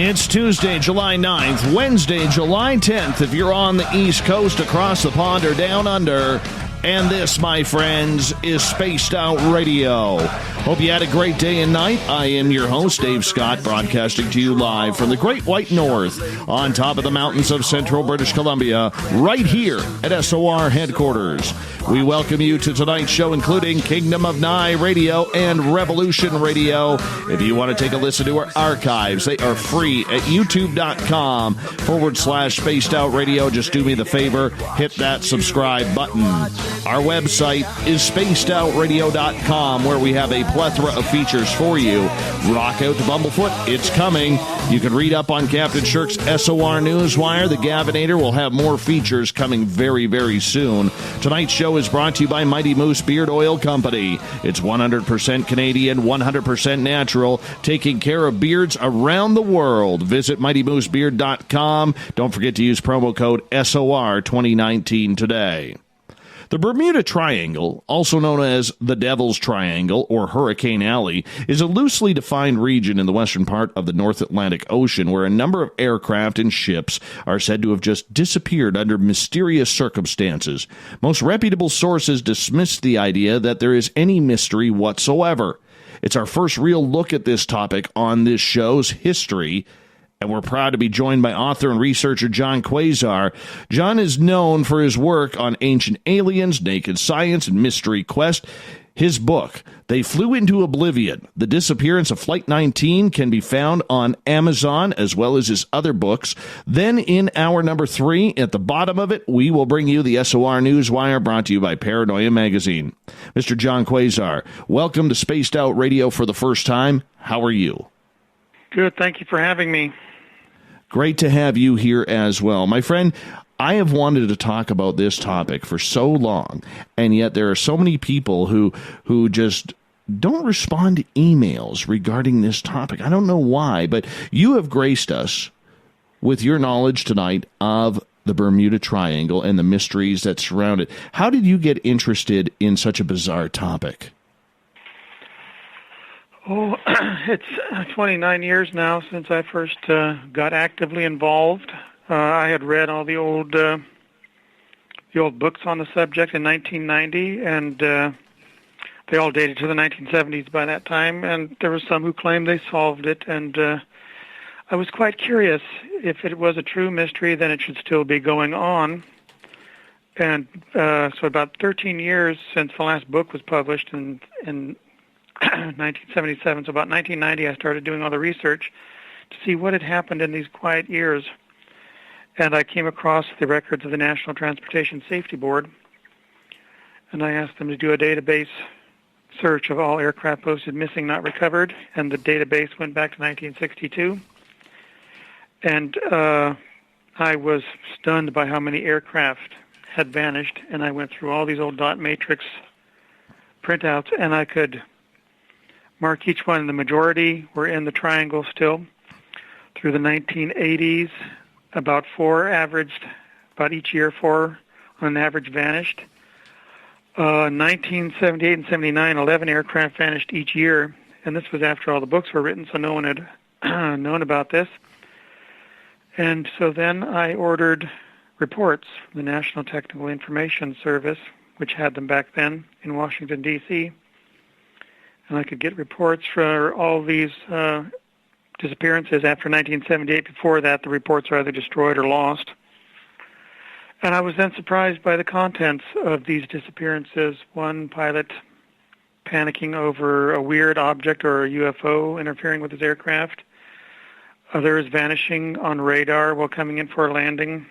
It's Tuesday, July 9th, Wednesday, July 10th, if you're on the East Coast, across the pond, or down under. And this, my friends, is Spaced Out Radio. Hope you had a great day and night. I am your host, Dave Scott, broadcasting to you live from the Great White North, on top of the mountains of central British Columbia, right here at SOR headquarters. We welcome you to tonight's show, including Kingdom of Nye Radio and Revolution Radio. If you want to take a listen to our archives, they are free at youtube.com/Spaced Out Radio. Just do me the favor, hit that subscribe button. Our website is spacedoutradio.com, where we have a plethora of features for you. Rock out to Bumblefoot. It's coming. You can read up on Captain Shirk's SOR Newswire. The Gavinator will have more features coming very, very soon. Tonight's show is brought to you by Mighty Moose Beard Oil Company. It's 100% Canadian, 100% natural, taking care of beards around the world. Visit MightyMooseBeard.com. Don't forget to use promo code SOR2019 today. The Bermuda Triangle, also known as the Devil's Triangle or Hurricane Alley, is a loosely defined region in the western part of the North Atlantic Ocean where a number of aircraft and ships are said to have just disappeared under mysterious circumstances. Most reputable sources dismiss the idea that there is any mystery whatsoever. It's our first real look at this topic on this show's history, and we're proud to be joined by author and researcher Gian Quasar. Gian is known for his work on ancient aliens, naked science, and mystery quest. His book, They Flew Into Oblivion, The Disappearance of Flight 19, can be found on Amazon, as well as his other books. Then in hour number 3, at the bottom of it, we will bring you the SOR Newswire, brought to you by Paranoia Magazine. Mr. Gian Quasar, welcome to Spaced Out Radio for the first time. How are you? Good. Thank you for having me. Great to have you here as well. My friend, I have wanted to talk about this topic for so long, and yet there are so many people who just don't respond to emails regarding this topic. I don't know why, but you have graced us with your knowledge tonight of the Bermuda Triangle and the mysteries that surround it. How did you get interested in such a bizarre topic? Oh, it's 29 years now since I first got actively involved. I had read all the old books on the subject in 1990, and they all dated to the 1970s by that time. And there were some who claimed they solved it, and I was quite curious. If it was a true mystery, then it should still be going on. And so about 13 years since the last book was published in 1977, so about 1990, I started doing all the research to see what had happened in these quiet years. And I came across the records of the National Transportation Safety Board, and I asked them to do a database search of all aircraft posted missing, not recovered, and the database went back to 1962. And I was stunned by how many aircraft had vanished, and I went through all these old dot matrix printouts, and I could mark each one. The majority were in the triangle still. Through the 1980s, about 4 averaged, about each year 4 on average vanished. 1978 and 79, 11 aircraft vanished each year, and this was after all the books were written, so no one had known about this. And so then I ordered reports from the National Technical Information Service, which had them back then in Washington, D.C., and I could get reports for all these disappearances after 1978. Before that, the reports were either destroyed or lost. And I was then surprised by the contents of these disappearances. One pilot panicking over a weird object or a UFO interfering with his aircraft. Others vanishing on radar while coming in for a landing.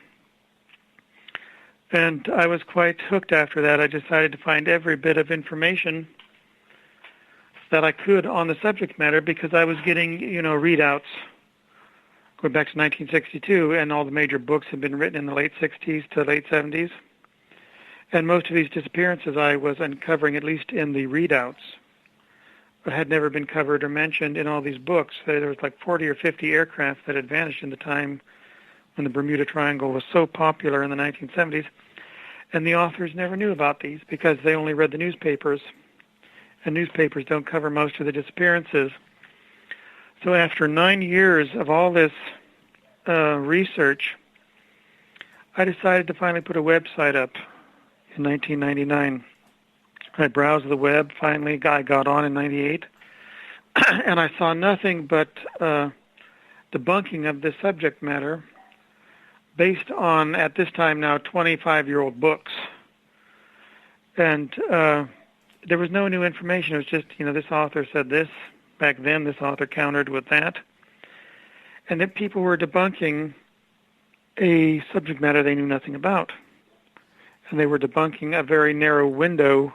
And I was quite hooked after that. I decided to find every bit of information that I could on the subject matter, because I was getting, readouts going back to 1962, and all the major books had been written in the late 60s to late 70s. And most of these disappearances I was uncovering, at least in the readouts, but had never been covered or mentioned in all these books. There was like 40 or 50 aircraft that had vanished in the time when the Bermuda Triangle was so popular in the 1970s. And the authors never knew about these because they only read the newspapers, and newspapers don't cover most of the disappearances. So after 9 years of all this research, I decided to finally put a website up in 1999. I browsed the web. Finally, I got on in 98, and I saw nothing but debunking of this subject matter based on, at this time now, 25-year-old books. And there was no new information. It was just, this author said this. Back then, this author countered with that. And then people were debunking a subject matter they knew nothing about. And they were debunking a very narrow window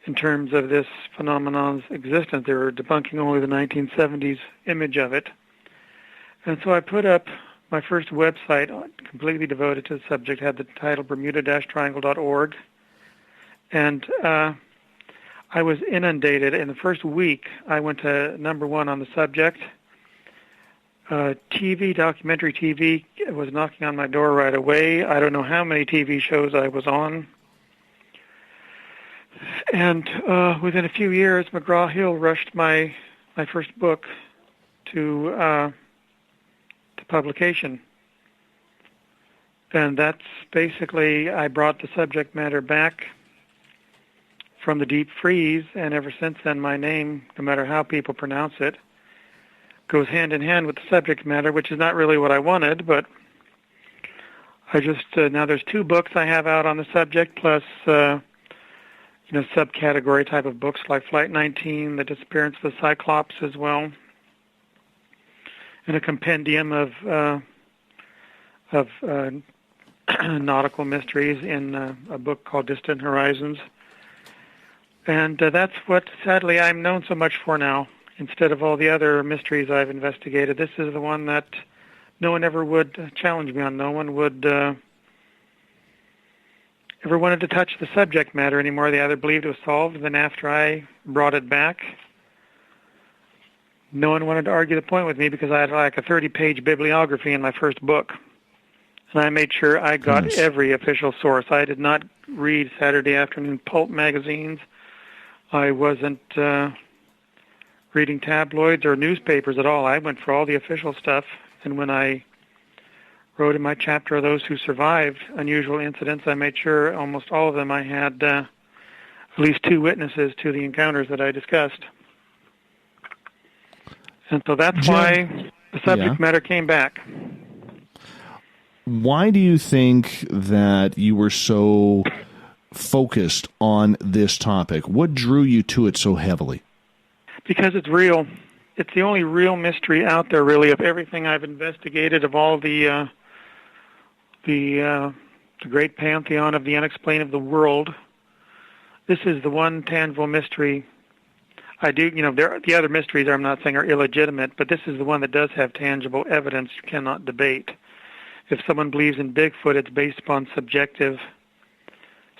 in terms of this phenomenon's existence. They were debunking only the 1970s image of it. And so I put up my first website completely devoted to the subject, had the title Bermuda-Triangle.org. And I was inundated. In the first week, I went to #1 on the subject. Documentary TV was knocking on my door right away. I don't know how many TV shows I was on. And within a few years, McGraw-Hill rushed my first book to publication. And that's basically, I brought the subject matter back from the deep freeze, and ever since then my name, no matter how people pronounce it, goes hand in hand with the subject matter, which is not really what I wanted, but I just, now there's 2 books I have out on the subject, plus, subcategory type of books like Flight 19, The Disappearance of the Cyclops as well, and a compendium of nautical mysteries in a book called Distant Horizons. And that's what, sadly, I'm known so much for now. Instead of all the other mysteries I've investigated, this is the one that no one ever would challenge me on. No one would ever wanted to touch the subject matter anymore. They either believed it was solved, and then after I brought it back, no one wanted to argue the point with me because I had like a 30-page bibliography in my first book. And I made sure I got every official source. I did not read Saturday afternoon pulp magazines. I wasn't reading tabloids or newspapers at all. I went for all the official stuff. And when I wrote in my chapter of those who survived unusual incidents, I made sure almost all of them I had at least 2 witnesses to the encounters that I discussed. And so that's why the subject matter came back. Why do you think that you were so focused on this topic? What drew you to it so heavily? Because it's real. It's the only real mystery out there, really, of everything I've investigated, of all the great pantheon of the unexplained of the world. This is the one tangible mystery. The other mysteries I'm not saying are illegitimate, but this is the one that does have tangible evidence you cannot debate. If someone believes in Bigfoot, it's based upon subjective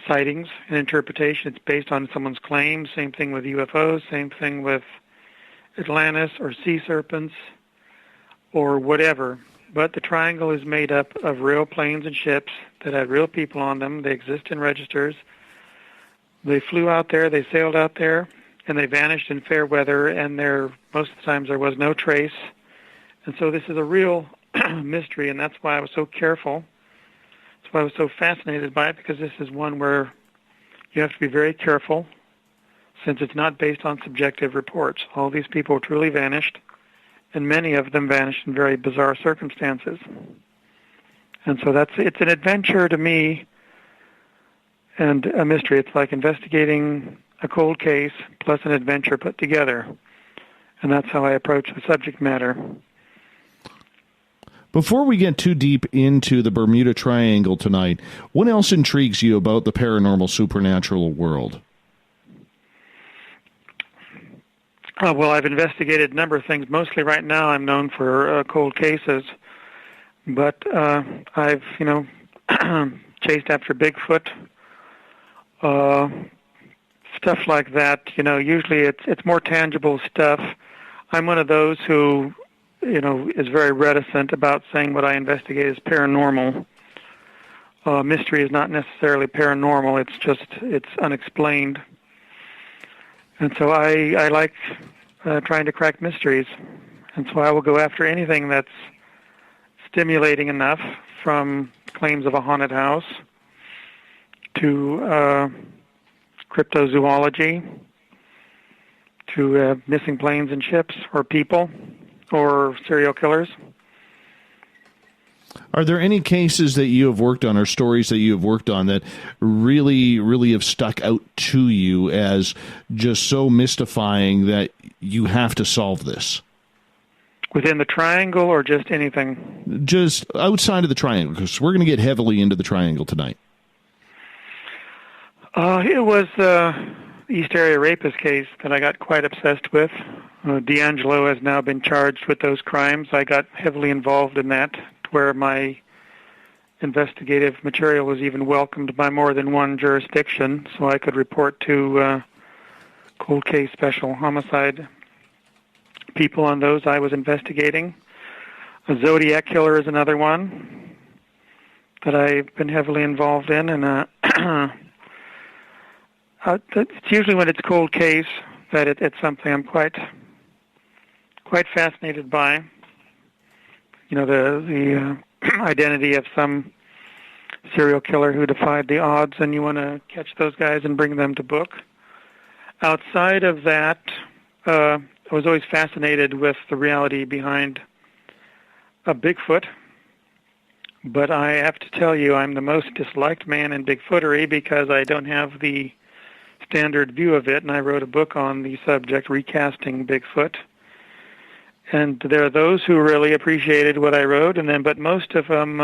sightings and interpretation. It's based on someone's claims. Same thing with UFOs. Same thing with Atlantis or sea serpents or whatever. But the triangle is made up of real planes and ships that had real people on them. They exist in registers. They flew out there, they sailed out there, and they vanished in fair weather, and most of the times there was no trace. And so this is a real mystery, and that's why I was so careful. That's why I was so fascinated by it, because this is one where you have to be very careful, since it's not based on subjective reports. All these people truly vanished, and many of them vanished in very bizarre circumstances. And so it's an adventure to me and a mystery. It's like investigating a cold case plus an adventure put together. And that's how I approach the subject matter. Before we get too deep into the Bermuda Triangle tonight, what else intrigues you about the paranormal supernatural world? Well, I've investigated a number of things. Mostly right now I'm known for cold cases. But I've, chased after Bigfoot, stuff like that. Usually it's more tangible stuff. I'm one of those who, is very reticent about saying what I investigate is paranormal. Mystery is not necessarily paranormal. It's unexplained. And so I like trying to crack mysteries. And so I will go after anything that's stimulating enough, from claims of a haunted house to cryptozoology to missing planes and ships or people or serial killers. Are there any cases that you have worked on or stories that you have worked on that really, really have stuck out to you as just so mystifying that you have to solve this? Within the triangle or just anything? Just outside of the triangle, because we're going to get heavily into the triangle tonight. It was the East Area Rapist case that I got quite obsessed with. D'Angelo has now been charged with those crimes. I got heavily involved in that, where my investigative material was even welcomed by more than one jurisdiction, so I could report to cold case special homicide people on those I was investigating. A Zodiac killer is another one that I've been heavily involved in, and it's usually when it's cold case that it's something I'm quite fascinated by. You know, the identity of some serial killer who defied the odds, and you want to catch those guys and bring them to book. Outside of that, I was always fascinated with the reality behind a Bigfoot, but I have to tell you I'm the most disliked man in Bigfootery because I don't have the standard view of it, and I wrote a book on the subject, Recasting Bigfoot. And there are those who really appreciated what I wrote, but most of them,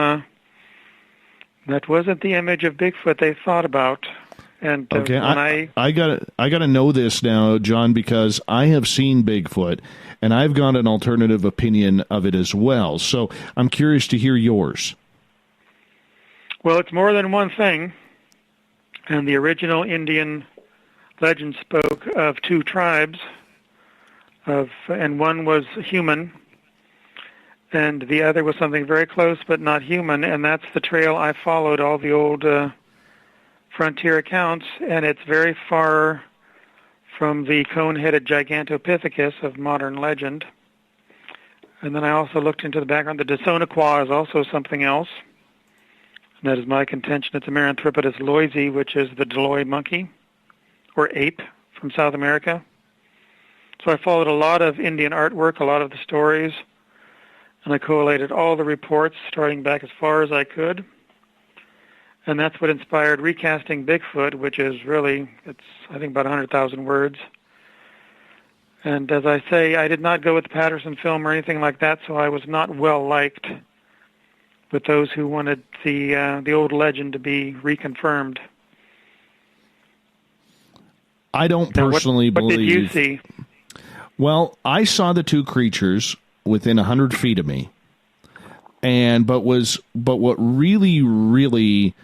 that wasn't the image of Bigfoot they thought about. And okay, I gotta know this now, John, because I have seen Bigfoot, and I've got an alternative opinion of it as well. So I'm curious to hear yours. Well, it's more than one thing, and the original Indian legend spoke of two tribes, and one was human, and the other was something very close but not human, and that's the trail I followed, all the old frontier accounts, and it's very far from the cone-headed Gigantopithecus of modern legend. And then I also looked into the background. The Dissonaquah is also something else, and that is my contention. It's a Meranthropodus loisy, which is the Deloy monkey, or ape, from South America. So I followed a lot of Indian artwork, a lot of the stories, and I collated all the reports, starting back as far as I could. And that's what inspired Recasting Bigfoot, which is really, it's I think about 100,000 words. And as I say, I did not go with the Patterson film or anything like that, so I was not well liked with those who wanted the old legend to be reconfirmed. I don't personally believe. What did you see? Well, I saw the two creatures within 100 feet of me, but what really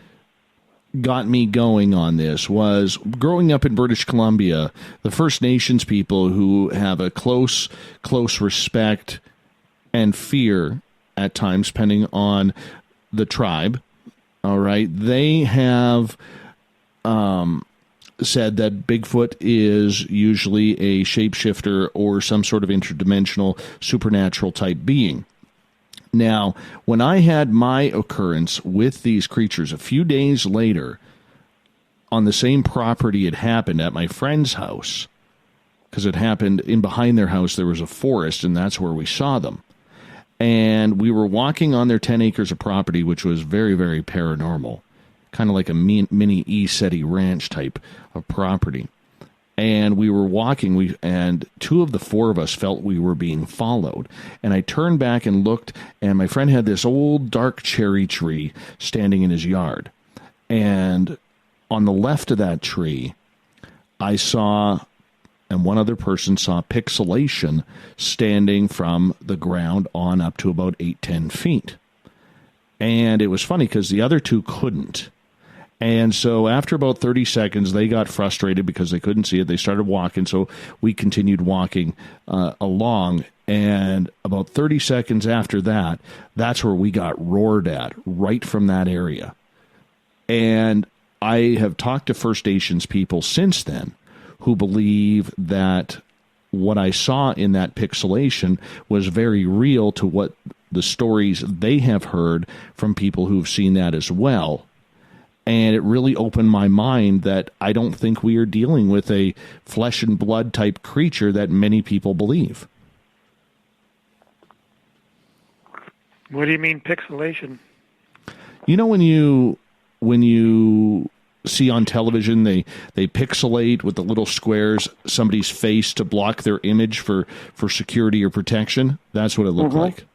got me going on this was growing up in British Columbia, the First Nations people who have a close respect and fear at times, depending on the tribe. All right, they have said that Bigfoot is usually a shapeshifter or some sort of interdimensional supernatural type being. Now, when I had my occurrence with these creatures a few days later, on the same property it happened at my friend's house, because it happened in behind their house, there was a forest, and that's where we saw them. And we were walking on their 10 acres of property, which was very, very paranormal, kind of like a mini E-SETI ranch type of property. And we were walking, and two of the four of us felt we were being followed. And I turned back and looked, and my friend had this old dark cherry tree standing in his yard. And on the left of that tree, I saw, and one other person saw, pixelation standing from the ground on up to about 8-10 feet. And it was funny because the other two couldn't. And so after about 30 seconds, they got frustrated because they couldn't see it. They started walking, so we continued walking along. And about 30 seconds after that, that's where we got roared at, right from that area. And I have talked to First Nations people since then who believe that what I saw in that pixelation was very real to what the stories they have heard from people who've seen that as well. And it really opened my mind that I don't think we are dealing with a flesh and blood type creature that many people believe. What do you mean pixelation? You know, when you see on television, they pixelate with the little squares somebody's face to block their image for security or protection. That's what it looked like.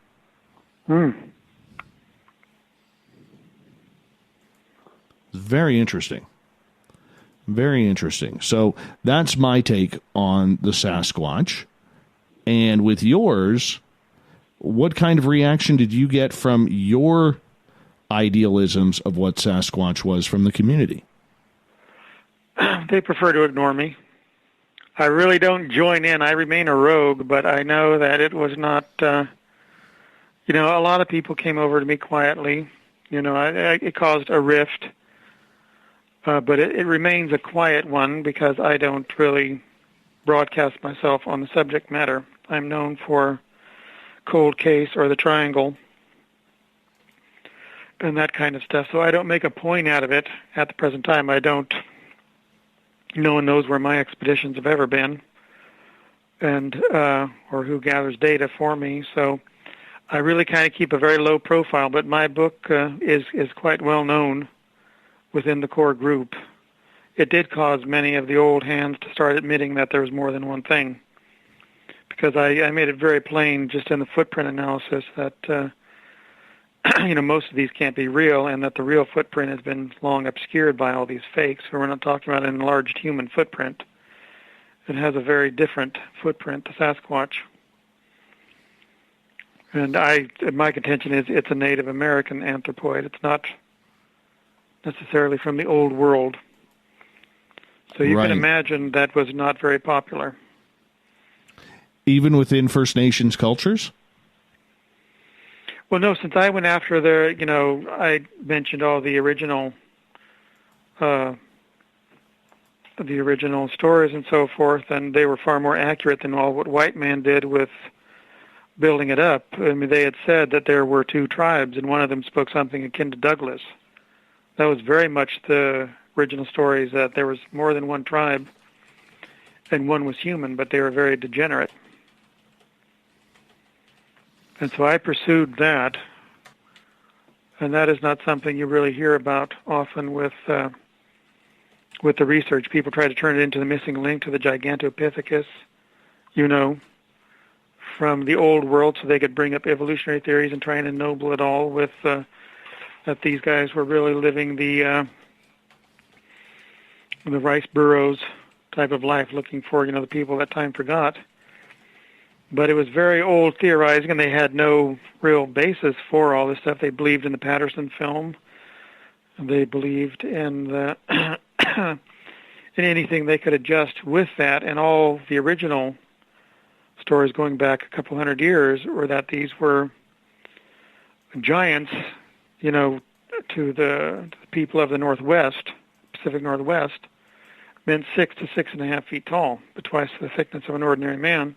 Very interesting. Very interesting. So that's my take on the Sasquatch. And with yours, what kind of reaction did you get from your idealisms of what Sasquatch was from the community? They prefer to ignore me. I really don't join in. I remain a rogue, but I know that it was not, a lot of people came over to me quietly. It caused a rift, but it remains a quiet one because I don't really broadcast myself on the subject matter. I'm known for Cold Case or the Triangle and that kind of stuff, so I don't make a point out of it at the present time. I don't. No one knows where my expeditions have ever been, and or who gathers data for me. So I really kind of keep a very low profile. But my book is quite well known within the core group. It did cause many of the old hands to start admitting that there was more than one thing, because I made it very plain just in the footprint analysis that most of these can't be real, and that the real footprint has been long obscured by all these fakes. So we're not talking about an enlarged human footprint. It has a very different footprint, the Sasquatch. And my contention is it's a Native American anthropoid. It's not necessarily from the old world. So you can imagine that was not very popular. Even within First Nations cultures? Well, no, since I went after I mentioned all the original stories and so forth, and they were far more accurate than all what white man did with building it up. I mean, they had said that there were two tribes, and one of them spoke something akin to Douglas. That was very much the original stories, that there was more than one tribe, and one was human, but they were very degenerate. And so I pursued that, and that is not something you really hear about often with the research. People try to turn it into the missing link to the Gigantopithecus, from the old world, so they could bring up evolutionary theories and try and ennoble it all with that these guys were really living the rice burrows type of life, looking for the people that time forgot. But it was very old theorizing, and they had no real basis for all this stuff. They believed in the Patterson film. They believed in in anything they could adjust with that. And all the original stories going back a couple hundred years were that these were giants, to the people of the Northwest, Pacific Northwest, meant 6 to 6.5 feet tall, but twice the thickness of an ordinary man,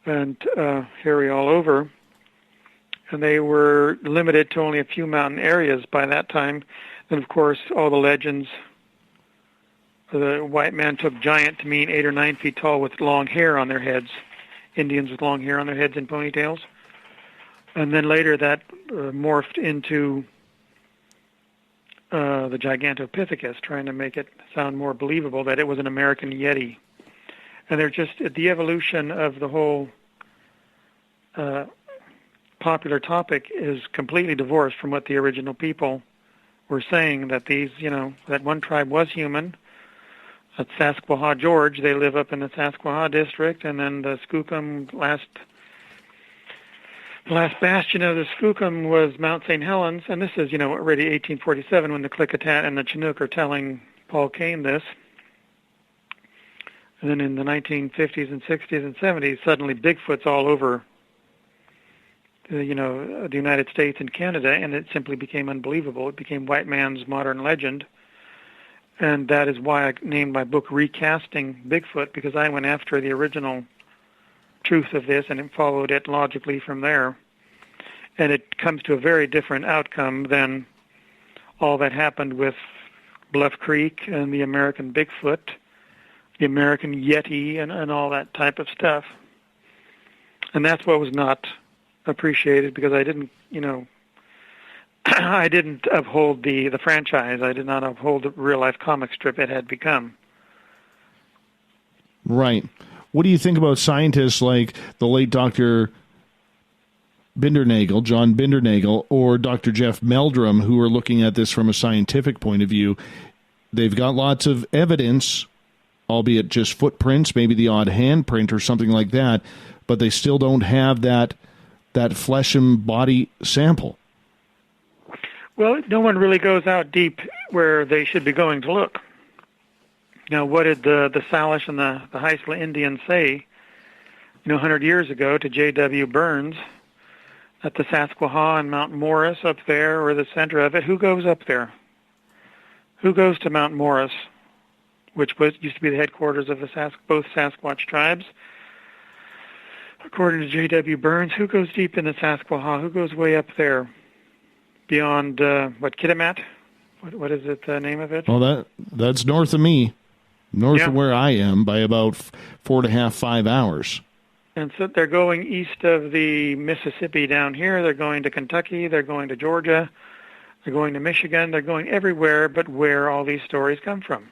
and hairy all over. And they were limited to only a few mountain areas by that time. And of course, all the legends, the white man took giant to mean 8 or 9 feet tall with long hair on their heads, Indians with long hair on their heads and ponytails. And then later that morphed into the Gigantopithecus, trying to make it sound more believable that it was an American Yeti. And they're just, the evolution of the whole popular topic is completely divorced from what the original people were saying, that these, that one tribe was human. That's Sasquatch George. They live up in the Sasquatch district, and then the Skookum, last bastion of the Skookum was Mount St. Helens, and this is, already 1847 when the Klickitat and the Chinook are telling Paul Kane this. And then in the 1950s and 60s and 70s, suddenly Bigfoot's all over the United States and Canada, and it simply became unbelievable. It became white man's modern legend. And that is why I named my book Recasting Bigfoot, because I went after the original truth of this and followed it logically from there. And it comes to a very different outcome than all that happened with Bluff Creek and the American Bigfoot, the American Yeti, and all that type of stuff. And that's what was not appreciated, because I didn't, I didn't uphold the franchise. I did not uphold the real-life comic strip it had become. Right. What do you think about scientists like the late Dr. Bindernagel, John Bindernagel, or Dr. Jeff Meldrum, who are looking at this from a scientific point of view? They've got lots of evidence, albeit just footprints, maybe the odd handprint or something like that, but they still don't have that flesh and body sample. Well, no one really goes out deep where they should be going to look. Now, what did the Salish and the Haisla Indians say, 100 years ago to J.W. Burns at the Sasquatch and Mount Morris up there, or the center of it? Who goes up there? Who goes to Mount Morris, which used to be the headquarters of both Sasquatch tribes? According to J.W. Burns, who goes deep in the Sasquatch? Who goes way up there beyond, Kitimat? What is it, the name of it? Well, that's north of me. North of where I am by about 4.5, 5 hours. And so they're going east of the Mississippi down here. They're going to Kentucky. They're going to Georgia. They're going to Michigan. They're going everywhere but where all these stories come from.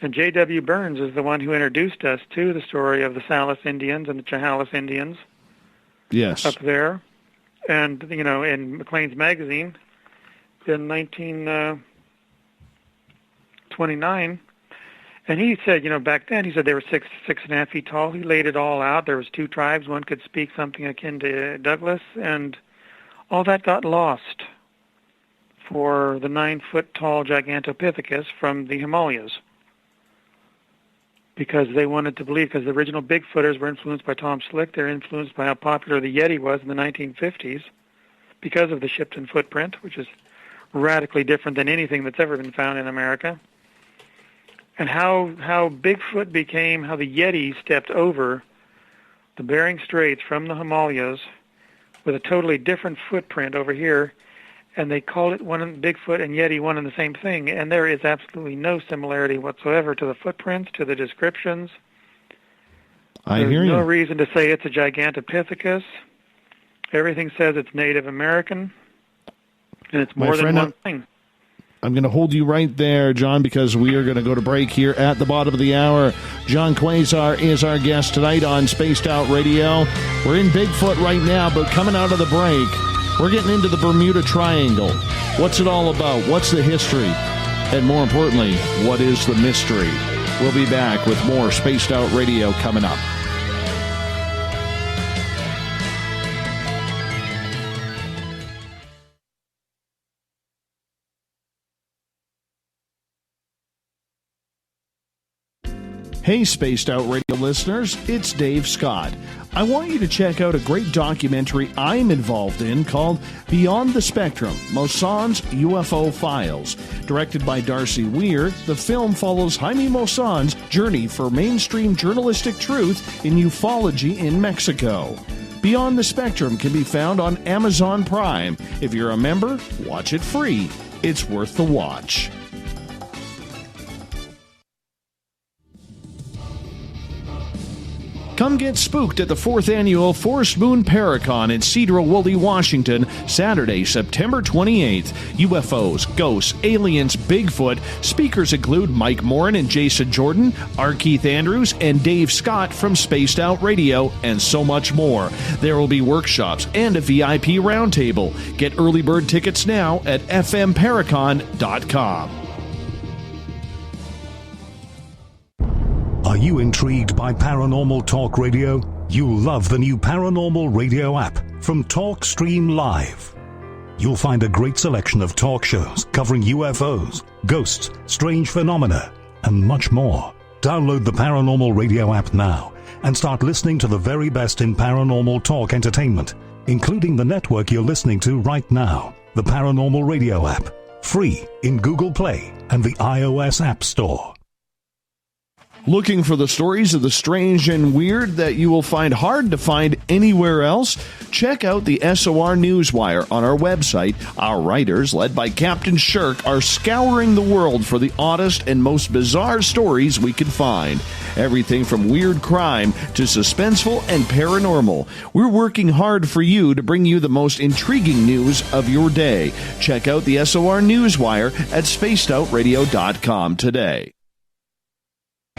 And J.W. Burns is the one who introduced us to the story of the Salis Indians and the Chehalis Indians. Yes. Up there. And, in Maclean's magazine in 1929, and he said, back then, he said they were 6.5 feet tall. He laid it all out. There was 2 tribes. One could speak something akin to Douglas, and all that got lost for the 9-foot-tall Gigantopithecus from the Himalayas, because they wanted to believe, because the original Bigfooters were influenced by Tom Slick. They're influenced by how popular the Yeti was in the 1950s because of the Shipton footprint, which is radically different than anything that's ever been found in America. And how Bigfoot became, how the Yeti stepped over the Bering Straits from the Himalayas with a totally different footprint over here, and they called it Bigfoot and Yeti one and the same thing, and there is absolutely no similarity whatsoever to the footprints, to the descriptions. I hear you. There's no reason to say it's a Gigantopithecus. Everything says it's Native American, and it's more than one thing. I'm going to hold you right there, John, because we are going to go to break here at the bottom of the hour. Gian Quasar is our guest tonight on Spaced Out Radio. We're in Bigfoot right now, but coming out of the break, we're getting into the Bermuda Triangle. What's it all about? What's the history? And more importantly, what is the mystery? We'll be back with more Spaced Out Radio coming up. Hey, Spaced Out Radio listeners, it's Dave Scott. I want you to check out a great documentary I'm involved in called Beyond the Spectrum, Mosson's UFO Files. Directed by Darcy Weir, the film follows Jaime Mosson's journey for mainstream journalistic truth in ufology in Mexico. Beyond the Spectrum can be found on Amazon Prime. If you're a member, watch it free. It's worth the watch. Come get spooked at the 4th Annual Forest Moon Paracon in Cedar-Woolley, Washington, Saturday, September 28th. UFOs, ghosts, aliens, Bigfoot. Speakers include Mike Morin and Jason Jordan, R. Keith Andrews, and Dave Scott from Spaced Out Radio, and so much more. There will be workshops and a VIP roundtable. Get early bird tickets now at fmparacon.com. Are you intrigued by Paranormal Talk Radio? You'll love the new Paranormal Radio app from TalkStream Live. You'll find a great selection of talk shows covering UFOs, ghosts, strange phenomena, and much more. Download the Paranormal Radio app now and start listening to the very best in paranormal talk entertainment, including the network you're listening to right now, the Paranormal Radio app. Free in Google Play and the iOS App Store. Looking for the stories of the strange and weird that you will find hard to find anywhere else? Check out the SOR Newswire on our website. Our writers, led by Captain Shirk, are scouring the world for the oddest and most bizarre stories we can find. Everything from weird crime to suspenseful and paranormal. We're working hard for you to bring you the most intriguing news of your day. Check out the SOR Newswire at spacedoutradio.com today.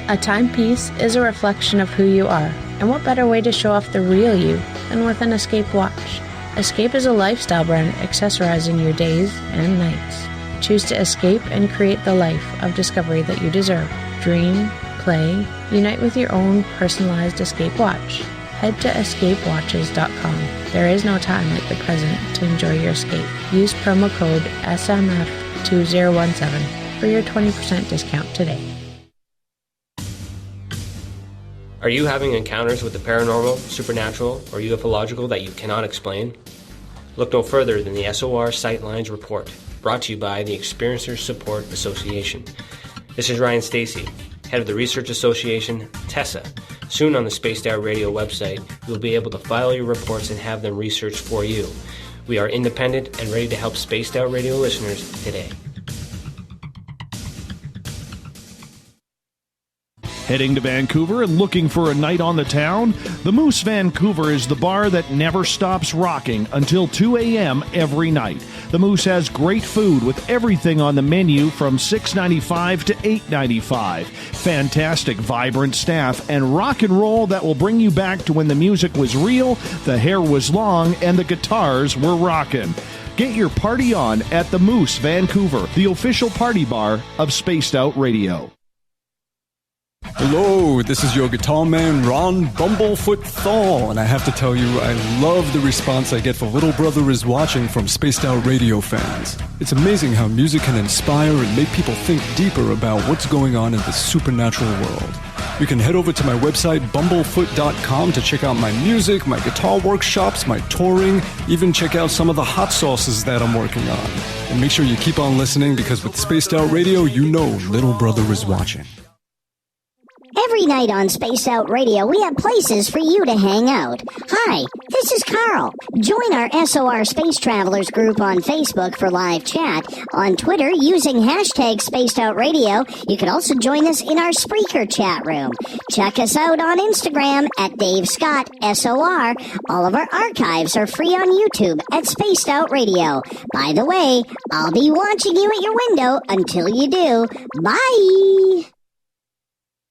A timepiece is a reflection of who you are, and what better way to show off the real you than with an Escape watch? Escape is a lifestyle brand accessorizing your days and nights. Choose to escape and create the life of discovery that you deserve. Dream, play, unite with your own personalized Escape watch. Head to escapewatches.com. There is no time like the present to enjoy your escape. Use promo code SMF2017 for your 20% discount today. Are you having encounters with the paranormal, supernatural, or ufological that you cannot explain? Look no further than the SOR Sightlines Report, brought to you by the Experiencers Support Association. This is Ryan Stacy, head of the Research Association, TESA. Soon on the Spaced Out Radio website, you'll be able to file your reports and have them researched for you. We are independent and ready to help Spaced Out Radio listeners today. Heading to Vancouver and looking for a night on the town? The Moose Vancouver is the bar that never stops rocking until 2 a.m. every night. The Moose has great food with everything on the menu from $6.95 to $8.95. Fantastic, vibrant staff and rock and roll that will bring you back to when the music was real, the hair was long, and the guitars were rocking. Get your party on at the Moose Vancouver, the official party bar of Spaced Out Radio. Hello, this is your guitar man, Ron Bumblefoot Thal, and I have to tell you, I love the response I get for Little Brother is Watching from Spaced Out Radio fans. It's amazing how music can inspire and make people think deeper about what's going on in the supernatural world. You can head over to my website, bumblefoot.com, to check out my music, my guitar workshops, my touring, even check out some of the hot sauces that I'm working on. And make sure you keep on listening, because with Spaced Out Radio, you know Little Brother is watching. Every night on Spaced Out Radio, we have places for you to hang out. Hi, this is Carl. Join our SOR Space Travelers group on Facebook for live chat. On Twitter, using hashtag Spaced Out Radio, you can also join us in our Spreaker chat room. Check us out on Instagram at Dave Scott SOR. All of our archives are free on YouTube at Spaced Out Radio. By the way, I'll be watching you at your window until you do. Bye!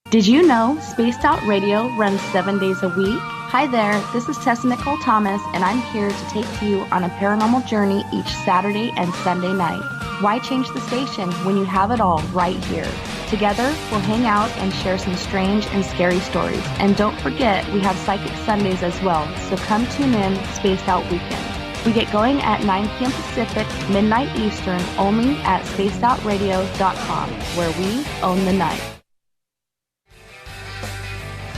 Did you know Spaced Out Radio runs 7 days a week? Hi there, this is Tessa Nicole Thomas, and I'm here to take you on a paranormal journey each Saturday and Sunday night. Why change the station when you have it all right here? Together, we'll hang out and share some strange and scary stories. And don't forget, we have Psychic Sundays as well, so come tune in Spaced Out Weekend. We get going at 9 p.m. Pacific, midnight Eastern, only at spacedoutradio.com, where we own the night.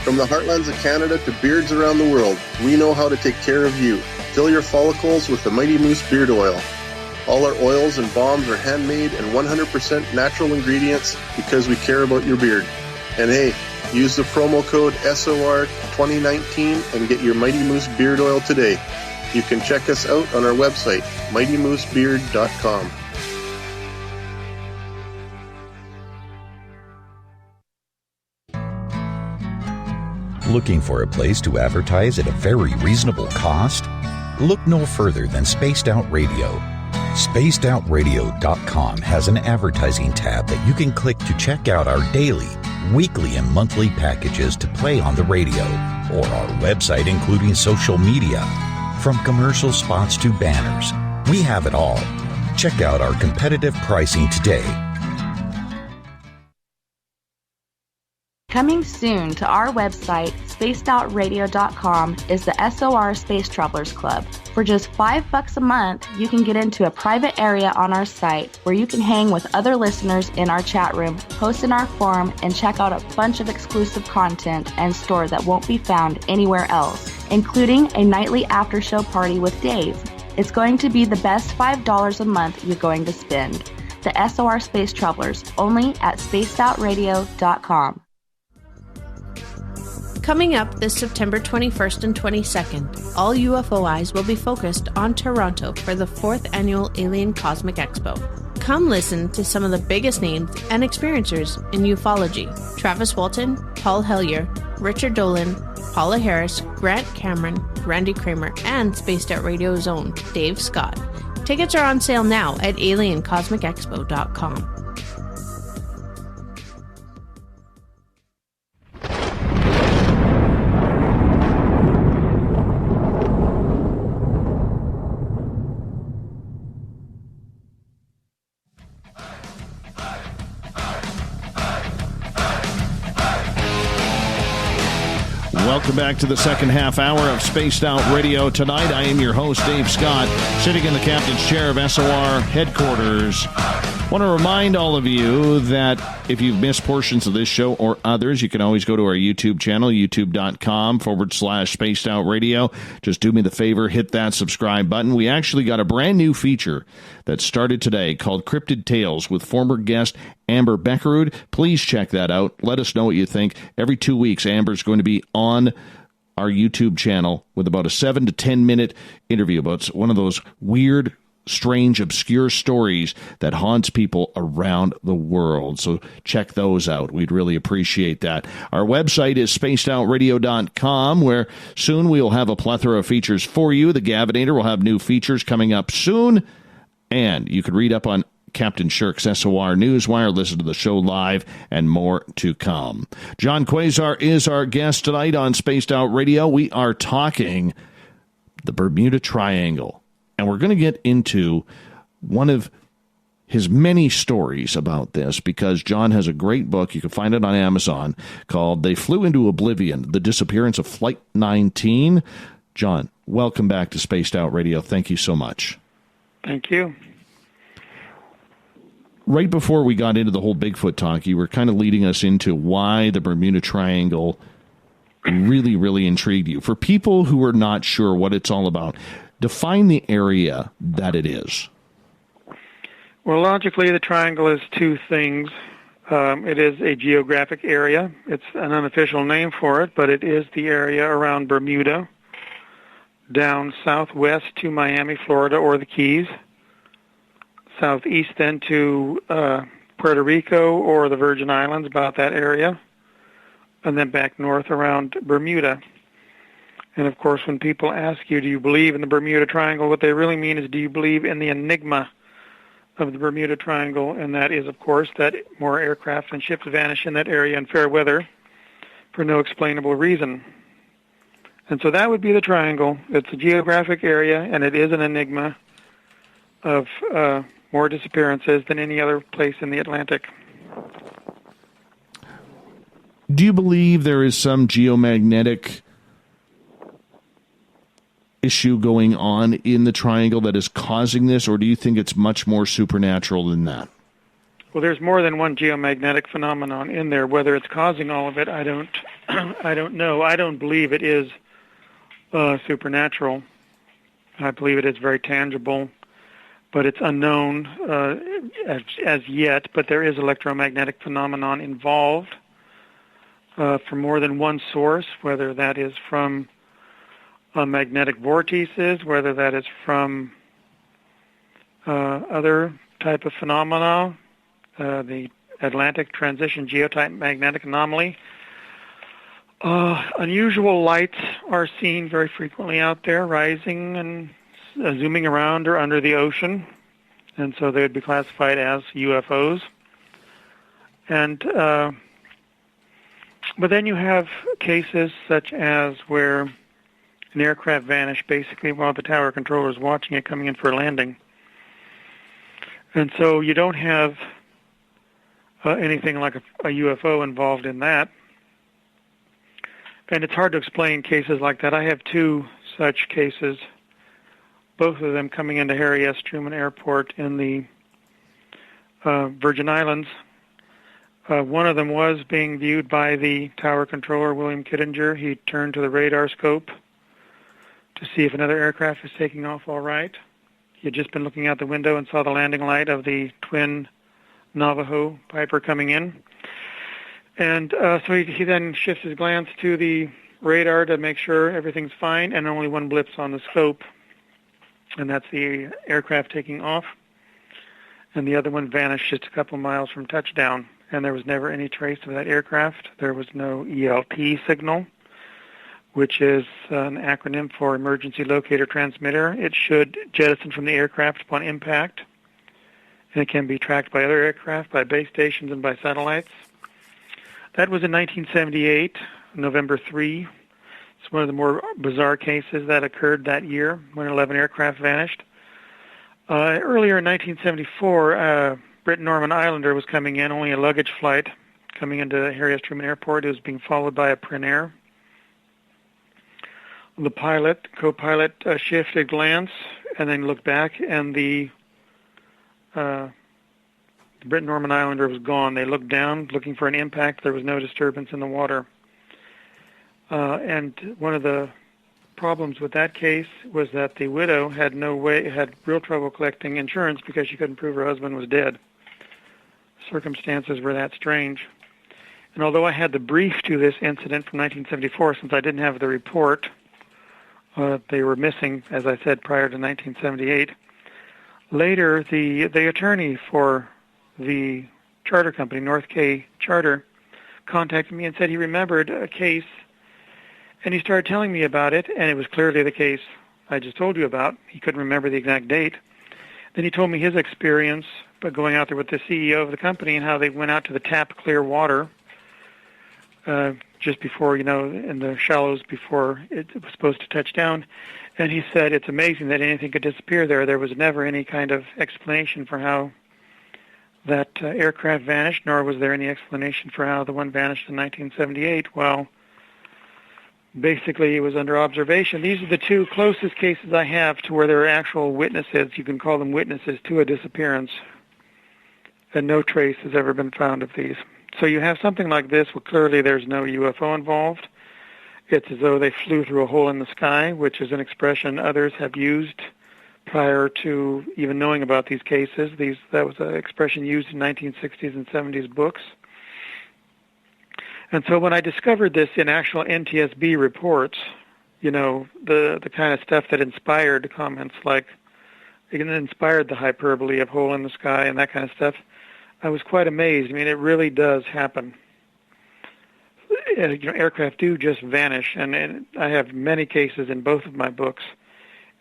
From the heartlands of Canada to beards around the world, we know how to take care of you. Fill your follicles with the Mighty Moose Beard Oil. All our oils and balms are handmade and 100% natural ingredients because we care about your beard. And hey, use the promo code SOR2019 and get your Mighty Moose Beard Oil today. You can check us out on our website, mightymoosebeard.com. Looking for a place to advertise at a very reasonable cost? Look no further than Spaced Out Radio. SpacedOutRadio.com has an advertising tab that you can click to check out our daily, weekly, and monthly packages to play on the radio, or our website including social media. From commercial spots to banners, we have it all. Check out our competitive pricing today. Coming soon to our website, spacedoutradio.com, is the SOR Space Travelers Club. For just $5 a month, you can get into a private area on our site where you can hang with other listeners in our chat room, post in our forum, and check out a bunch of exclusive content and store that won't be found anywhere else, including a nightly after-show party with Dave. It's going to be the best $5 a month you're going to spend. to SOR Space Travelers, only at spacedoutradio.com. Coming up this September 21st and 22nd, all UFO eyes will be focused on Toronto for the 4th Annual Alien Cosmic Expo. Come listen to some of the biggest names and experiencers in ufology. Travis Walton, Paul Hellyer, Richard Dolan, Paula Harris, Grant Cameron, Randy Kramer, and Spaced Out Radio's own Dave Scott. Tickets are on sale now at aliencosmicexpo.com. Welcome back to the second half hour of Spaced Out Radio. Tonight, I am your host, Dave Scott, sitting in the captain's chair of SOR headquarters. I want to remind all of you that if you've missed portions of this show or others, you can always go to our YouTube channel, youtube.com/Spaced Out Radio. Just do me the favor, hit that subscribe button. We actually got a brand new feature that started today called Cryptid Tales with former guest Amber Beckerud. Please check that out. Let us know what you think. Every 2 weeks, Amber's going to be on our YouTube channel with about a 7 to 10 minute interview about one of those weird, strange, obscure stories that haunts people around the world. So check those out. We'd really appreciate that. Our website is spacedoutradio.com, where soon we will have a plethora of features for you. The Gavinator will have new features coming up soon, and you can read up on Captain Shirk's SOR Newswire, listen to the show live, and more to come. Gian Quasar is our guest tonight on Spaced Out Radio. We are talking the Bermuda Triangle. And we're going to get into one of his many stories about this, because John has a great book. You can find it on Amazon, called They Flew into Oblivion, The Disappearance of Flight 19. John, welcome back to Spaced Out Radio. Thank you so much. Thank you. Right before we got into the whole Bigfoot talk, you were kind of leading us into why the Bermuda Triangle really, really intrigued you. For people who are not sure what it's all about, define the area that it is. Well, logically, the triangle is two things. It is a geographic area. It's an unofficial name for it, but it is the area around Bermuda, down southwest to Miami, Florida, or the Keys, southeast then to Puerto Rico or the Virgin Islands, about that area, and then back north around Bermuda. And, of course, when people ask you, do you believe in the Bermuda Triangle, what they really mean is, do you believe in the enigma of the Bermuda Triangle? And that is, of course, that more aircraft and ships vanish in that area in fair weather for no explainable reason. And so that would be the triangle. It's a geographic area, and it is an enigma of more disappearances than any other place in the Atlantic. Do you believe there is some geomagnetic issue going on in the triangle that is causing this, or do you think it's much more supernatural than that? Well, there's more than one geomagnetic phenomenon in there. Whether it's causing all of it, I don't know. I don't believe it is supernatural. I believe it is very tangible, but it's unknown as yet. But there is electromagnetic phenomenon involved from more than one source, whether that is from magnetic vortices, whether that is from other type of phenomena, the Atlantic Transition Geotype Magnetic Anomaly. Unusual lights are seen very frequently out there, rising and zooming around or under the ocean, and so they would be classified as UFOs. And but then you have cases such as where an aircraft vanished basically while the tower controller is watching it coming in for a landing. And so you don't have anything like a UFO involved in that. And it's hard to explain cases like that. I have two such cases, both of them coming into Harry S. Truman Airport in the Virgin Islands. One of them was being viewed by the tower controller, William Kittinger. He turned to the radar scope to see if another aircraft was taking off all right. He had just been looking out the window and saw the landing light of the twin Navajo Piper coming in. And so he then shifts his glance to the radar to make sure everything's fine, and only one blips on the scope, and that's the aircraft taking off. And the other one vanished just a couple miles from touchdown, and there was never any trace of that aircraft. There was no ELT signal, which is an acronym for Emergency Locator Transmitter. It should jettison from the aircraft upon impact, and it can be tracked by other aircraft, by base stations, and by satellites. That was in 1978, November 3. It's one of the more bizarre cases that occurred that year when 11 aircraft vanished. Earlier in 1974, Brit Norman Islander was coming in, only a luggage flight, coming into Harry S. Truman Airport. It was being followed by a Pranair. The co-pilot shifted glance and then looked back, and the Brit Norman Islander was gone. They looked down, looking for an impact. There was no disturbance in the water. And one of the problems with that case was that the widow had real trouble collecting insurance because she couldn't prove her husband was dead. Circumstances were that strange. And although I had the brief to this incident from 1974, since I didn't have the report, they were missing, as I said, prior to 1978. Later, the attorney for the charter company, North K Charter, contacted me and said he remembered a case, and he started telling me about it, and it was clearly the case I just told you about. He couldn't remember the exact date. Then he told me his experience by going out there with the CEO of the company and how they went out to the tap clear water just before, in the shallows before it was supposed to touch down. And he said it's amazing that anything could disappear there. There was never any kind of explanation for how that aircraft vanished, nor was there any explanation for how the one vanished in 1978. Well, basically, it was under observation. These are the two closest cases I have to where there are actual witnesses. You can call them witnesses to a disappearance, and no trace has ever been found of these. So you have something like this where clearly there's no UFO involved. It's as though they flew through a hole in the sky, which is an expression others have used prior to even knowing about these cases. That was an expression used in 1960s and 70s books. And so when I discovered this in actual NTSB reports, the kind of stuff that inspired comments like, it inspired the hyperbole of hole in the sky and that kind of stuff, I was quite amazed. I mean, it really does happen. Aircraft do just vanish, and I have many cases in both of my books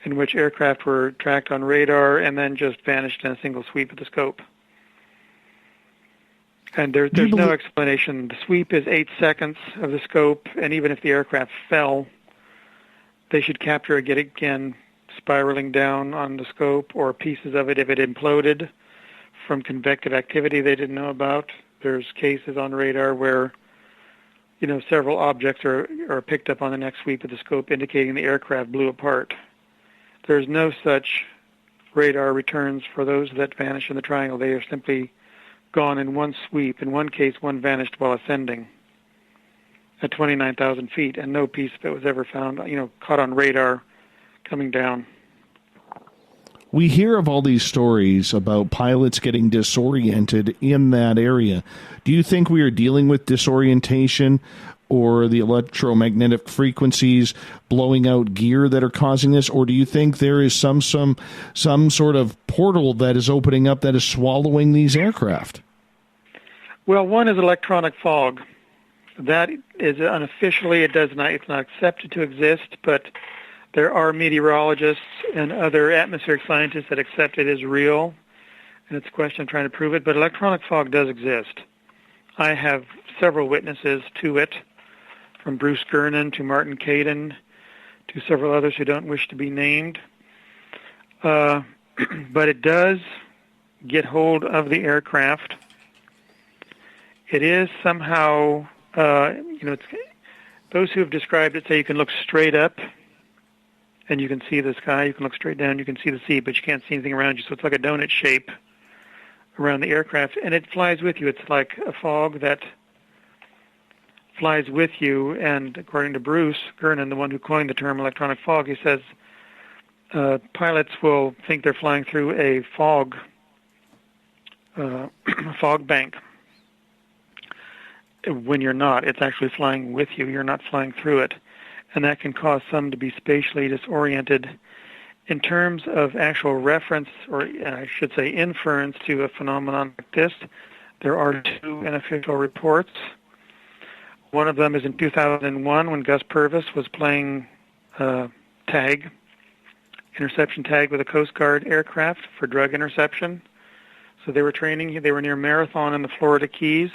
in which aircraft were tracked on radar and then just vanished in a single sweep of the scope. And there's no explanation. The sweep is 8 seconds of the scope, and even if the aircraft fell, they should capture it again, spiraling down on the scope, or pieces of it if it imploded from convective activity they didn't know about. There's cases on radar where, several objects are picked up on the next sweep of the scope, indicating the aircraft blew apart. There's no such radar returns for those that vanish in the triangle. They are simply gone in one sweep. In one case, one vanished while ascending at 29,000 feet, and no piece of it was ever found, caught on radar coming down. We hear of all these stories about pilots getting disoriented in that area. Do you think we are dealing with disorientation or the electromagnetic frequencies blowing out gear that are causing this, or do you think there is some sort of portal that is opening up that is swallowing these aircraft? Well, one is electronic fog. That is unofficially, it's not accepted to exist, but there are meteorologists and other atmospheric scientists that accept it as real, and it's a question of trying to prove it, but electronic fog does exist. I have several witnesses to it, from Bruce Gernon to Martin Caden to several others who don't wish to be named. But it does get hold of the aircraft. It is somehow, those who have described it say you can look straight up and you can see the sky. You can look straight down, you can see the sea, but you can't see anything around you. So it's like a donut shape around the aircraft, and it flies with you. It's like a fog that flies with you, and according to Bruce Gernon, the one who coined the term electronic fog, he says pilots will think they're flying through a fog fog bank. When you're not, it's actually flying with you. You're not flying through it. And that can cause some to be spatially disoriented. In terms of actual reference, or I should say inference to a phenomenon like this, there are two unofficial reports. One of them is in 2001 when Gus Purvis was playing interception tag with a Coast Guard aircraft for drug interception. So they were training. They were near Marathon in the Florida Keys.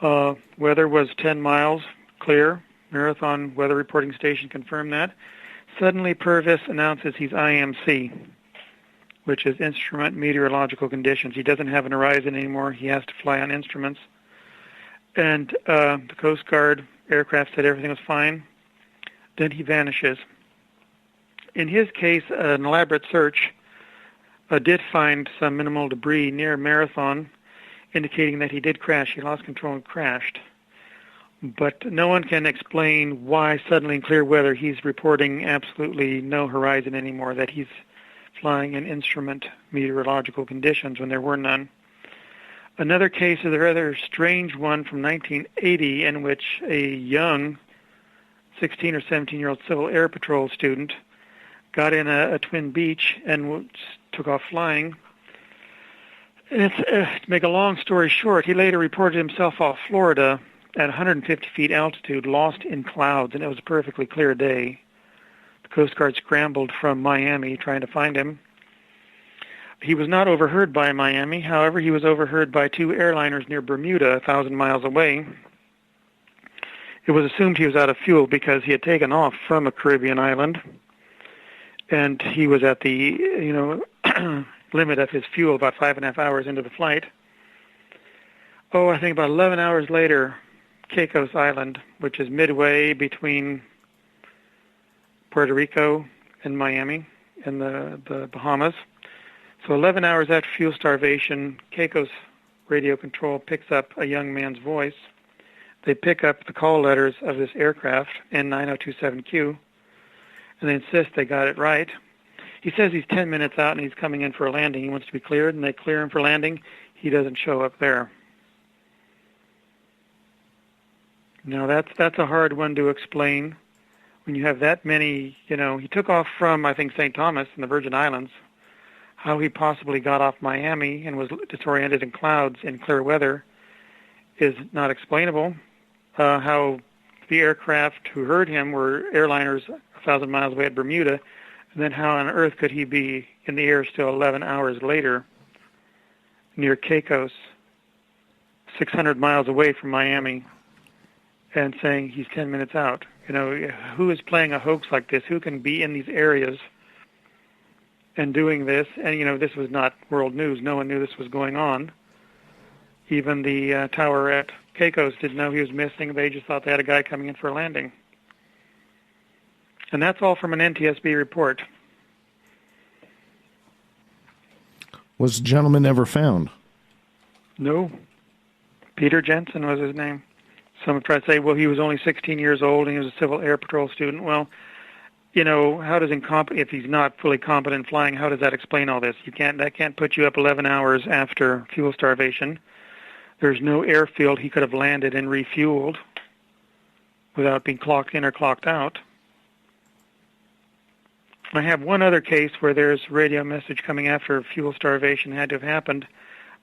Weather was 10 miles clear. Marathon Weather Reporting Station confirmed that. Suddenly Purvis announces he's IMC, which is Instrument Meteorological Conditions. He doesn't have an horizon anymore. He has to fly on instruments. And the Coast Guard aircraft said everything was fine. Then he vanishes. In his case, an elaborate search did find some minimal debris near Marathon, indicating that he did crash. He lost control and crashed. But no one can explain why suddenly in clear weather he's reporting absolutely no horizon anymore, that he's flying in instrument meteorological conditions when there were none. Another case is a rather strange one from 1980 in which a young 16 or 17-year-old Civil Air Patrol student got in a Twin Beach and took off flying. And to make a long story short, he later reported himself off Florida at 150 feet altitude, lost in clouds, and it was a perfectly clear day. The Coast Guard scrambled from Miami trying to find him. He was not overheard by Miami. However, he was overheard by two airliners near Bermuda, 1,000 miles away. It was assumed he was out of fuel because he had taken off from a Caribbean island, and he was at the limit of his fuel about 5.5 hours into the flight. I think about 11 hours later, Caicos Island, which is midway between Puerto Rico and Miami in the Bahamas. So 11 hours after fuel starvation, Caicos radio control picks up a young man's voice. They pick up the call letters of this aircraft, N9027Q, and they insist they got it right. He says he's 10 minutes out and he's coming in for a landing. He wants to be cleared, and they clear him for landing. He doesn't show up there. Now, that's a hard one to explain. When you have that many, he took off from, I think, St. Thomas in the Virgin Islands. How he possibly got off Miami and was disoriented in clouds in clear weather is not explainable. How the aircraft who heard him were airliners 1,000 miles away at Bermuda, and then how on earth could he be in the air still 11 hours later near Caicos, 600 miles away from Miami, and saying he's 10 minutes out? Who is playing a hoax like this? Who can be in these areas and doing this? And, this was not world news. No one knew this was going on. Even the tower at Caicos didn't know he was missing. They just thought they had a guy coming in for a landing. And that's all from an NTSB report. Was the gentleman ever found? No. Peter Jensen was his name. Some have tried to say, well, he was only 16 years old and he was a Civil Air Patrol student. Well, how does if he's not fully competent flying, how does that explain all this? That can't put you up 11 hours after fuel starvation. There's no airfield he could have landed and refueled without being clocked in or clocked out. I have one other case where there's radio message coming after fuel starvation had to have happened,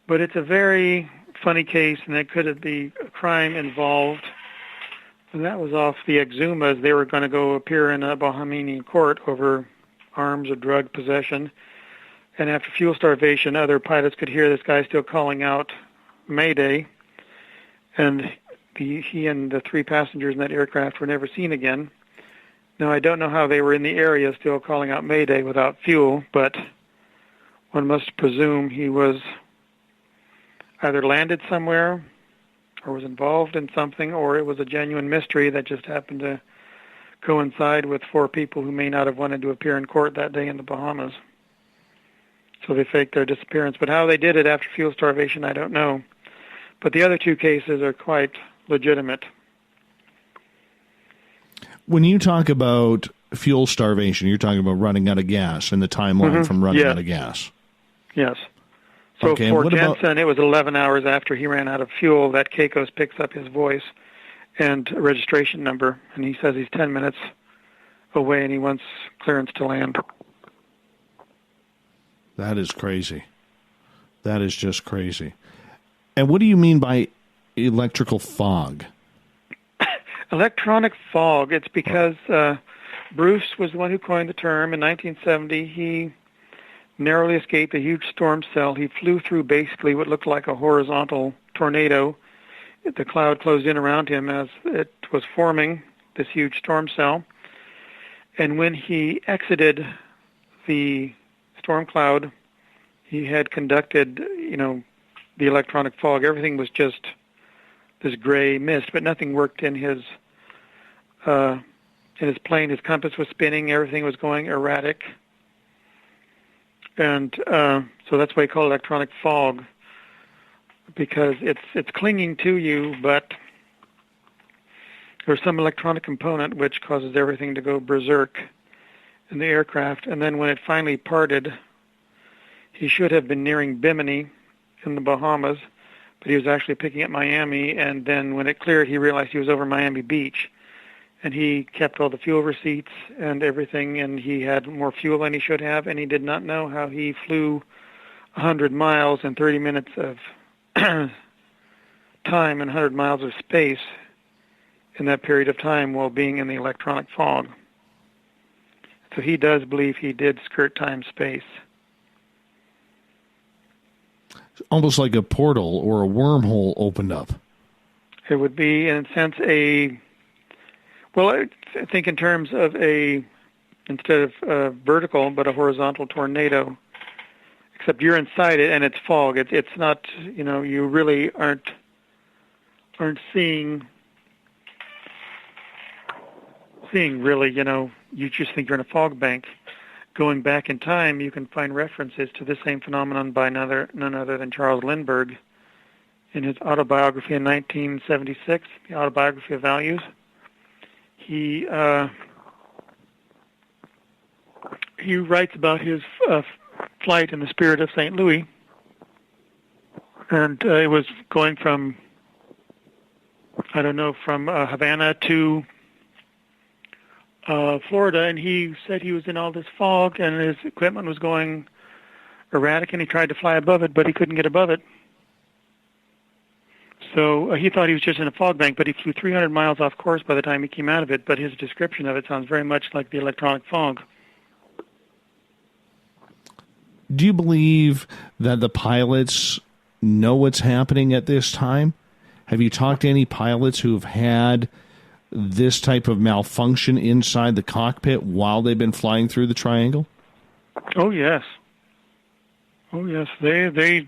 but it's a very funny case, and it could be a crime involved. And that was off the Exumas. They were going to go appear in a Bahamian court over arms or drug possession. And after fuel starvation, other pilots could hear this guy still calling out Mayday. And he and the three passengers in that aircraft were never seen again. Now, I don't know how they were in the area still calling out Mayday without fuel, but one must presume he was either landed somewhere or was involved in something, or it was a genuine mystery that just happened to coincide with four people who may not have wanted to appear in court that day in the Bahamas. So they faked their disappearance. But how they did it after fuel starvation, I don't know. But the other two cases are quite legitimate. When you talk about fuel starvation, you're talking about running out of gas and the timeline from running out of gas. Yes. So Okay, for what Jensen, about... it was 11 hours after he ran out of fuel that Keikos picks up his voice and registration number, and he says he's 10 minutes away and he wants clearance to land. That is crazy. That is just crazy. And what do you mean by electrical fog? Electronic fog, it's because Bruce was the one who coined the term. In 1970, he narrowly escaped a huge storm cell. He flew through basically what looked like a horizontal tornado. The cloud closed in around him as it was forming this huge storm cell. And when he exited the storm cloud, he had conducted, the electronic fog. Everything was just this gray mist, but nothing worked in his plane. His compass was spinning. Everything was going erratic. And so that's why you call it electronic fog, because it's clinging to you, but there's some electronic component which causes everything to go berserk in the aircraft. And then when it finally parted, he should have been nearing Bimini in the Bahamas, but he was actually picking up Miami. And then when it cleared, he realized he was over Miami Beach. And he kept all the fuel receipts and everything, and he had more fuel than he should have, and he did not know how he flew 100 miles and 30 minutes of time and 100 miles of space in that period of time while being in the electronic fog. So he does believe he did skirt time-space. Almost like a portal or a wormhole opened up. It would be, in a sense, I think in terms of instead of vertical, but a horizontal tornado, except you're inside it and it's fog. It's not, you really aren't seeing really, you just think you're in a fog bank. Going back in time, you can find references to the same phenomenon by none other than Charles Lindbergh in his autobiography in 1976, The Autobiography of Values. He writes about his flight in the Spirit of St. Louis, and it was going from Havana to Florida, and he said he was in all this fog, and his equipment was going erratic, and he tried to fly above it, but he couldn't get above it. So he thought he was just in a fog bank, but he flew 300 miles off course by the time he came out of it, but his description of it sounds very much like the electronic fog. Do you believe that the pilots know what's happening at this time? Have you talked to any pilots who've had this type of malfunction inside the cockpit while they've been flying through the triangle? Oh, yes. They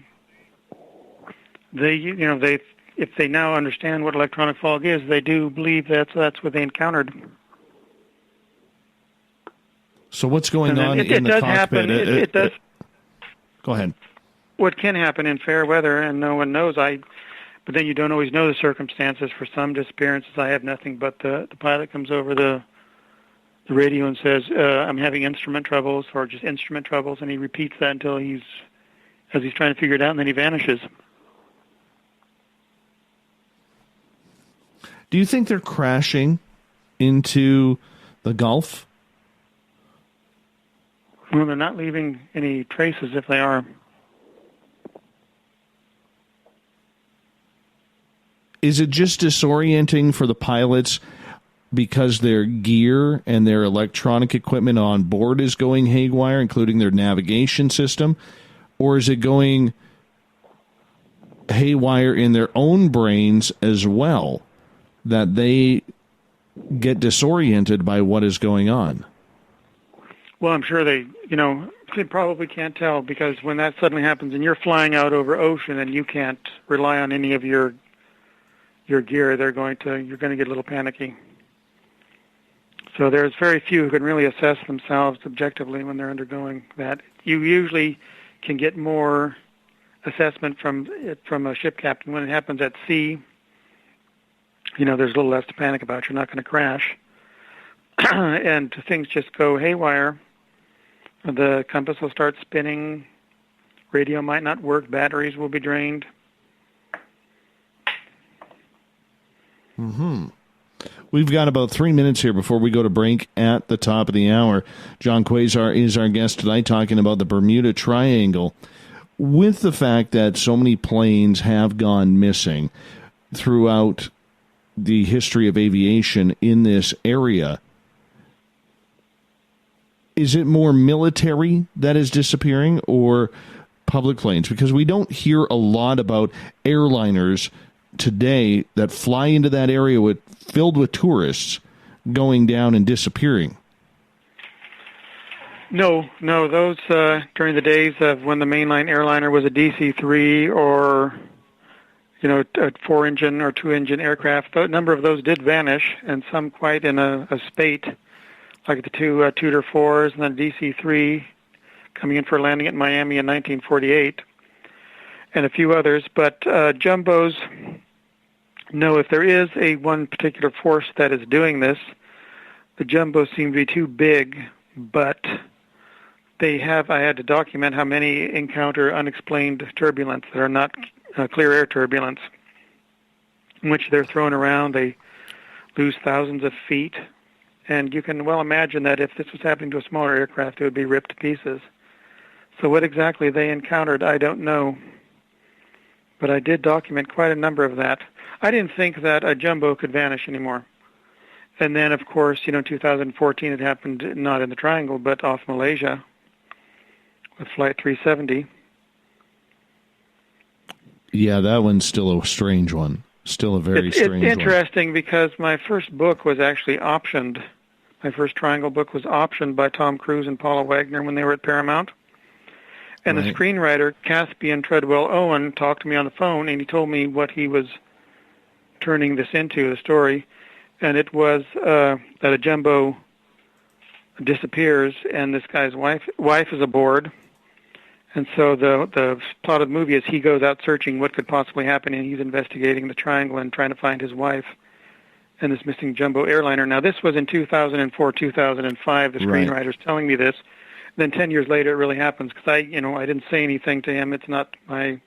if they now understand what electronic fog is, they do believe that's what they encountered. So what's going on in the cockpit? It does. Go ahead. What can happen in fair weather, and no one knows. But then you don't always know the circumstances. For some disappearances, I have nothing but the pilot comes over the radio and says, I'm having instrument troubles, or just instrument troubles, and he repeats that until he's trying to figure it out, and then he vanishes. Do you think they're crashing into the Gulf? Well, they're not leaving any traces if they are. Is it just disorienting for the pilots because their gear and their electronic equipment on board is going haywire, including their navigation system? Or is it going haywire in their own brains as well, that they get disoriented by what is going on? Well, I'm sure they probably can't tell, because when that suddenly happens and you're flying out over ocean and you can't rely on any of your gear, you're going to get a little panicky. So there's very few who can really assess themselves objectively when they're undergoing that. You usually can get more assessment from a ship captain when it happens at sea. There's a little less to panic about. You're not going to crash. And things just go haywire. The compass will start spinning Radio might not work. Batteries will be drained. We've got about 3 minutes here before we go to break at the top of the hour. Gian Quasar is our guest tonight, talking about the Bermuda Triangle. With the fact that so many planes have gone missing throughout the history of aviation in this area, is it more military that is disappearing or public planes? Because we don't hear a lot about airliners today that fly into that area filled with tourists going down and disappearing. No, those during the days of when the mainline airliner was a DC-3 or, a 4-engine or 2-engine aircraft, a number of those did vanish, and some quite in a spate, like the two Tudor 4s and then DC-3 coming in for landing at Miami in 1948, and a few others. But jumbos, no, if there is one particular force that is doing this, the jumbos seem to be too big, but I had to document how many encounter unexplained turbulence that are not clear air turbulence, in which they're thrown around, they lose thousands of feet, and you can well imagine that if this was happening to a smaller aircraft, it would be ripped to pieces. So what exactly they encountered, I don't know, but I did document quite a number of that. I didn't think that a jumbo could vanish anymore. And then, of course, 2014 it happened not in the Triangle, but off Malaysia with Flight 370. Yeah, that one's still a strange one. Still a very strange one. It's interesting because my first book was actually optioned. My first Triangle book was optioned by Tom Cruise and Paula Wagner when they were at Paramount. And the screenwriter, Caspian Treadwell Owen, talked to me on the phone, and he told me what he was turning this into, the story. And it was that a jumbo disappears, and this guy's wife is aboard. And so the plot of the movie is he goes out searching what could possibly happen, and he's investigating the Triangle and trying to find his wife and this missing jumbo airliner. Now, this was in 2004, 2005. The screenwriter's telling me this. Then 10 years later, it really happens because I didn't say anything to him. It's not my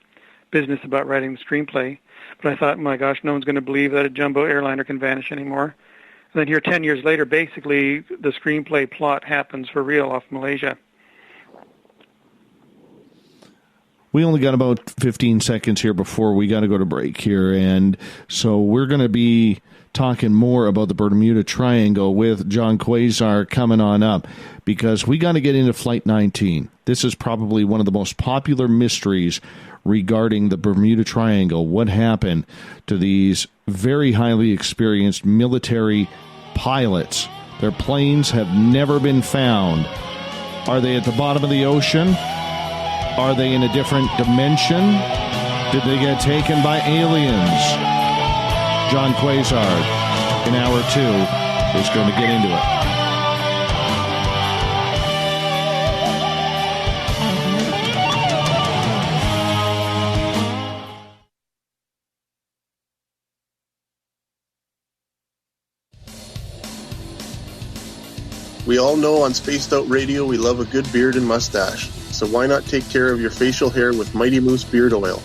business about writing the screenplay. But I thought, my gosh, no one's going to believe that a jumbo airliner can vanish anymore. And then here, 10 years later, basically, the screenplay plot happens for real off Malaysia. We only got about 15 seconds here before we got to go to break here. And so we're going to be talking more about the Bermuda Triangle with Gian Quasar coming on up, because we got to get into Flight 19. This is probably one of the most popular mysteries regarding the Bermuda Triangle. What happened to these very highly experienced military pilots? Their planes have never been found. Are they at the bottom of the ocean? Are they in a different dimension? Did they get taken by aliens? Gian Quasar, in hour 2, is going to get into it. We all know on Spaced Out Radio we love a good beard and mustache, so why not take care of your facial hair with Mighty Moose Beard Oil?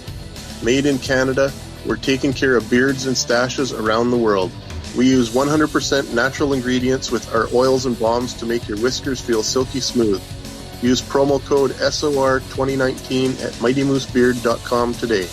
Made in Canada, we're taking care of beards and stashes around the world. We use 100% natural ingredients with our oils and balms to make your whiskers feel silky smooth. Use promo code SOR2019 at MightyMooseBeard.com today.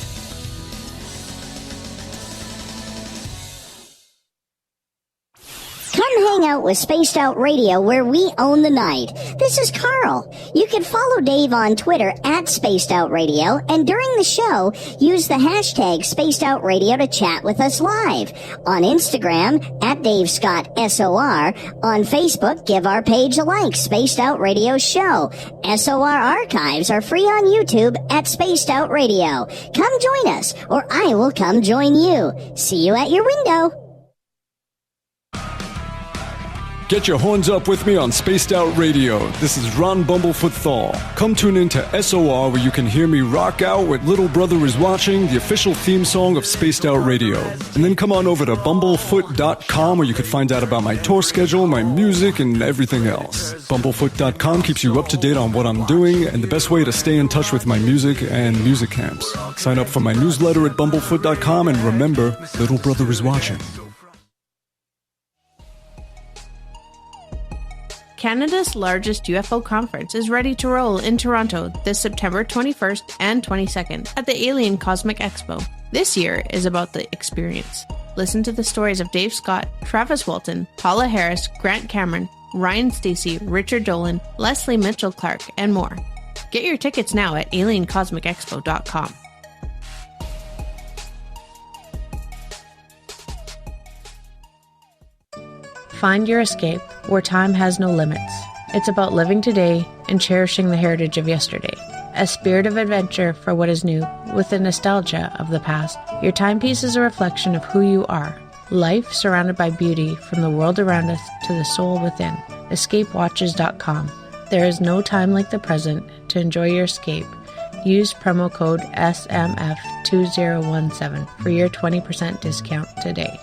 Come hang out with Spaced Out Radio, where we own the night. This is Carl. You can follow Dave on Twitter at Spaced Out Radio, and during the show, use the hashtag Spaced Out Radio to chat with us live. On Instagram, at Dave Scott SOR. On Facebook, give our page a like, Spaced Out Radio Show. SOR archives are free on YouTube at Spaced Out Radio. Come join us, or I will come join you. See you at your window. Get your horns up with me on Spaced Out Radio. This is Ron Bumblefoot Thal. Come tune in to SOR where you can hear me rock out with Little Brother Is Watching, the official theme song of Spaced Out Radio. And then come on over to bumblefoot.com where you can find out about my tour schedule, my music, and everything else. Bumblefoot.com keeps you up to date on what I'm doing and the best way to stay in touch with my music and music camps. Sign up for my newsletter at bumblefoot.com and remember, Little Brother Is Watching. Canada's largest UFO conference is ready to roll in Toronto this September 21st and 22nd at the Alien Cosmic Expo. This year is about the experience. Listen to the stories of Dave Scott, Travis Walton, Paula Harris, Grant Cameron, Ryan Stacey, Richard Dolan, Leslie Mitchell-Clark, and more. Get your tickets now at aliencosmicexpo.com. Find your escape where time has no limits. It's about living today and cherishing the heritage of yesterday. A spirit of adventure for what is new, with the nostalgia of the past. Your timepiece is a reflection of who you are. Life surrounded by beauty from the world around us to the soul within. EscapeWatches.com. There is no time like the present to enjoy your escape. Use promo code SMF2017 for your 20% discount today.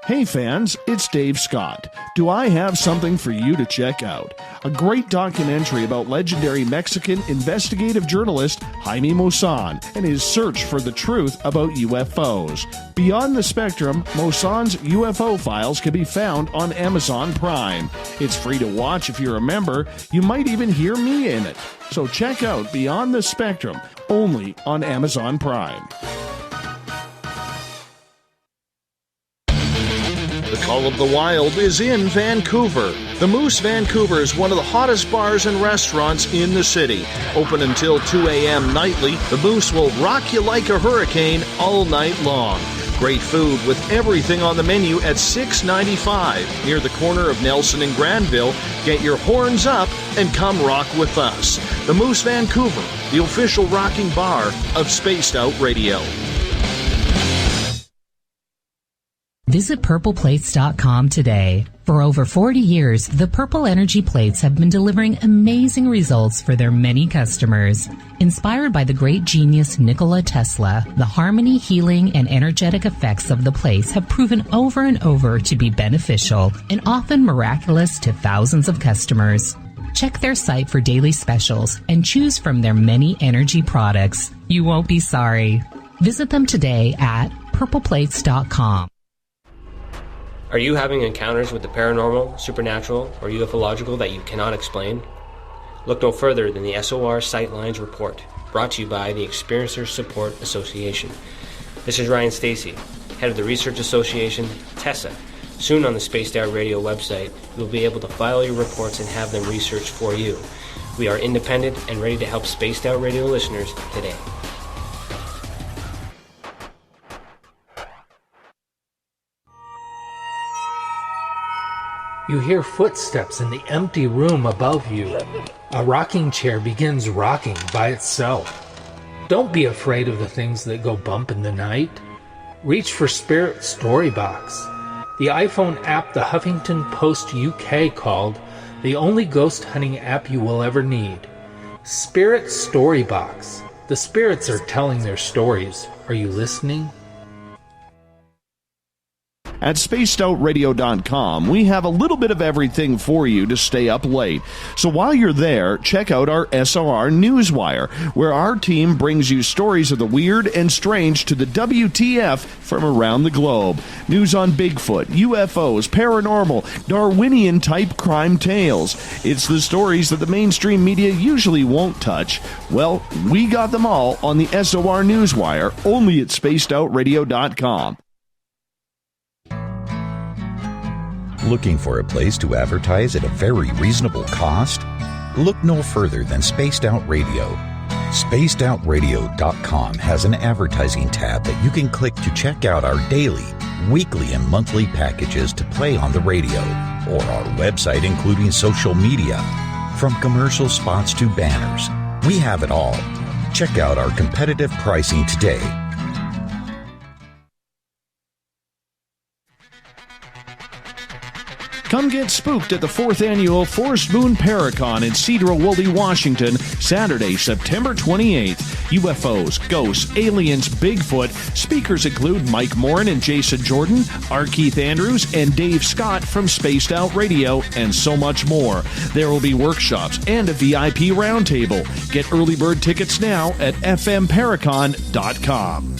Hey fans, it's Dave Scott. Do I have something for you to check out? A great documentary about legendary Mexican investigative journalist Jaime Maussan and his search for the truth about UFOs. Beyond the Spectrum, Maussan's UFO files can be found on Amazon Prime. It's free to watch if you're a member. You might even hear me in it. So check out Beyond the Spectrum, only on Amazon Prime. The Call of the Wild is in Vancouver. The Moose Vancouver is one of the hottest bars and restaurants in the city. Open until 2 a.m. nightly, the Moose will rock you like a hurricane all night long. Great food with everything on the menu at $6.95 near the corner of Nelson and Granville. Get your horns up and come rock with us. The Moose Vancouver, the official rocking bar of Spaced Out Radio. Visit purpleplates.com today. For over 40 years, the Purple Energy Plates have been delivering amazing results for their many customers. Inspired by the great genius Nikola Tesla, the harmony, healing, and energetic effects of the plates have proven over and over to be beneficial and often miraculous to thousands of customers. Check their site for daily specials and choose from their many energy products. You won't be sorry. Visit them today at purpleplates.com. Are you having encounters with the paranormal, supernatural, or ufological that you cannot explain? Look no further than the SOR Sightlines Report, brought to you by the Experiencers Support Association. This is Ryan Stacey, head of the Research Association, TESA. Soon on the Spaced Out Radio website, you'll be able to file your reports and have them researched for you. We are independent and ready to help Spaced Out Radio listeners today. You hear footsteps in the empty room above you. A rocking chair begins rocking by itself. Don't be afraid of the things that go bump in the night. Reach for Spirit Storybox, the iPhone app the Huffington Post UK called the only ghost hunting app you will ever need. Spirit Storybox. The spirits are telling their stories. Are you listening? At spacedoutradio.com, we have a little bit of everything for you to stay up late. So while you're there, check out our SOR Newswire, where our team brings you stories of the weird and strange to the WTF from around the globe. News on Bigfoot, UFOs, paranormal, Darwinian-type crime tales. It's the stories that the mainstream media usually won't touch. Well, we got them all on the SOR Newswire, only at spacedoutradio.com. Looking for a place to advertise at a very reasonable cost? Look no further than Spaced Out Radio. SpacedOutRadio.com has an advertising tab that you can click to check out our daily, weekly, and monthly packages to play on the radio, or our website including social media. From commercial spots to banners, we have it all. Check out our competitive pricing today. Come get spooked at the 4th Annual Forest Moon Paracon in Cedar-Woolley, Washington, Saturday, September 28th. UFOs, ghosts, aliens, Bigfoot. Speakers include Mike Morin and Jason Jordan, R. Keith Andrews, and Dave Scott from Spaced Out Radio, and so much more. There will be workshops and a VIP roundtable. Get early bird tickets now at fmparacon.com.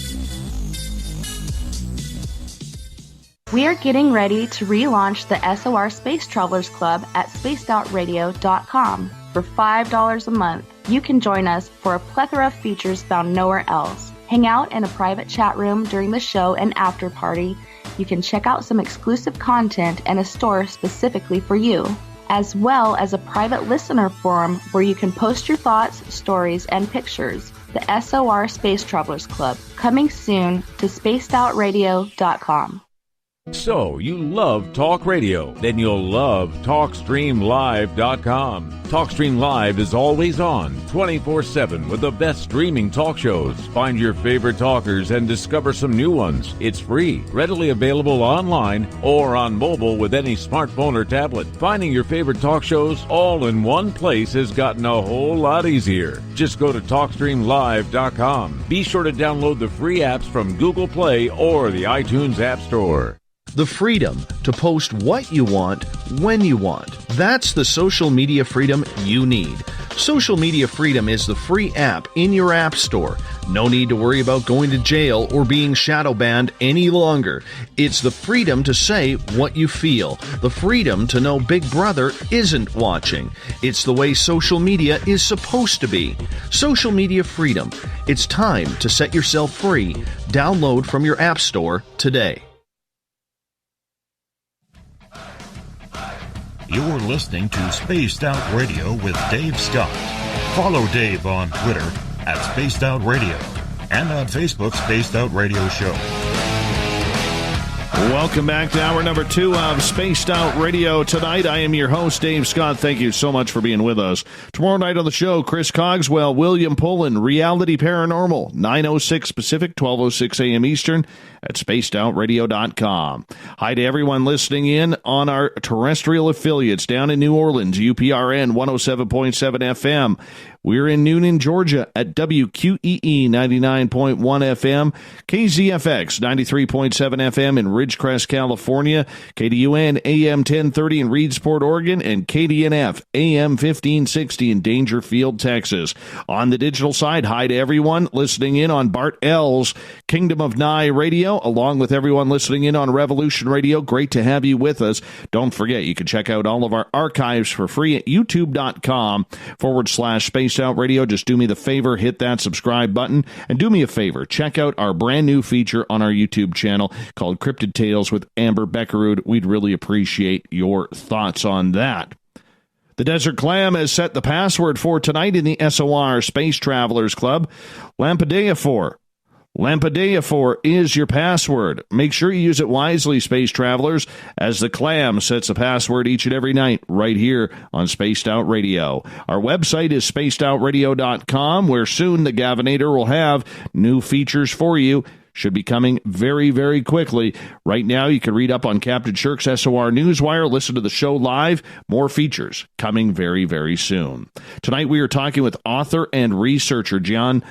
We are getting ready to relaunch the SOR Space Travelers Club at spacedoutradio.com. For $5 a month, you can join us for a plethora of features found nowhere else. Hang out in a private chat room during the show and after party. You can check out some exclusive content and a store specifically for you, as well as a private listener forum where you can post your thoughts, stories, and pictures. The SOR Space Travelers Club, coming soon to spacedoutradio.com. So, you love talk radio? Then you'll love TalkStreamLive.com. TalkStream Live is always on, 24/7, with the best streaming talk shows. Find your favorite talkers and discover some new ones. It's free, readily available online or on mobile with any smartphone or tablet. Finding your favorite talk shows all in one place has gotten a whole lot easier. Just go to TalkStreamLive.com. Be sure to download the free apps from Google Play or the iTunes App Store. The freedom to post what you want, when you want. That's the social media freedom you need. Social Media Freedom is the free app in your app store. No need to worry about going to jail or being shadow banned any longer. It's the freedom to say what you feel. The freedom to know Big Brother isn't watching. It's the way social media is supposed to be. Social Media Freedom. It's time to set yourself free. Download from your app store today. You're listening to Spaced Out Radio with Dave Scott. Follow Dave on Twitter at Spaced Out Radio and on Facebook, Spaced Out Radio Show. Welcome back to hour number 2 of Spaced Out Radio tonight. I am your host, Dave Scott. Thank you so much for being with us. Tomorrow night on the show, Chris Cogswell, William Pullen, Reality Paranormal, 9:06 Pacific, 12:06 a.m. Eastern at spacedoutradio.com. Hi to everyone listening in on our terrestrial affiliates down in New Orleans, UPRN 107.7 FM. We're in Noonan, Georgia at WQEE 99.1 FM, KZFX 93.7 FM in Ridgecrest, California, KDUN AM 1030 in Reedsport, Oregon, and KDNF AM 1560 in Dangerfield, Texas. On the digital side, hi to everyone listening in on Bart L's Kingdom of Nye Radio, along with everyone listening in on Revolution Radio. Great to have you with us. Don't forget, you can check out all of our archives for free at youtube.com/Space Out Radio. Just do me the favor, hit that subscribe button, and do me a favor, check out our brand new feature on our YouTube channel called Cryptid Tales with Amber Beckerud. We'd really appreciate your thoughts on that. The Desert Clam has set the password for tonight in the SOR Space Travelers Club. Lampadaeaphor. Lampadaeaphor is your password. Make sure you use it wisely, Space Travelers, as the Clam sets a password each and every night right here on Spaced Out Radio. Our website is spacedoutradio.com, where soon the Gavinator will have new features for you. Should be coming very, very quickly. Right now, you can read up on Captain Shirk's SOR Newswire, listen to the show live. More features coming very, very soon. Tonight, we are talking with author and researcher Gian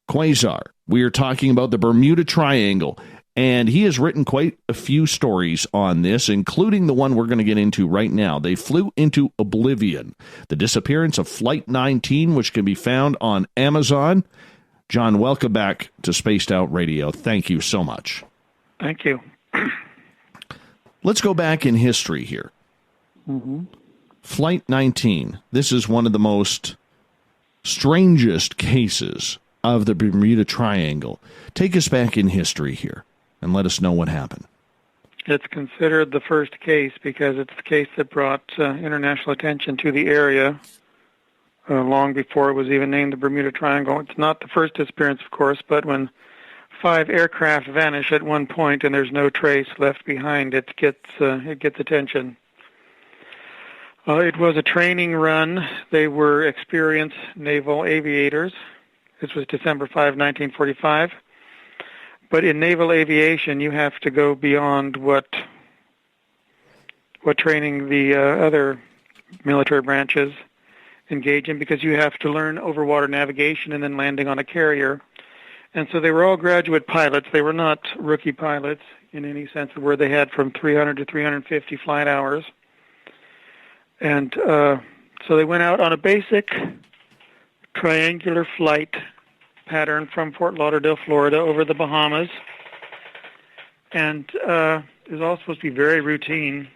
Quasar. We are talking about the Bermuda Triangle, and he has written quite a few stories on this, including the one we're going to get into right now. They flew into oblivion. The disappearance of Flight 19, which can be found on Amazon. John, welcome back to Spaced Out Radio. Thank you so much. Thank you. Let's go back in history here. Mm-hmm. Flight 19. This is one of the most strangest cases of the Bermuda Triangle. Take us back in history here and let us know what happened. It's considered the first case because it's the case that brought international attention to the area long before it was even named the Bermuda Triangle. It's not the first disappearance, of course, but when 5 aircraft vanish at one point and there's no trace left behind, it gets attention. It was a training run. They were experienced naval aviators. This was December 5, 1945. But in naval aviation, you have to go beyond what what training the other military branches engage in, because you have to learn overwater navigation and then landing on a carrier. And so they were all graduate pilots. They were not rookie pilots in any sense of where they had from 300 to 350 flight hours. And so they went out on a basic triangular flight pattern from Fort Lauderdale, Florida, over the Bahamas. And it was all supposed to be very routine.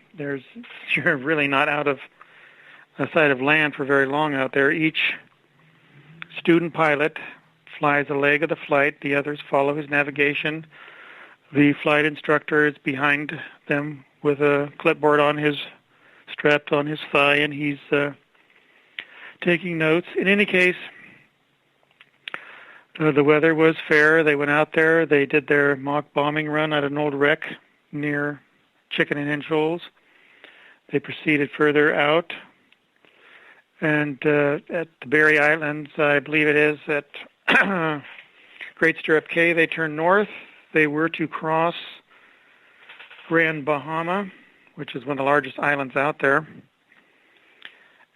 You're really not out of sight of land for very long out there. Each student pilot flies a leg of the flight. The others follow his navigation. The flight instructor is behind them with a clipboard strapped on his thigh, and he's taking notes. In any case, the weather was fair. They went out there. They did their mock bombing run at an old wreck near Chicken and Hen Shoals. They proceeded further out, and at the Berry Islands, I believe it is, at Great Stirrup Cay, they turned north. They were to cross Grand Bahama, which is one of the largest islands out there,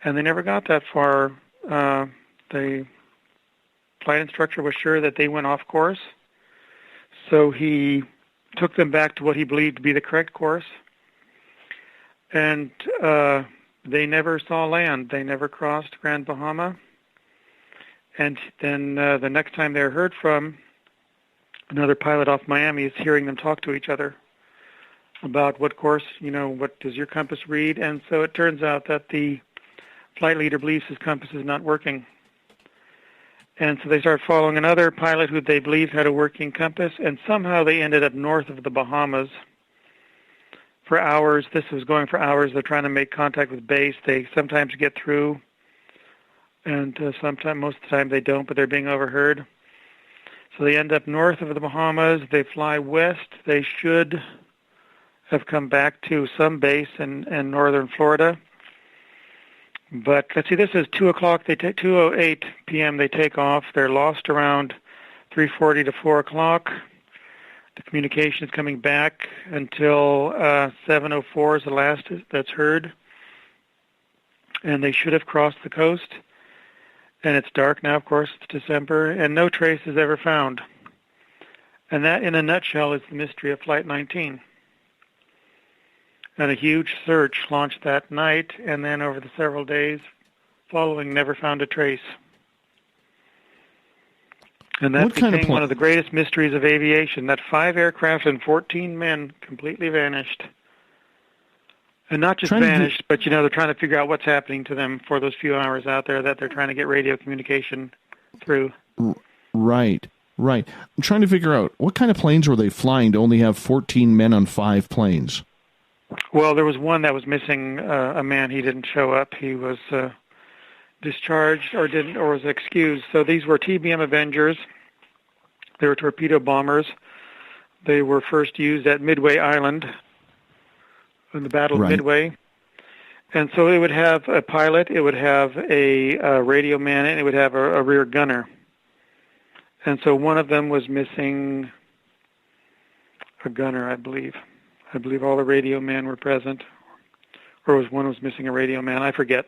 and they never got that far. The flight instructor was sure that they went off course, so he took them back to what he believed to be the correct course, and they never saw land. They never crossed Grand Bahama. And then the next time they're heard from, another pilot off Miami is hearing them talk to each other about what course, what does your compass read? And so it turns out that the flight leader believes his compass is not working. And so they start following another pilot who they believe had a working compass, and somehow they ended up north of the Bahamas for hours. This was going for hours. They're trying to make contact with base. They sometimes get through, and most of the time they don't, but they're being overheard. So they end up north of the Bahamas. They fly west. They should have come back to some base in northern Florida. But let's see, this is 2 o'clock. 2:08 p.m. they take off. They're lost around 3:40 to 4 o'clock. The communication is coming back until 7:04 is the last that's heard. And they should have crossed the coast. And it's dark now, of course, it's December, and no trace is ever found. And that, in a nutshell, is the mystery of Flight 19. And a huge search launched that night, and then over the several days following, never found a trace. And that became one of the greatest mysteries of aviation, that 5 aircraft and 14 men completely vanished. And not just vanished, but, they're trying to figure out what's happening to them for those few hours out there that they're trying to get radio communication through. Right. I'm trying to figure out, what kind of planes were they flying to only have 14 men on 5 planes? Well, there was one that was missing a man. He didn't show up. He was discharged or was excused. So these were TBM Avengers. They were torpedo bombers. They were first used at Midway Island in the Battle of Midway. And so it would have a pilot, it would have a radio man, and it would have a rear gunner. And so one of them was missing a gunner, I believe. I believe all the radio men were present. Or one was missing a radio man, I forget.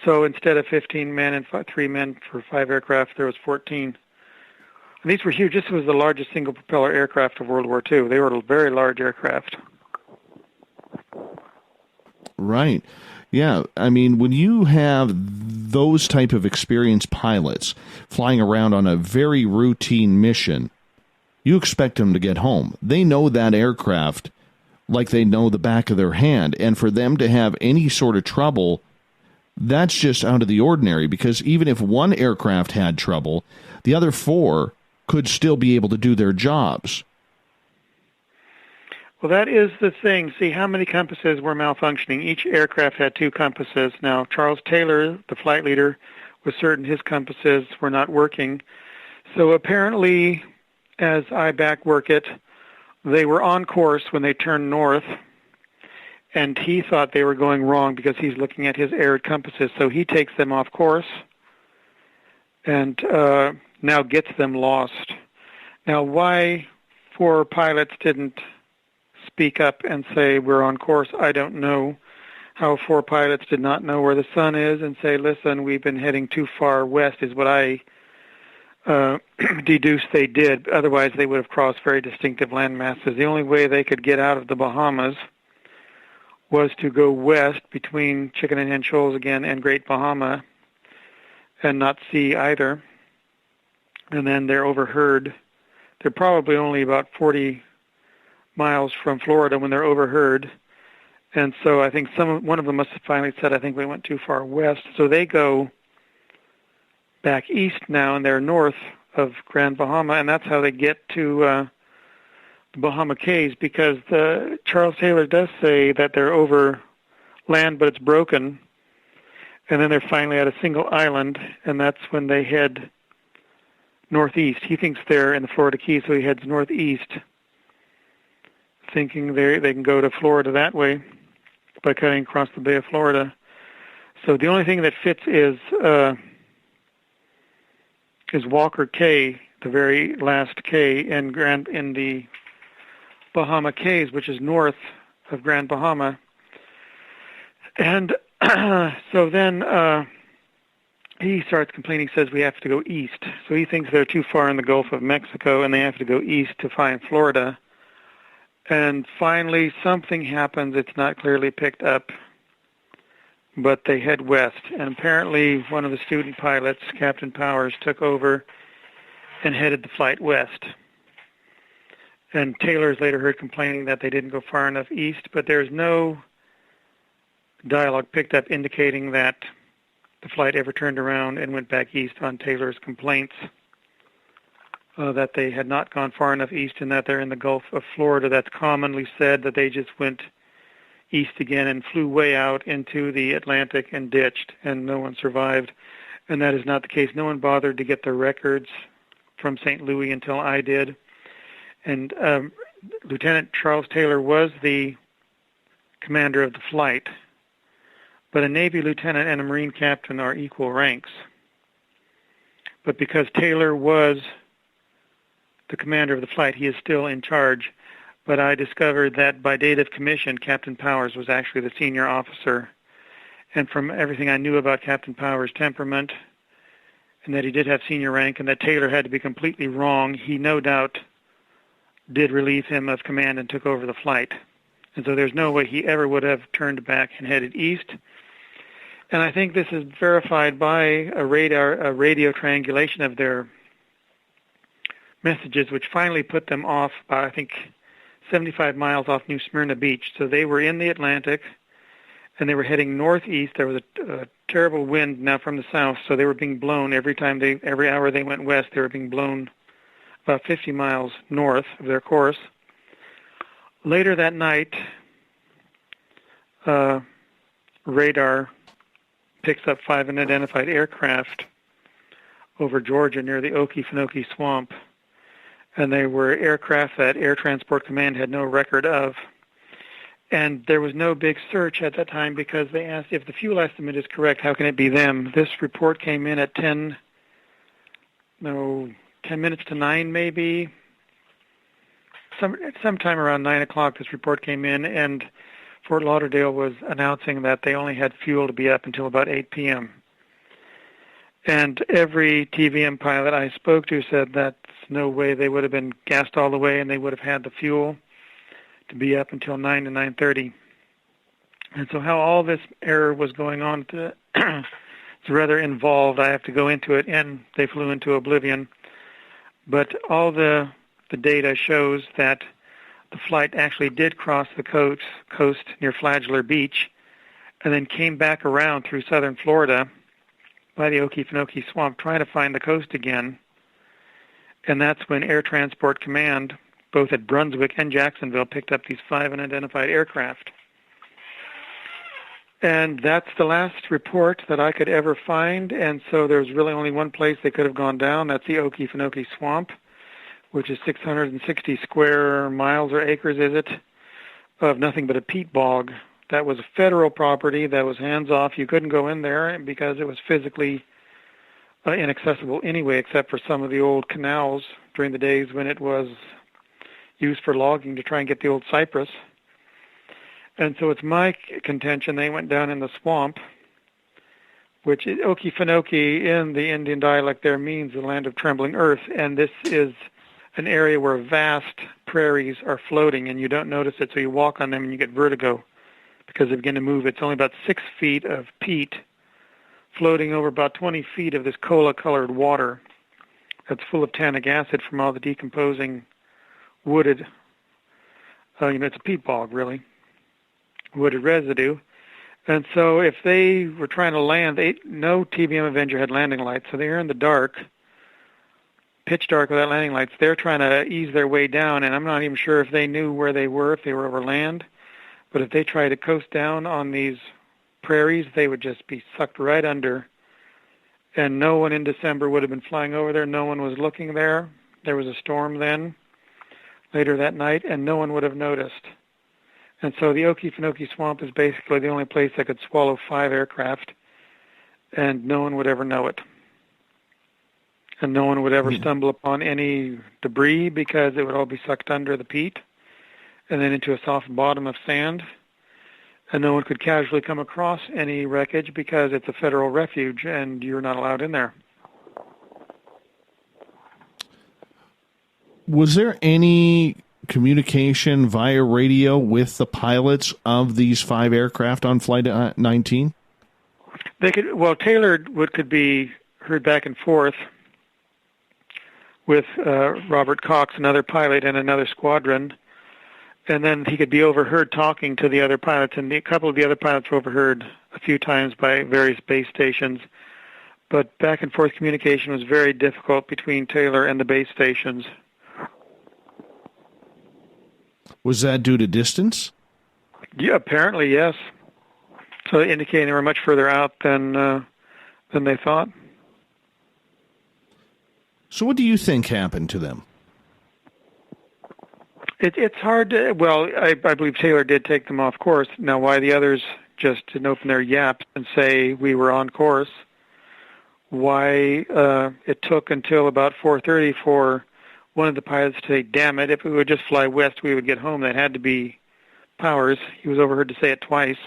So instead of 15 men and 3 men for 5 aircraft, there was 14. And these were huge. This was the largest single propeller aircraft of World War II. They were very large aircraft. Right. Yeah. I mean, when you have those type of experienced pilots flying around on a very routine mission, you expect them to get home. They know that aircraft like they know the back of their hand. And for them to have any sort of trouble, that's just out of the ordinary, because even if one aircraft had trouble, the other 4 could still be able to do their jobs. Well, that is the thing. See, how many compasses were malfunctioning? Each aircraft had 2 compasses. Now, Charles Taylor, the flight leader, was certain his compasses were not working. So apparently, as I backwork it, they were on course when they turned north, and he thought they were going wrong because he's looking at his aired compasses. So he takes them off course and now gets them lost. Now, why 4 pilots didn't speak up and say, we're on course, I don't know. How 4 pilots did not know where the sun is and say, listen, we've been heading too far west is what I deduced they did. Otherwise, they would have crossed very distinctive land masses. The only way they could get out of the Bahamas was to go west between Chicken and Hen Shoals again and Great Bahama and not see either. And then they're overheard. They're probably only about 40 miles from Florida when they're overheard. And so I think one of them must have finally said, I think we went too far west. So they go back east now, and they're north of Grand Bahama, and that's how they get to the Bahama Cays, because Charles Taylor does say that they're over land, but it's broken. And then they're finally at a single island, and that's when they head northeast. He thinks they're in the Florida Keys, so he heads northeast, thinking they can go to Florida that way by cutting across the Bay of Florida. So the only thing that fits is Walker Cay, the very last Cay in the Bahama Cays, which is north of Grand Bahama. And so then he starts complaining, says we have to go east. So he thinks they're too far in the Gulf of Mexico and they have to go east to find Florida. And finally, something happens. It's not clearly picked up, but they head west. And apparently, one of the student pilots, Captain Powers, took over and headed the flight west. And Taylor is later heard complaining that they didn't go far enough east, but there's no dialogue picked up indicating that the flight ever turned around and went back east on Taylor's complaints. That they had not gone far enough east and that they're in the Gulf of Florida. That's commonly said, that they just went east again and flew way out into the Atlantic and ditched, and no one survived. And that is not the case. No one bothered to get the records from St. Louis until I did. And Lieutenant Charles Taylor was the commander of the flight, but a Navy lieutenant and a Marine captain are equal ranks. But because Taylor was the commander of the flight, he is still in charge. But I discovered that by date of commission, Captain Powers was actually the senior officer. And from everything I knew about Captain Powers' temperament, and that he did have senior rank, and that Taylor had to be completely wrong, he no doubt did relieve him of command and took over the flight. And so there's no way he ever would have turned back and headed east. And I think this is verified by a radio triangulation of their messages, which finally put them off, I think, 75 miles off New Smyrna Beach. So they were in the Atlantic, and they were heading northeast. There was a terrible wind now from the south, so they were being blown every hour they went west. They were being blown about 50 miles north of their course. Later that night, radar picks up 5 unidentified aircraft over Georgia near the Okefenokee Swamp. And they were aircraft that Air Transport Command had no record of. And there was no big search at that time because they asked, if the fuel estimate is correct, how can it be them? This report came in at 10 minutes to 9 maybe. Sometime around 9 o'clock this report came in, and Fort Lauderdale was announcing that they only had fuel to be up until about 8 p.m. And every TVM pilot I spoke to said that's no way. They would have been gassed all the way, and they would have had the fuel to be up until 9 to 9:30. And so how all this error was going on, it's rather involved. I have to go into it, and they flew into oblivion. But all the data shows that the flight actually did cross the coast near Flagler Beach and then came back around through southern Florida by the Okefenokee Swamp, trying to find the coast again. And that's when Air Transport Command, both at Brunswick and Jacksonville, picked up these 5 unidentified aircraft. And that's the last report that I could ever find. And so there's really only one place they could have gone down. That's the Okefenokee Swamp, which is 660 square miles or acres, is it, of nothing but a peat bog. That was federal property that was hands-off. You couldn't go in there because it was physically inaccessible anyway, except for some of the old canals during the days when it was used for logging to try and get the old cypress. And so it's my contention they went down in the swamp, which Okefenokee in the Indian dialect there means the land of trembling earth, and this is an area where vast prairies are floating, and you don't notice it, so you walk on them and you get vertigo because they begin to move. It's only about 6 feet of peat floating over about 20 feet of this cola-colored water that's full of tannic acid from all the decomposing wooded, it's a peat bog, really, wooded residue. And so if they were trying to land, no TBM Avenger had landing lights, so they're in the dark, pitch dark without landing lights. They're trying to ease their way down, and I'm not even sure if they knew where they were, if they were over land. But if they tried to coast down on these prairies, they would just be sucked right under. And no one in December would have been flying over there. No one was looking there. There was a storm then, later that night, and no one would have noticed. And so the Okefenokee Swamp is basically the only place that could swallow 5 aircraft, and no one would ever know it. And no one would ever stumble upon any debris because it would all be sucked under the peat and then into a soft bottom of sand. And no one could casually come across any wreckage because it's a federal refuge and you're not allowed in there. Was there any communication via radio with the pilots of these 5 aircraft on Flight 19? Taylor could be heard back and forth with Robert Cox, another pilot, and another squadron, and then he could be overheard talking to the other pilots, and a couple of the other pilots were overheard a few times by various base stations, but back and forth communication was very difficult between Taylor and the base stations. Was that due to distance? Yeah, apparently, yes. So indicating they were much further out than they thought. So what do you think happened to them? It's hard to... Well, I believe Taylor did take them off course. Now, why the others just didn't open their yaps and say we were on course, why it took until about 4:30 for one of the pilots to say, damn it, if we would just fly west, we would get home. That had to be Powers. He was overheard to say it twice.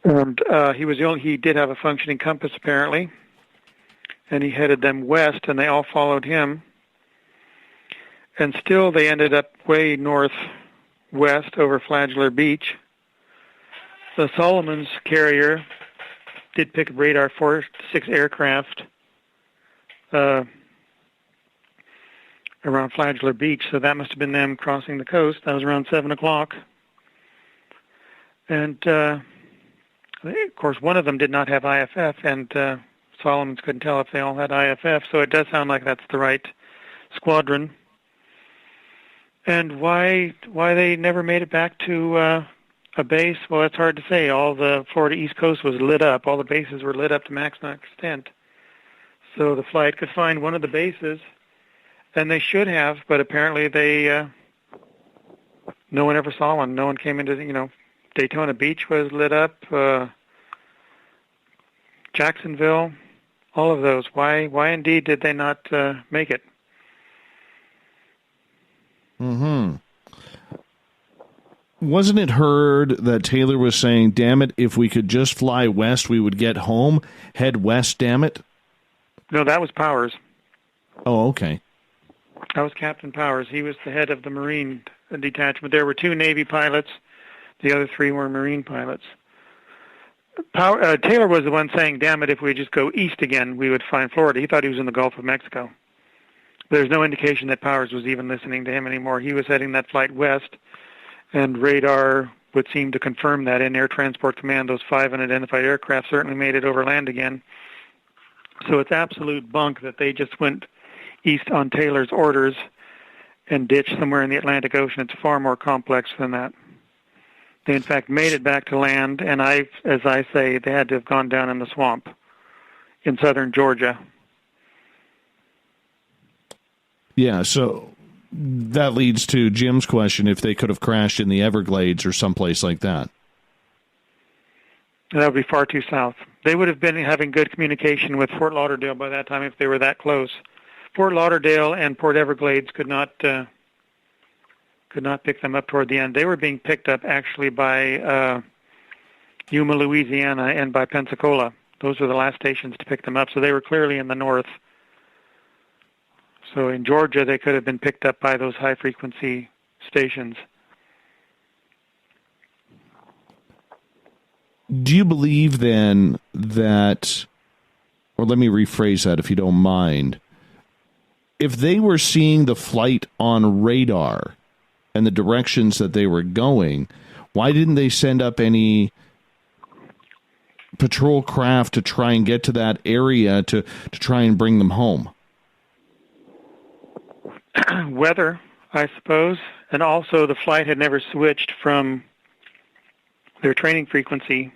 And he did have a functioning compass, apparently. And he headed them west, and they all followed him. And still they ended up way northwest over Flagellar Beach. The Solomon's carrier did pick up radar 4 to 6 aircraft around Flagellar Beach, so that must have been them crossing the coast. That was around 7 o'clock. And, of course, one of them did not have IFF, and Solomon's couldn't tell if they all had IFF, so it does sound like that's the right squadron. And why they never made it back to a base, well, it's hard to say. All the Florida East Coast was lit up. All the bases were lit up to maximum extent. So the flight could find one of the bases, and they should have, but apparently no one ever saw one. No one came into, Daytona Beach was lit up, Jacksonville, all of those. Why indeed did they not make it? Mm-hmm. Wasn't it heard that Taylor was saying, damn it, if we could just fly west, we would get home? Head west, damn it? No, that was Powers. Oh, okay. That was Captain Powers. He was the head of the Marine detachment. There were 2 Navy pilots. The other 3 were Marine pilots. Taylor was the one saying, damn it, if we just go east again, we would find Florida. He thought he was in the Gulf of Mexico. There's no indication that Powers was even listening to him anymore. He was heading that flight west, and radar would seem to confirm that in Air Transport Command. Those 5 unidentified aircraft certainly made it over land again. So it's absolute bunk that they just went east on Taylor's orders and ditched somewhere in the Atlantic Ocean. It's far more complex than that. They, in fact, made it back to land, and as I say, they had to have gone down in the swamp in southern Georgia. Yeah, so that leads to Jim's question, if they could have crashed in the Everglades or someplace like that. That would be far too south. They would have been having good communication with Fort Lauderdale by that time if they were that close. Fort Lauderdale and Port Everglades could not could not pick them up toward the end. They were being picked up actually by Yuma, Louisiana, and by Pensacola. Those were the last stations to pick them up, so they were clearly in the north. So in Georgia, they could have been picked up by those high-frequency stations. Do you believe then that, or let me rephrase that if you don't mind, if they were seeing the flight on radar and the directions that they were going, why didn't they send up any patrol craft to try and get to that area to try and bring them home? Weather, I suppose, and also the flight had never switched from their training frequency.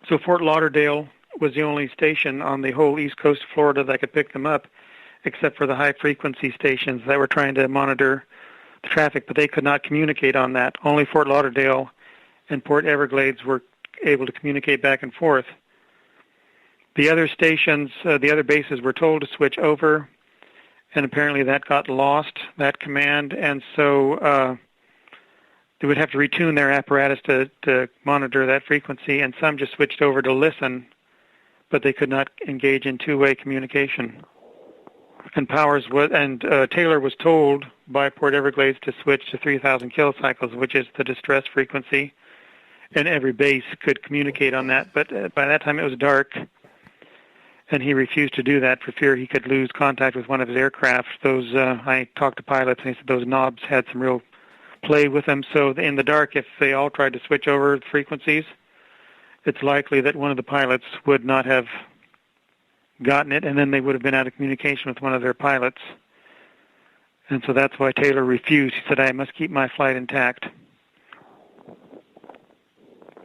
So Fort Lauderdale was the only station on the whole east coast of Florida that could pick them up, except for the high-frequency stations that were trying to monitor the traffic, but they could not communicate on that. Only Fort Lauderdale and Port Everglades were able to communicate back and forth. The other stations, the other bases were told to switch over, and apparently that got lost, that command, and so they would have to retune their apparatus to monitor that frequency, and some just switched over to listen, but they could not engage in two-way communication. And Taylor was told by Port Everglades to switch to 3,000 kilocycles, which is the distress frequency, and every base could communicate on that. But by that time it was dark, and he refused to do that for fear he could lose contact with one of his aircraft. I talked to pilots, and they said those knobs had some real play with them. So in the dark, if they all tried to switch over frequencies, it's likely that one of the pilots would not have gotten it, and then they would have been out of communication with one of their pilots. And so that's why Taylor refused. He said, I must keep my flight intact.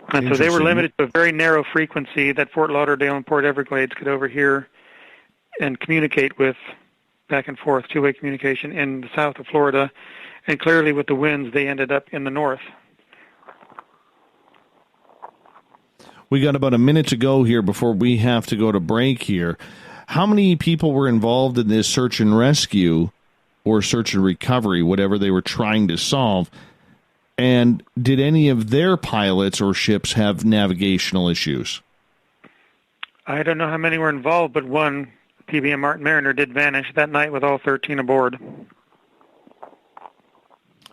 And so they were limited to a very narrow frequency that Fort Lauderdale and Port Everglades could overhear and communicate with back and forth, two-way communication in the south of Florida. And clearly with the winds, they ended up in the north. We got about a minute to go here before we have to go to break here. How many people were involved in this search and rescue or search and recovery, whatever they were trying to solve? And did any of their pilots or ships have navigational issues? I don't know how many were involved, but one, PBM Mariner, did vanish that night with all 13 aboard.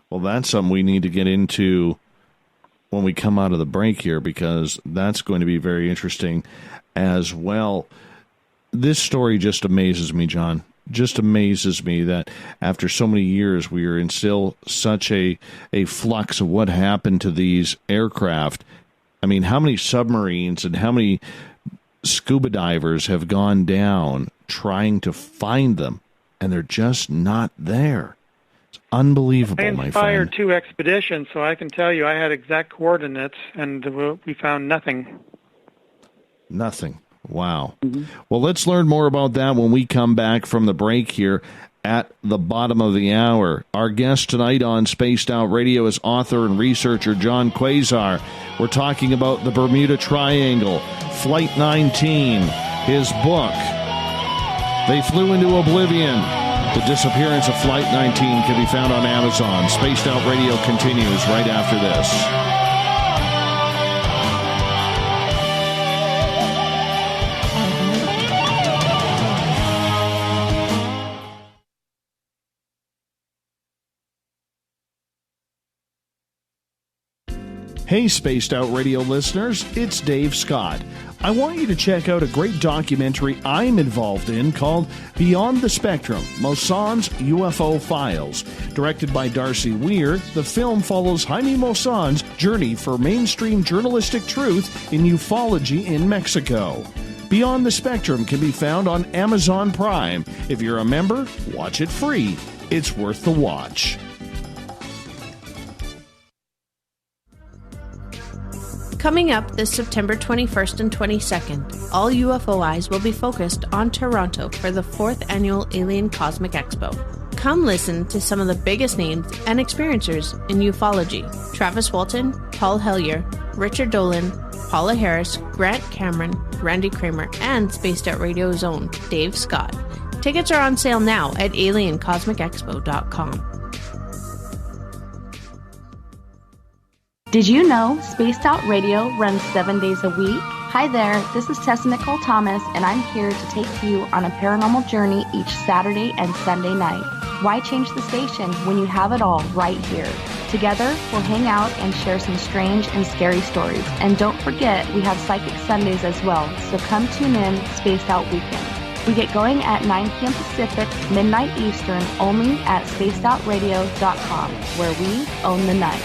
Well, that's something we need to get into when we come out of the break here, because that's going to be very interesting as well. This story just amazes me, John. Just amazes me that after so many years we are in still such a flux of what happened to these aircraft. I mean, how many submarines and how many scuba divers have gone down trying to find them, and they're just not there. It's unbelievable, my friend. I inspired 2 expeditions, so I can tell you I had exact coordinates, and we found nothing. Nothing. Wow. Mm-hmm. Well, let's learn more about that when we come back from the break here at the bottom of the hour. Our guest tonight on Spaced Out Radio is author and researcher Gian Quasar. We're talking about the Bermuda Triangle, Flight 19, his book, They Flew into Oblivion. The Disappearance of Flight 19 can be found on Amazon. Spaced Out Radio continues right after this. Hey, Spaced Out Radio listeners, it's Dave Scott. I want you to check out a great documentary I'm involved in called Beyond the Spectrum, Mosson's UFO Files. Directed by Darcy Weir, the film follows Jaime Mosson's journey for mainstream journalistic truth in ufology in Mexico. Beyond the Spectrum can be found on Amazon Prime. If you're a member, watch it free. It's worth the watch. Coming up this September 21st and 22nd, all UFO eyes will be focused on Toronto for the 4th Annual Alien Cosmic Expo. Come listen to some of the biggest names and experiencers in ufology. Travis Walton, Paul Hellyer, Richard Dolan, Paula Harris, Grant Cameron, Randy Kramer, and Spaced Out Radio's own Dave Scott. Tickets are on sale now at aliencosmicexpo.com. Did you know Spaced Out Radio runs 7 days a week? Hi there, this is Tessa Nicole Thomas, and I'm here to take you on a paranormal journey each Saturday and Sunday night. Why change the station when you have it all right here? Together, we'll hang out and share some strange and scary stories. And don't forget, we have Psychic Sundays as well, so come tune in Spaced Out Weekend. We get going at 9 p.m. Pacific, midnight Eastern, only at spacedoutradio.com, where we own the night.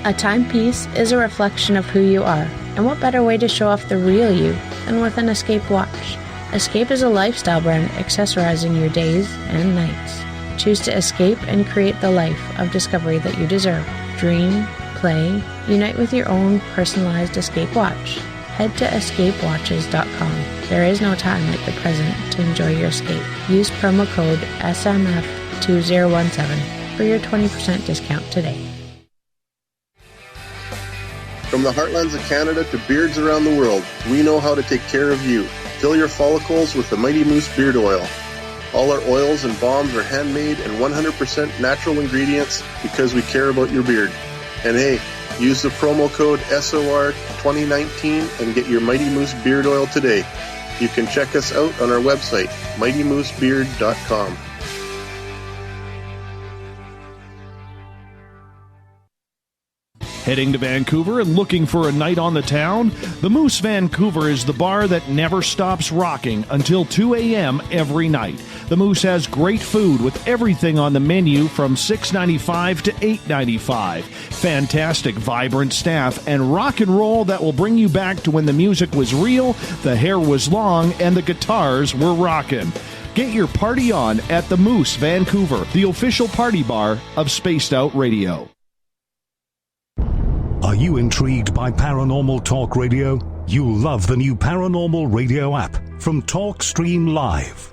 A timepiece is a reflection of who you are, and what better way to show off the real you than with an Escape watch? Escape is a lifestyle brand accessorizing your days and nights. Choose to escape and create the life of discovery that you deserve. Dream, play, unite with your own personalized Escape watch. Head to escapewatches.com. There is no time like the present to enjoy your escape. Use promo code SMF2017 for your 20% discount today. From the heartlands of Canada to beards around the world, we know how to take care of you. Fill your follicles with the Mighty Moose Beard Oil. All our oils and balms are handmade and 100% natural ingredients because we care about your beard. And hey, use the promo code SOR2019 and get your Mighty Moose Beard Oil today. You can check us out on our website, mightymoosebeard.com. Heading to Vancouver and looking for a night on the town? The Moose Vancouver is the bar that never stops rocking until 2 a.m. every night. The Moose has great food with everything on the menu from $6.95 to $8.95. Fantastic, vibrant staff and rock and roll that will bring you back to when the music was real, the hair was long, and the guitars were rockin'. Get your party on at the Moose Vancouver, the official party bar of Spaced Out Radio. Are you intrigued by Paranormal Talk Radio? You'll love the new Paranormal Radio app from TalkStream Live.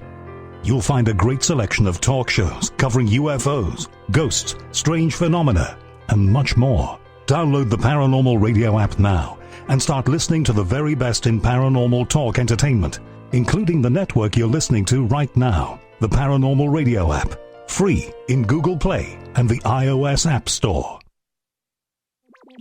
You'll find a great selection of talk shows covering UFOs, ghosts, strange phenomena, and much more. Download the Paranormal Radio app now and start listening to the very best in paranormal talk entertainment, including the network you're listening to right now, the Paranormal Radio app, free in Google Play and the iOS App Store.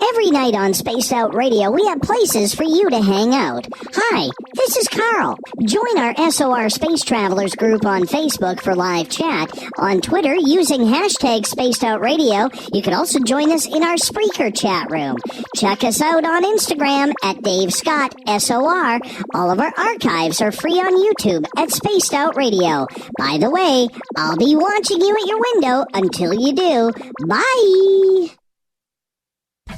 Every night on Spaced Out Radio, we have places for you to hang out. Hi, this is Carl. Join our SOR Space Travelers group on Facebook for live chat. On Twitter, using hashtag Spaced Out Radio. You can also join us in our Spreaker chat room. Check us out on Instagram at Dave Scott SOR. All of our archives are free on YouTube at Spaced Out Radio. By the way, I'll be watching you at your window until you do. Bye!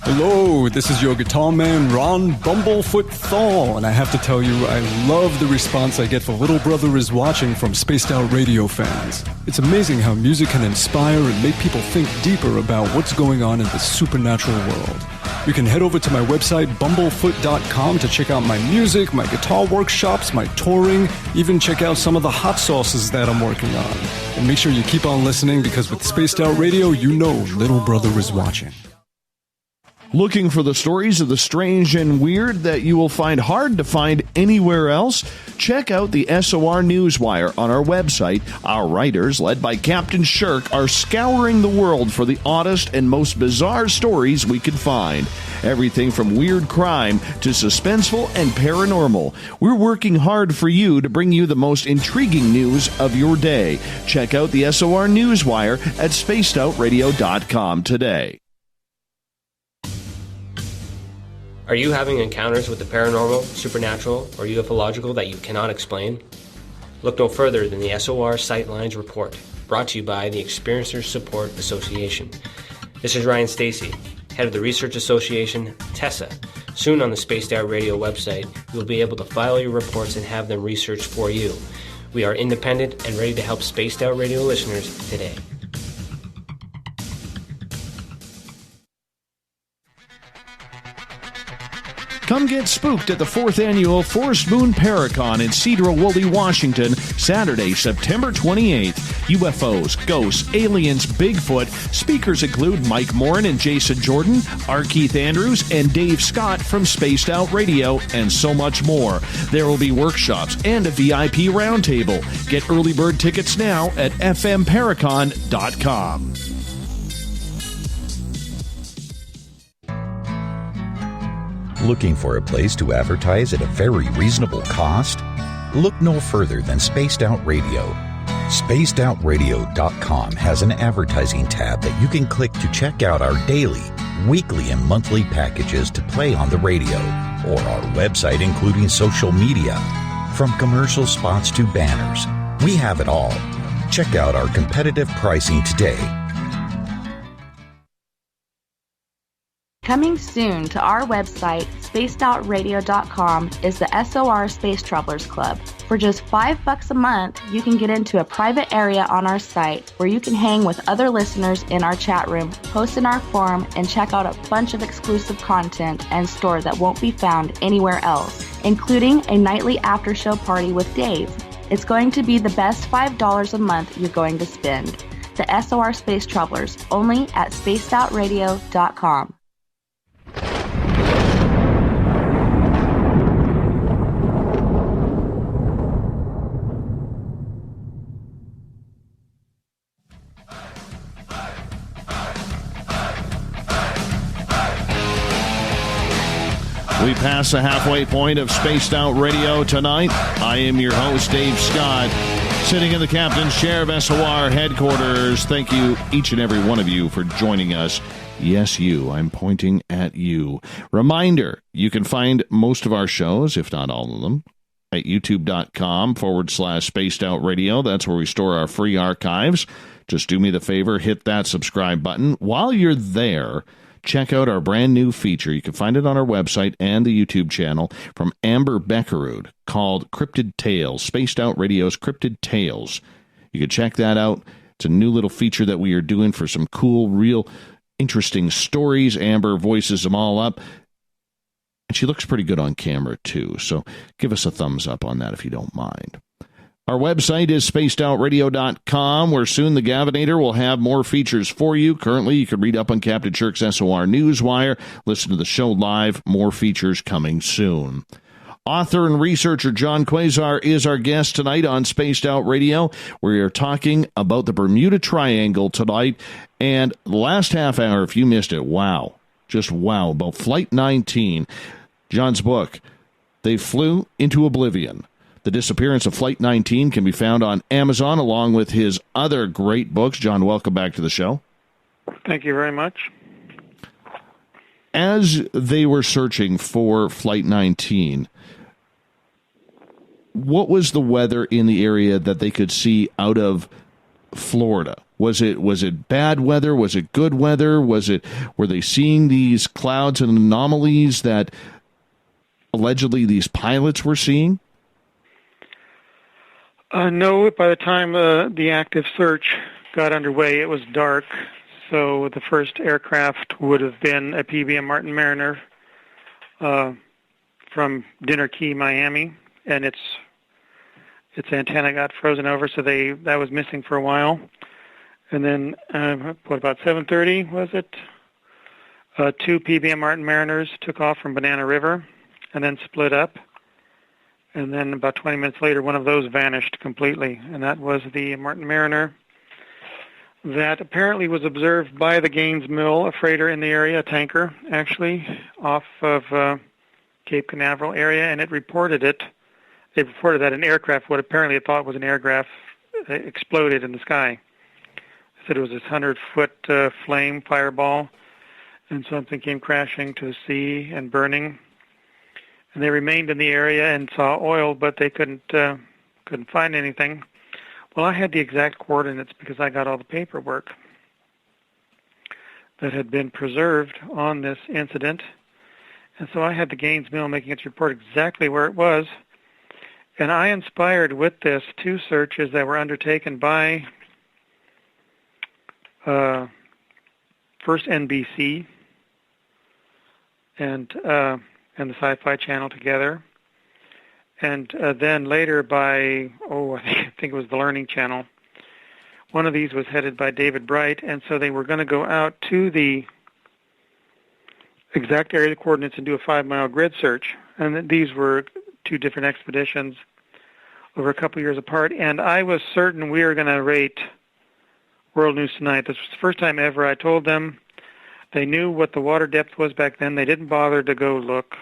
Hello, this is your guitar man, Ron Bumblefoot Thal, and I have to tell you, I love the response I get for Little Brother is Watching from Spaced Out Radio fans. It's amazing how music can inspire and make people think deeper about what's going on in the supernatural world. You can head over to my website, bumblefoot.com, to check out my music, my guitar workshops, my touring, even check out some of the hot sauces that I'm working on. And make sure you keep on listening, because with Spaced Out Radio, you know Little Brother is watching. Looking for the stories of the strange and weird that you will find hard to find anywhere else? Check out the SOR Newswire on our website. Our writers, led by Captain Shirk, are scouring the world for the oddest and most bizarre stories we can find. Everything from weird crime to suspenseful and paranormal. We're working hard for you to bring you the most intriguing news of your day. Check out the SOR Newswire at spacedoutradio.com today. Are you having encounters with the paranormal, supernatural, or ufological that you cannot explain? Look no further than the SOR Sightlines Report, brought to you by the Experiencers Support Association. This is Ryan Stacy, head of the Research Association, TESSA. Soon on the Spaced Out Radio website, you will be able to file your reports and have them researched for you. We are independent and ready to help Spaced Out Radio listeners today. Come get spooked at the 4th Annual Forest Moon Paracon in Cedar-Woolley, Washington, Saturday, September 28th. UFOs, ghosts, aliens, Bigfoot. Speakers include Mike Morin and Jason Jordan, R. Keith Andrews, and Dave Scott from Spaced Out Radio, and so much more. There will be workshops and a VIP roundtable. Get early bird tickets now at fmparacon.com. Looking for a place to advertise at a very reasonable cost? Look no further than Spaced Out Radio. SpacedOutRadio.com has an advertising tab that you can click to check out our daily, weekly, and monthly packages to play on the radio, or our website including social media. From commercial spots to banners, we have it all. Check out our competitive pricing today. Coming soon to our website, spacedoutradio.com, is the SOR Space Travelers Club. For just $5 a month, you can get into a private area on our site where you can hang with other listeners in our chat room, post in our forum, and check out a bunch of exclusive content and store that won't be found anywhere else, including a nightly after-show party with Dave. It's going to be the best $5 a month you're going to spend. The SOR Space Travelers, only at spacedoutradio.com. We pass the halfway point of Spaced Out Radio tonight. I am your host, Dave Scott, sitting in the captain's chair of SOR headquarters. Thank you, each and every one of you, for joining us. Yes, you. I'm pointing at you. Reminder, you can find most of our shows, if not all of them, at youtube.com/Spaced Out Radio. That's where we store our free archives. Just do me the favor, hit that subscribe button. While you're there, check out our brand new feature. You can find it on our website and the YouTube channel from Amber Beckerud called Cryptid Tales, Spaced Out Radio's Cryptid Tales. You can check that out. It's a new little feature that we are doing for some cool, real, interesting stories. Amber voices them all up. And she looks pretty good on camera, too. So give us a thumbs up on that if you don't mind. Our website is spacedoutradio.com, where soon the Gavinator will have more features for you. Currently, you can read up on Captain Chirk's SOR Newswire, listen to the show live, more features coming soon. Author and researcher Gian Quasar is our guest tonight on Spaced Out Radio. We are talking about the Bermuda Triangle tonight, and the last half hour, if you missed it, wow, just wow, about Flight 19, John's book, They Flew into Oblivion. The Disappearance of Flight 19 can be found on Amazon, along with his other great books. John, welcome back to the show. Thank you very much. As they were searching for Flight 19, what was the weather in the area that they could see out of Florida? Was it bad weather? Was it good weather? Were they seeing these clouds and anomalies that allegedly these pilots were seeing? No, by the time the active search got underway, it was dark. So the first aircraft would have been a PBM Mariner from Dinner Key, Miami, and its antenna got frozen over, so that was missing for a while. And then, about 7:30 was it? 2 PBM Mariners took off from Banana River and then split up. And then about 20 minutes later, one of those vanished completely, and that was the Martin Mariner. That apparently was observed by the Gaines Mill, a freighter in the area, a tanker, actually, off of Cape Canaveral area, and it reported it. They reported that an aircraft, what apparently it thought was an aircraft, exploded in the sky. They said it was this 100-foot flame fireball, and something came crashing to the sea and burning. And they remained in the area and saw oil, but they couldn't find anything. Well, I had the exact coordinates because I got all the paperwork that had been preserved on this incident. And so I had the Gaines Mill making its report exactly where it was. And I inspired with this 2 searches that were undertaken by first NBC and the Sci-Fi Channel together, and then later by, I think it was the Learning Channel. One of these was headed by David Bright, and so they were going to go out to the exact area coordinates and do a 5-mile grid search. And these were 2 different expeditions over a couple years apart, and I was certain we were going to rate World News Tonight. This was the first time ever I told them. They knew what the water depth was back then. They didn't bother to go look.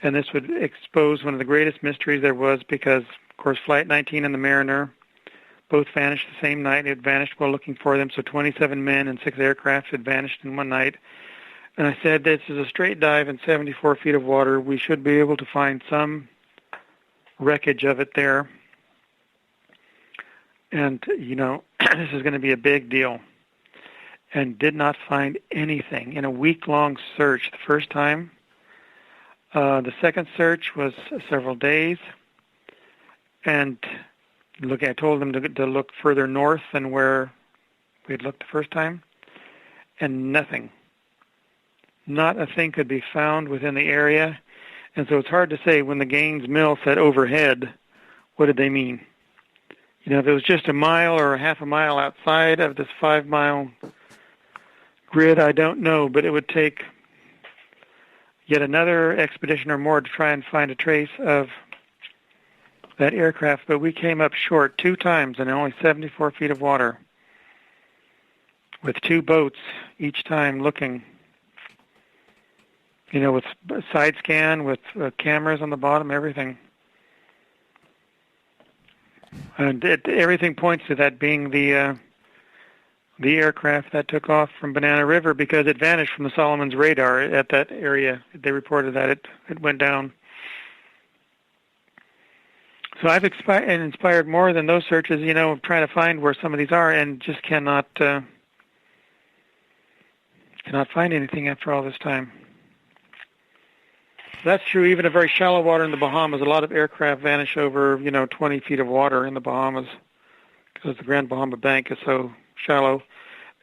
And this would expose one of the greatest mysteries there was because, of course, Flight 19 and the Mariner both vanished the same night. It had vanished while looking for them, so 27 men and 6 aircraft had vanished in one night. And I said, this is a straight dive in 74 feet of water. We should be able to find some wreckage of it there. And, this is going to be a big deal. And did not find anything in a week-long search the first time. The second search was several days. And I told them to look further north than where we had looked the first time. And nothing. Not a thing could be found within the area. And so it's hard to say when the Gaines Mill said overhead, what did they mean? If it was just a mile or a half a mile outside of this 5-mile grid, I don't know, but it would take yet another expedition or more to try and find a trace of that aircraft. But we came up short 2 times in only 74 feet of water with 2 boats each time looking, with side scan, with cameras on the bottom, everything. And everything points to that being the aircraft that took off from Banana River because it vanished from the Solomons radar at that area. They reported that it went down. So I've inspired more than those searches, trying to find where some of these are, and just cannot find anything after all this time. That's true even in very shallow water in the Bahamas. A lot of aircraft vanish over, 20 feet of water in the Bahamas because the Grand Bahama Bank is so shallow,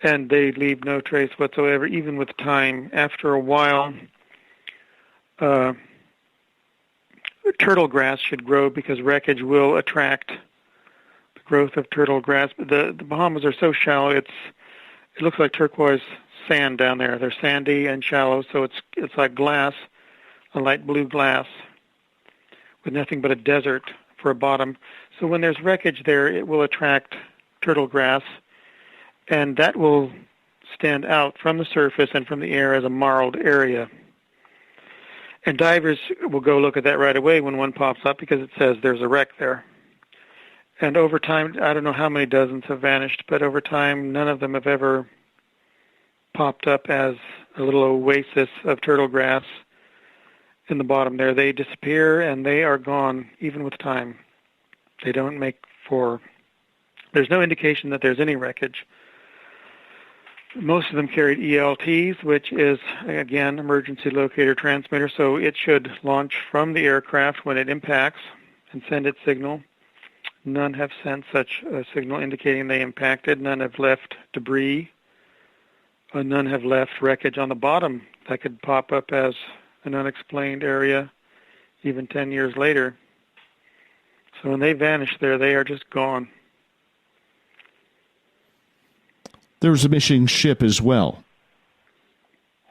and they leave no trace whatsoever, even with time. After a while, turtle grass should grow because wreckage will attract the growth of turtle grass. The Bahamas are so shallow, it looks like turquoise sand down there. They're sandy and shallow, so it's like glass, a light blue glass with nothing but a desert for a bottom. So when there's wreckage there, it will attract turtle grass, and that will stand out from the surface and from the air as a marled area. And divers will go look at that right away when one pops up because it says there's a wreck there. And over time, I don't know how many dozens have vanished, but over time, none of them have ever popped up as a little oasis of turtle grass in the bottom there. They disappear and they are gone even with time. They don't there's no indication that there's any wreckage. Most of them carried ELTs, which is, again, emergency locator transmitter, so it should launch from the aircraft when it impacts and send its signal. None have sent such a signal indicating they impacted. None have left debris. None have left wreckage on the bottom that could pop up as an unexplained area even 10 years later. So when they vanish there, they are just gone. There was a missing ship as well.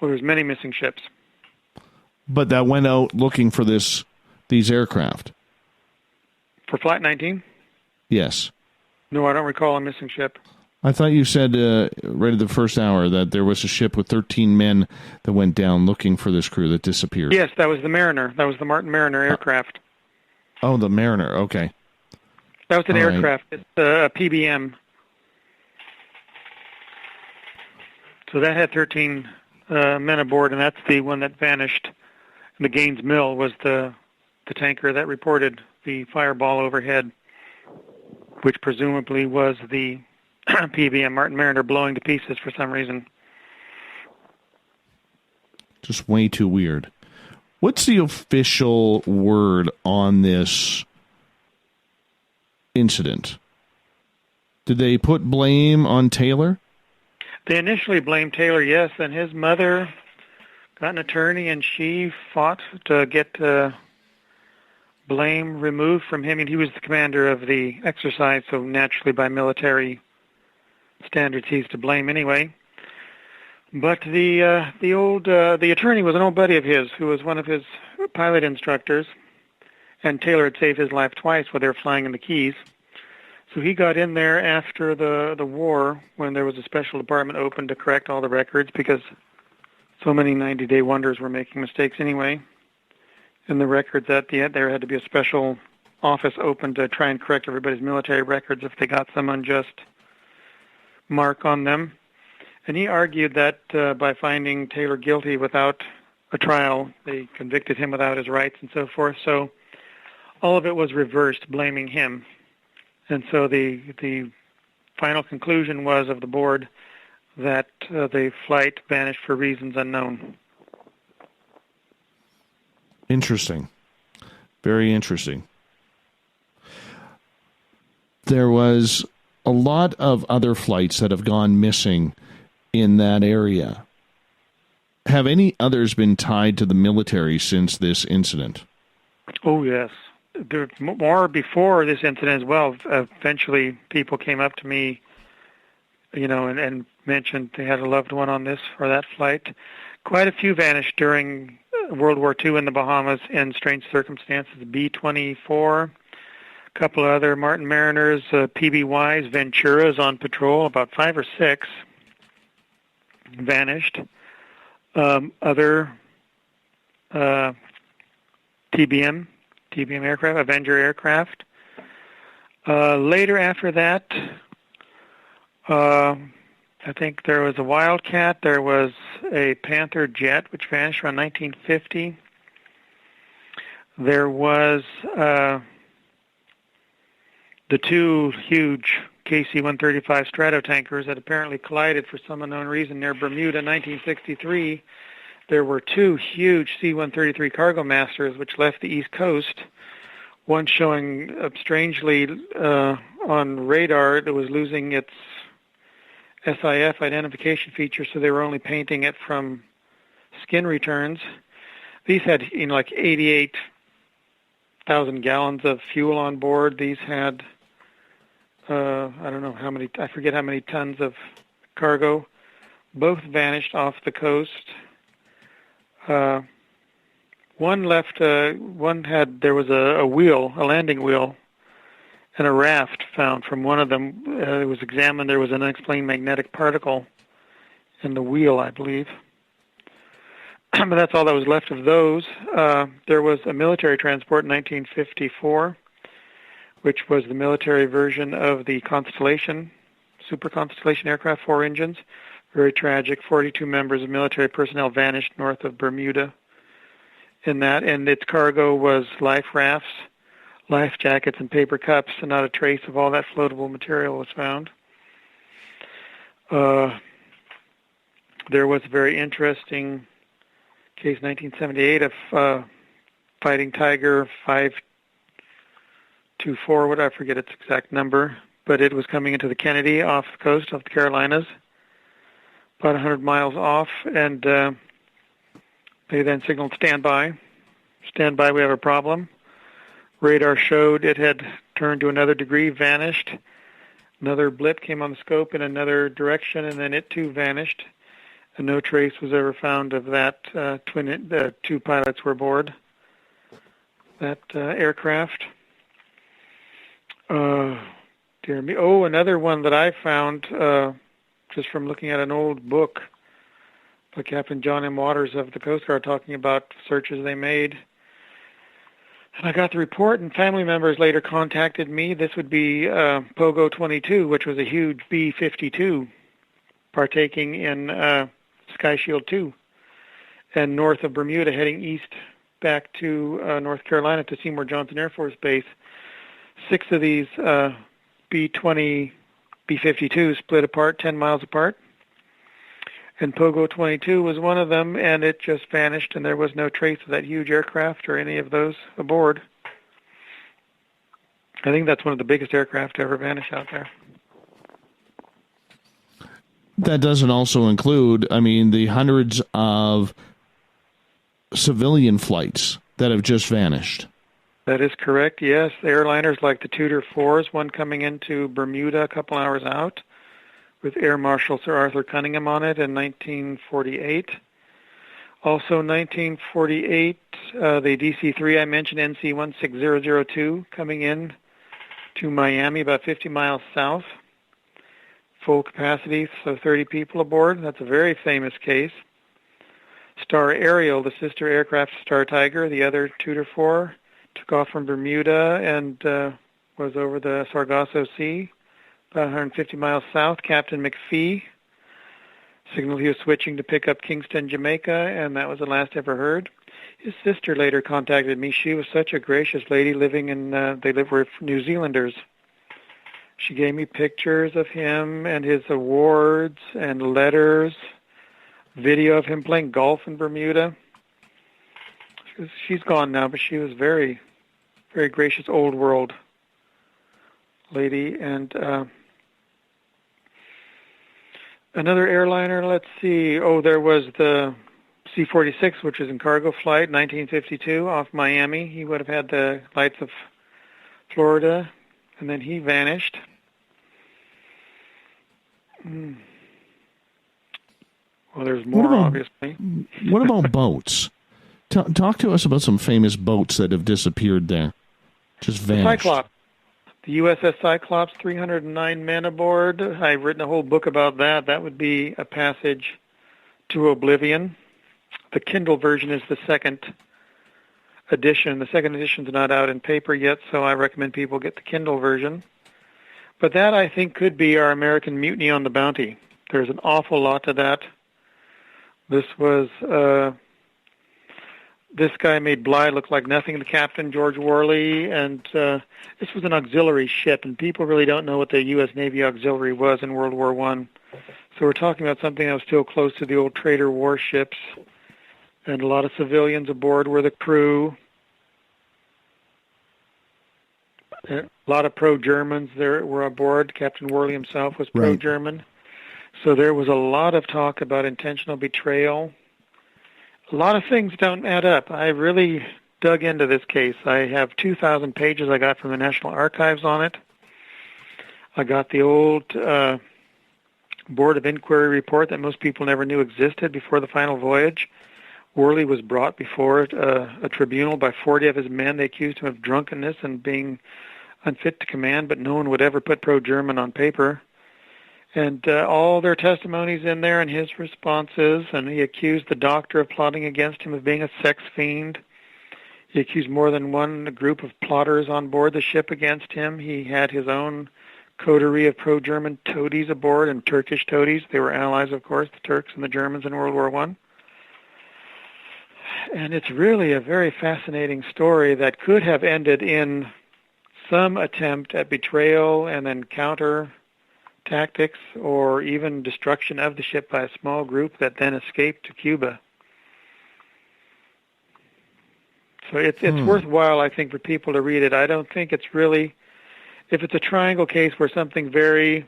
Well, there's many missing ships. But that went out looking for these aircraft. For Flight 19? Yes. No, I don't recall a missing ship. I thought you said right at the first hour that there was a ship with 13 men that went down looking for this crew that disappeared. Yes, that was the Mariner. That was the Martin Mariner aircraft. Oh, the Mariner. Okay. That was an All aircraft. right. It's a PBM. So that had 13 men aboard, and that's the one that vanished. The Gaines Mill was the tanker that reported the fireball overhead, which presumably was the PBM Martin Mariner blowing to pieces for some reason. Just way too weird. What's the official word on this incident? Did they put blame on Taylor? They initially blamed Taylor, yes, and his mother got an attorney, and she fought to get blame removed from him. And he was the commander of the exercise, so naturally by military standards, he's to blame anyway. But the attorney was an old buddy of his who was one of his pilot instructors, and Taylor had saved his life twice while they were flying in the Keys. So he got in there after the war when there was a special department open to correct all the records because so many 90-day wonders were making mistakes anyway. in the records at the end, there had to be a special office open to try and correct everybody's military records if they got some unjust mark on them. And he argued that by finding Taylor guilty without a trial, they convicted him without his rights and so forth. So all of it was reversed, blaming him. And so the final conclusion was of the board that the flight vanished for reasons unknown. Interesting. Very interesting. There was a lot of other flights that have gone missing in that area. Have any others been tied to the military since this incident? Oh, yes. There were more before this incident as well. Eventually, people came up to me, and mentioned they had a loved one on this or that flight. Quite a few vanished during World War II in the Bahamas in strange circumstances. B-24, a couple of other Martin Mariners, PBYs, Venturas on patrol, about 5 or 6 vanished. Other TBM aircraft, Avenger aircraft. Later after that, I think there was a Wildcat, there was a Panther jet, which vanished around 1950. There was the 2 huge KC-135 Stratotankers that apparently collided for some unknown reason near Bermuda in 1963. There were 2 huge C-133 Cargo Masters which left the East Coast, one showing strangely on radar it was losing its SIF identification feature, so they were only painting it from skin returns. These had, like 88,000 gallons of fuel on board. These had, I forget how many tons of cargo. Both vanished off the coast. One left, there was a wheel, a landing wheel, and a raft found from one of them. It was examined. There was an unexplained magnetic particle in the wheel, I believe. But that's all that was left of those. There was a military transport in 1954, which was the military version of the Constellation, Super Constellation aircraft, 4 engines. Very tragic. 42 members of military personnel vanished north of Bermuda in that, and its cargo was life rafts, life jackets, and paper cups, and not a trace of all that floatable material was found. There was a very interesting case, 1978, of Fighting Tiger 524, I forget its exact number, but it was coming into the Kennedy off the coast of the Carolinas, about 100 miles off, and they then signaled standby. Standby, we have a problem. Radar showed it had turned to another degree, vanished. Another blip came on the scope in another direction, and then it too vanished. And no trace was ever found of that the 2 pilots were aboard that aircraft. Dear me. Oh, another one that I found just from looking at an old book by Captain John M. Waters of the Coast Guard talking about searches they made. And I got the report, and family members later contacted me. This would be Pogo 22, which was a huge B-52 partaking in Sky Shield 2, and north of Bermuda, heading east back to North Carolina to Seymour Johnson Air Force Base. 6 of these B-52s split apart, 10 miles apart. And Pogo 22 was one of them, and it just vanished, and there was no trace of that huge aircraft or any of those aboard. I think that's one of the biggest aircraft to ever vanish out there. That doesn't also include, the hundreds of civilian flights that have just vanished. That is correct, yes. The airliners like the Tudor 4s, one coming into Bermuda a couple hours out, with Air Marshal Sir Arthur Cunningham on it in 1948. Also 1948, the DC-3 I mentioned, NC-16002, coming in to Miami, about 50 miles south. Full capacity, so 30 people aboard. That's a very famous case. Star Ariel, the sister aircraft Star Tiger, the other Tudor 4, took off from Bermuda and was over the Sargasso Sea, about 150 miles south. Captain McPhee signaled he was switching to pick up Kingston, Jamaica, and that was the last ever heard. His sister later contacted me. She was such a gracious lady living in, they live with New Zealanders. She gave me pictures of him and his awards and letters, video of him playing golf in Bermuda. She's gone now, but she was very, very gracious old world lady. And another airliner, let's see. Oh, there was the C-46, which was in cargo flight, 1952, off Miami. He would have had the lights of Florida, and then he vanished. Well, there's more, obviously. What about boats? Talk to us about some famous boats that have disappeared there, just vanished. Cyclops. The USS Cyclops, 309 men aboard. I've written a whole book about that. That would be a passage to oblivion. The Kindle version is the second edition. The second edition is not out in paper yet, so I recommend people get the Kindle version. But that, I think, could be our American Mutiny on the Bounty. There's an awful lot to that. This was, this guy made Bligh look like nothing, the captain, George Worley, and this was an auxiliary ship, and people really don't know what the U.S. Navy auxiliary was in World War I. So we're talking about something that was still close to the old trader warships, and a lot of civilians aboard were the crew. A lot of pro-Germans there were aboard. Captain Worley himself was pro-German. So there was a lot of talk about intentional betrayal. A lot of things don't add up. I really dug into this case. I have 2,000 pages I got from the National Archives on it. I got the old Board of Inquiry report that most people never knew existed before the final voyage. Worley was brought before a tribunal by 40 of his men. They accused him of drunkenness and being unfit to command, but no one would ever put pro-German on paper. And all their testimonies in there and his responses, and he accused the doctor of plotting against him of being a sex fiend. He accused more than one group of plotters on board the ship against him. He had his own coterie of pro-German toadies aboard, and Turkish toadies. They were allies, of course, the Turks and the Germans in World War I. And it's really a very fascinating story that could have ended in some attempt at betrayal and then counter tactics, or even destruction of the ship by a small group that then escaped to Cuba. So it's worthwhile, I think, for people to read it. I don't think it's really, if it's a triangle case where something very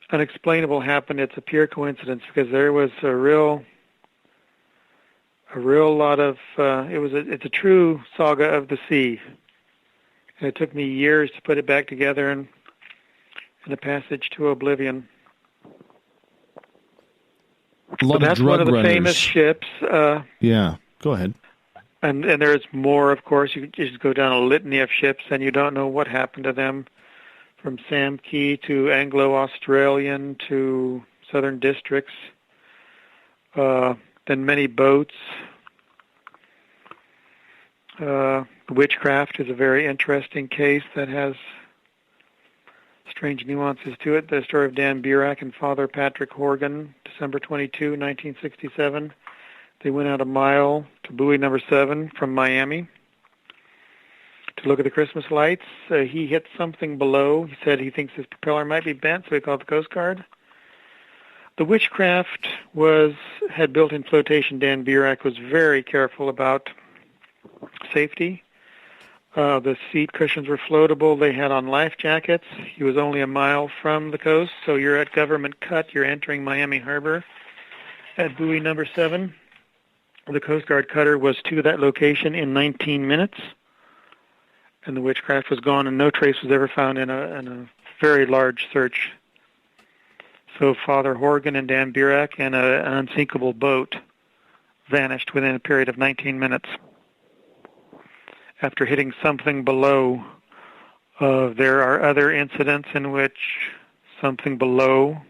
unexplainable happened, it's a pure coincidence, because there was a real lot of, it's a true saga of the sea. And it took me years to put it back together in a passage to oblivion. A lot of that's drug one of the runners. famous ships. Yeah, go ahead. And there's more, of course. You just go down a litany of ships, and you don't know what happened to them, from Sam Key to Anglo-Australian to Southern Districts, then many boats. Witchcraft is a very interesting case that has strange nuances to it. The story of Dan Burak and Father Patrick Horgan, December 22, 1967. They went out a mile to buoy number 7 from Miami to look at the Christmas lights. He hit something below. He said he thinks his propeller might be bent, so he called the Coast Guard. The Witchcraft had built-in flotation. Dan Burak was very careful about safety. The seat cushions were floatable. They had on life jackets. He was only a mile from the coast, so you're at Government Cut. You're entering Miami Harbor at buoy number 7. The Coast Guard cutter was to that location in 19 minutes, and the Witchcraft was gone, and no trace was ever found in a very large search. So Father Horgan and Dan Burak and an unsinkable boat vanished within a period of 19 minutes. After hitting something below, there are other incidents in which something below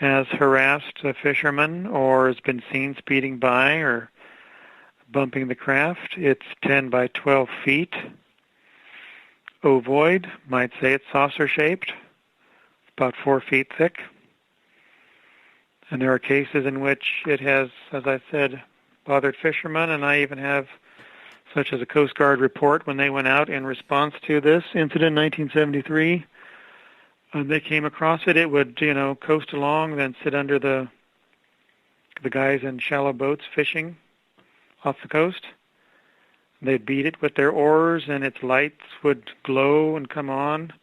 has harassed a fisherman or has been seen speeding by or bumping the craft. It's 10 by 12 feet. Ovoid, might say it's saucer-shaped, about 4 feet thick. And there are cases in which it has, as I said, bothered fishermen, and I even have, such as a Coast Guard report when they went out in response to this incident in 1973. They came across it. It would, coast along, then sit under the guys in shallow boats fishing off the coast. They'd beat it with their oars, and its lights would glow and come on.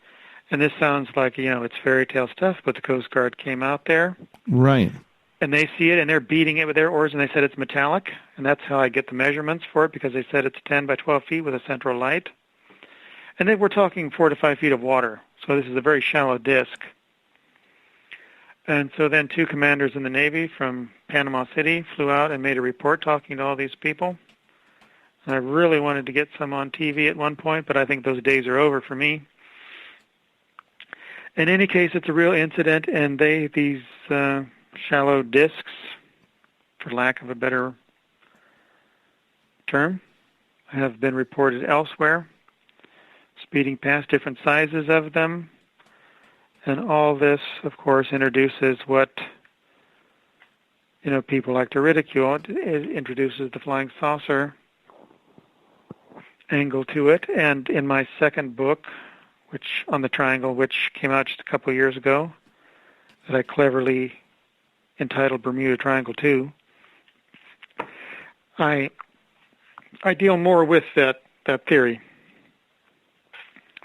And this sounds like, it's fairy tale stuff, but the Coast Guard came out there. Right. And they see it, and they're beating it with their oars, and they said it's metallic. And that's how I get the measurements for it, because they said it's 10 by 12 feet with a central light. And then we're talking 4 to 5 feet of water. So this is a very shallow disc. And so then 2 commanders in the Navy from Panama City flew out and made a report talking to all these people. And I really wanted to get some on TV at one point, but I think those days are over for me. In any case, it's a real incident, and these shallow discs, for lack of a better term, have been reported elsewhere, speeding past different sizes of them. And all this, of course, introduces what people like to ridicule. It introduces the flying saucer angle to it. And in my second book, which on the triangle, which came out just a couple of years ago, that I cleverly entitled Bermuda Triangle 2, I deal more with that theory,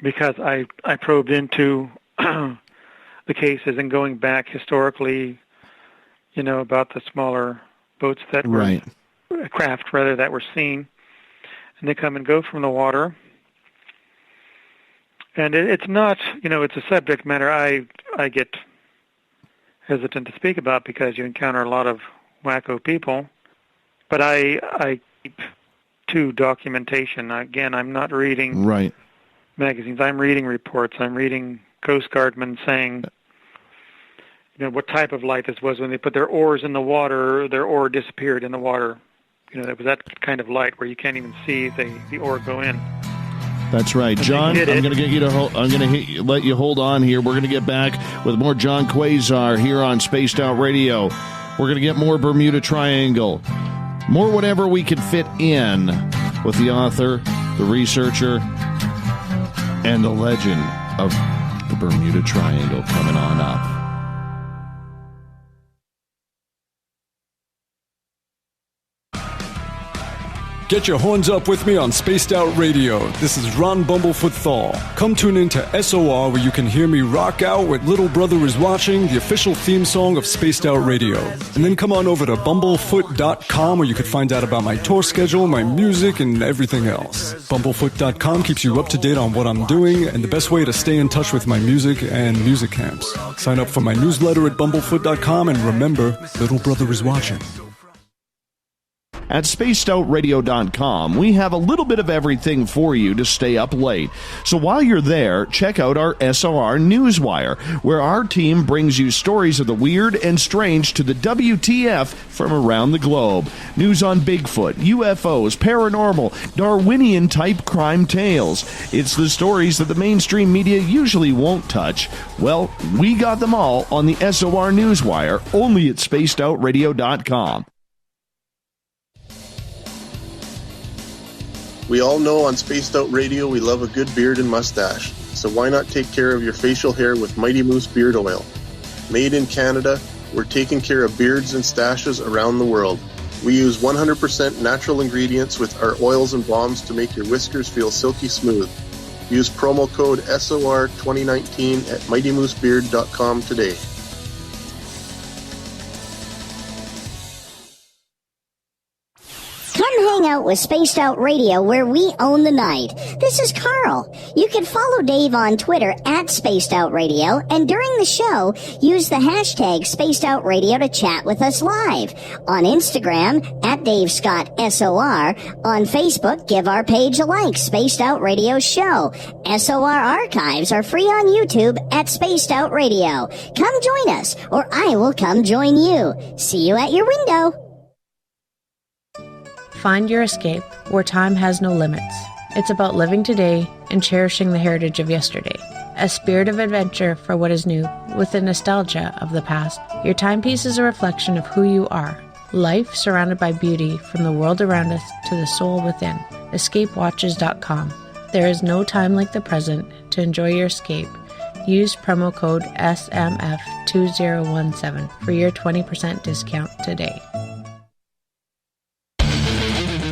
because I probed into the cases and going back historically, about the smaller boats that were, craft rather, that were seen, and they come and go from the water. And it's not, it's a subject matter I get hesitant to speak about, because you encounter a lot of wacko people. But I keep to documentation. Again, I'm not reading magazines. I'm reading reports. I'm reading Coast Guardmen saying, what type of light this was when they put their oars in the water. Their oar disappeared in the water. It was that kind of light where you can't even see the oar go in. That's right, John. I'm going to get you to. I'm going to let you hold on here. We're going to get back with more Gian Quasar here on Spaced Out Radio. We're going to get more Bermuda Triangle, more whatever we can fit in with the author, the researcher, and the legend of the Bermuda Triangle coming on up. Get your horns up with me on Spaced Out Radio. This is Ron Bumblefoot Thal. Come tune in to SOR, where you can hear me rock out with Little Brother Is Watching, the official theme song of Spaced Out Radio. And then come on over to bumblefoot.com, where you can find out about my tour schedule, my music, and everything else. Bumblefoot.com keeps you up to date on what I'm doing and the best way to stay in touch with my music and music camps. Sign up for my newsletter at bumblefoot.com, and remember, Little Brother Is Watching. At spacedoutradio.com, we have a little bit of everything for you to stay up late. So while you're there, check out our SOR Newswire, where our team brings you stories of the weird and strange to the WTF from around the globe. News on Bigfoot, UFOs, paranormal, Darwinian-type crime tales. It's the stories that the mainstream media usually won't touch. Well, we got them all on the SOR Newswire, only at spacedoutradio.com. We all know on Spaced Out Radio we love a good beard and mustache, so why not take care of your facial hair with Mighty Moose Beard Oil? Made in Canada, we're taking care of beards and stashes around the world. We use 100% natural ingredients with our oils and balms to make your whiskers feel silky smooth. Use promo code SOR2019 at MightyMooseBeard.com today. Come hang out with Spaced Out Radio, where we own the night. This is Carl. You can follow Dave on Twitter at Spaced Out Radio, and during the show, use the hashtag Spaced Out Radio to chat with us live. On Instagram, at Dave Scott SOR. On Facebook, give our page a like, Spaced Out Radio Show. SOR archives are free on YouTube at Spaced Out Radio. Come join us, or I will come join you. See you at your window. Find your escape where time has no limits. It's about living today and cherishing the heritage of yesterday. A spirit of adventure for what is new, with the nostalgia of the past. Your timepiece is a reflection of who you are. Life surrounded by beauty from the world around us to the soul within. EscapeWatches.com. There is no time like the present to enjoy your escape. Use promo code SMF2017 for your 20% discount today.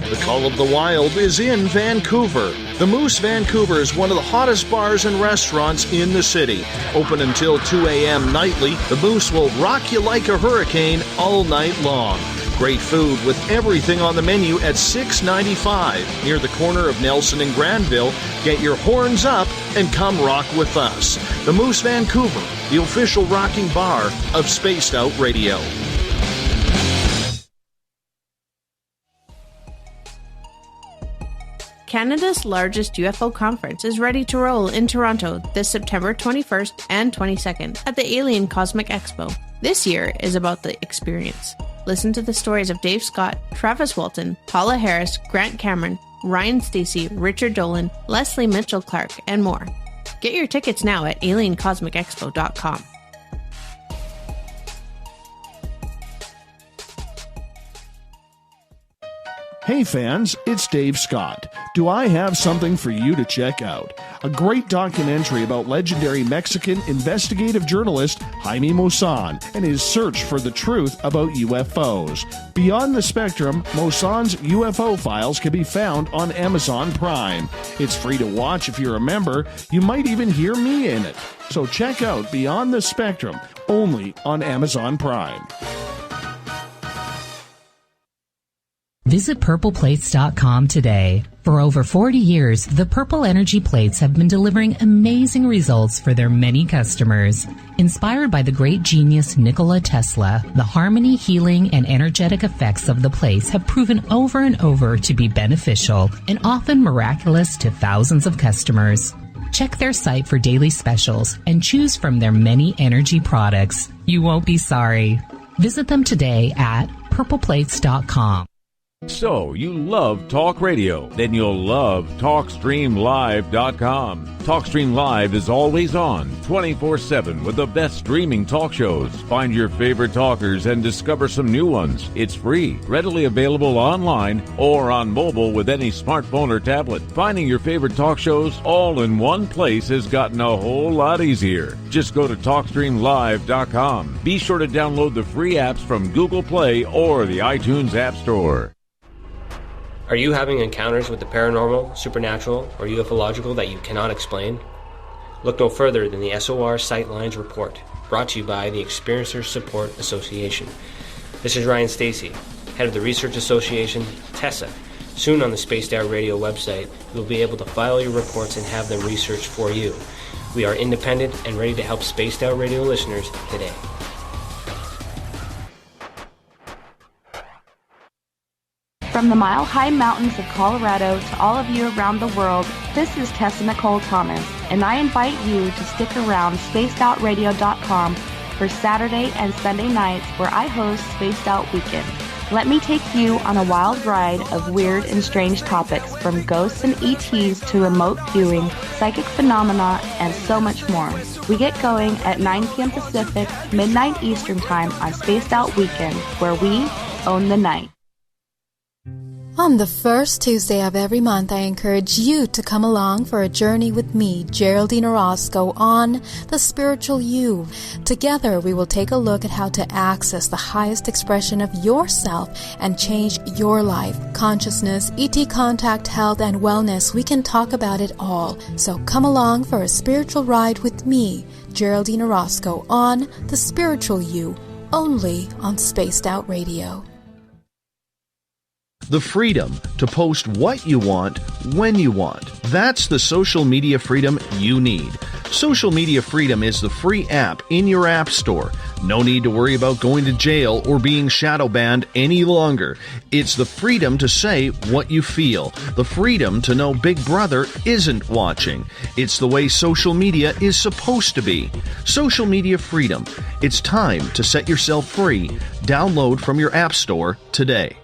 The Call of the Wild is in Vancouver. The Moose Vancouver is one of the hottest bars and restaurants in the city. Open until 2 a.m. nightly, the Moose will rock you like a hurricane all night long. Great food with everything on the menu at $6.95 near the corner of Nelson and Granville. Get your horns up and come rock with us. The Moose Vancouver, the official rocking bar of Spaced Out Radio. Canada's largest UFO conference is ready to roll in Toronto this September 21st and 22nd at the Alien Cosmic Expo. This year is about the experience. Listen to the stories of Dave Scott, Travis Walton, Paula Harris, Grant Cameron, Ryan Stacey, Richard Dolan, Leslie Mitchell-Clark, and more. Get your tickets now at aliencosmicexpo.com. Hey fans, it's Dave Scott. Do I have something for you to check out? A great documentary about legendary Mexican investigative journalist Jaime Maussan and his search for the truth about UFOs. Beyond the Spectrum, Maussan's UFO files can be found on Amazon Prime. It's free to watch if you're a member. You might even hear me in it. So check out Beyond the Spectrum, only on Amazon Prime. Visit purpleplates.com today. For over 40 years, the Purple Energy Plates have been delivering amazing results for their many customers. Inspired by the great genius Nikola Tesla, the harmony, healing, and energetic effects of the plates have proven over and over to be beneficial and often miraculous to thousands of customers. Check their site for daily specials and choose from their many energy products. You won't be sorry. Visit them today at purpleplates.com. So, you love talk radio? Then you'll love TalkStreamLive.com. TalkStream Live is always on, 24/7 with the best streaming talk shows. Find your favorite talkers and discover some new ones. It's free, readily available online or on mobile with any smartphone or tablet. Finding your favorite talk shows all in one place has gotten a whole lot easier. Just go to TalkStreamLive.com. Be sure to download the free apps from Google Play or the iTunes App Store. Are you having encounters with the paranormal, supernatural, or ufological that you cannot explain? Look no further than the SOR Sightlines Report, brought to you by the Experiencers Support Association. This is Ryan Stacey, head of the Research Association, TESA. Soon on the Spaced Out Radio website, you'll be able to file your reports and have them researched for you. We are independent and ready to help Spaced Out Radio listeners today. From the mile-high mountains of Colorado to all of you around the world, this is Tessa Nicole Thomas, and I invite you to stick around spacedoutradio.com for Saturday and Sunday nights where I host Spaced Out Weekend. Let me take you on a wild ride of weird and strange topics, from ghosts and ETs to remote viewing, psychic phenomena, and so much more. We get going at 9 p.m. Pacific, midnight Eastern Time on Spaced Out Weekend, where we own the night. On the first Tuesday of every month, I encourage you to come along for a journey with me, Geraldine Orozco, on The Spiritual You. Together, we will take a look at how to access the highest expression of yourself and change your life. Consciousness, ET contact, health, and wellness, we can talk about it all. So come along for a spiritual ride with me, Geraldine Orozco, on The Spiritual You, only on Spaced Out Radio. The freedom to post what you want, when you want. That's the social media freedom you need. Social Media Freedom is the free app in your app store. No need to worry about going to jail or being shadow banned any longer. It's the freedom to say what you feel. The freedom to know Big Brother isn't watching. It's the way social media is supposed to be. Social Media Freedom. It's time to set yourself free. Download from your app store today.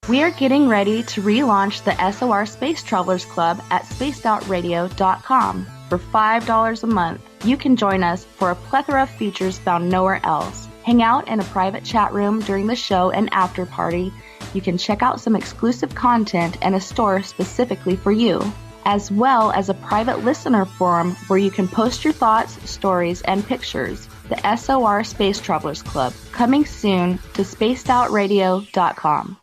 We are getting ready to relaunch the SOR Space Travelers Club at spacedoutradio.com. For $5 a month, you can join us for a plethora of features found nowhere else. Hang out in a private chat room during the show and after party. You can check out some exclusive content and a store specifically for you, as well as a private listener forum where you can post your thoughts, stories, and pictures. The SOR Space Travelers Club, coming soon to spacedoutradio.com.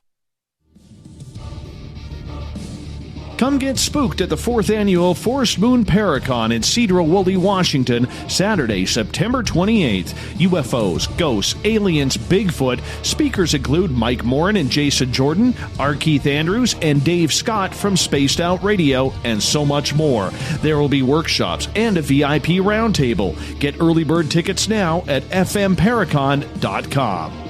Come get spooked at the 4th Annual Forest Moon Paracon in Cedar-Woolley, Washington, Saturday, September 28th. UFOs, ghosts, aliens, Bigfoot. Speakers include Mike Morin and Jason Jordan, R. Keith Andrews, and Dave Scott from Spaced Out Radio, and so much more. There will be workshops and a VIP roundtable. Get early bird tickets now at fmparacon.com.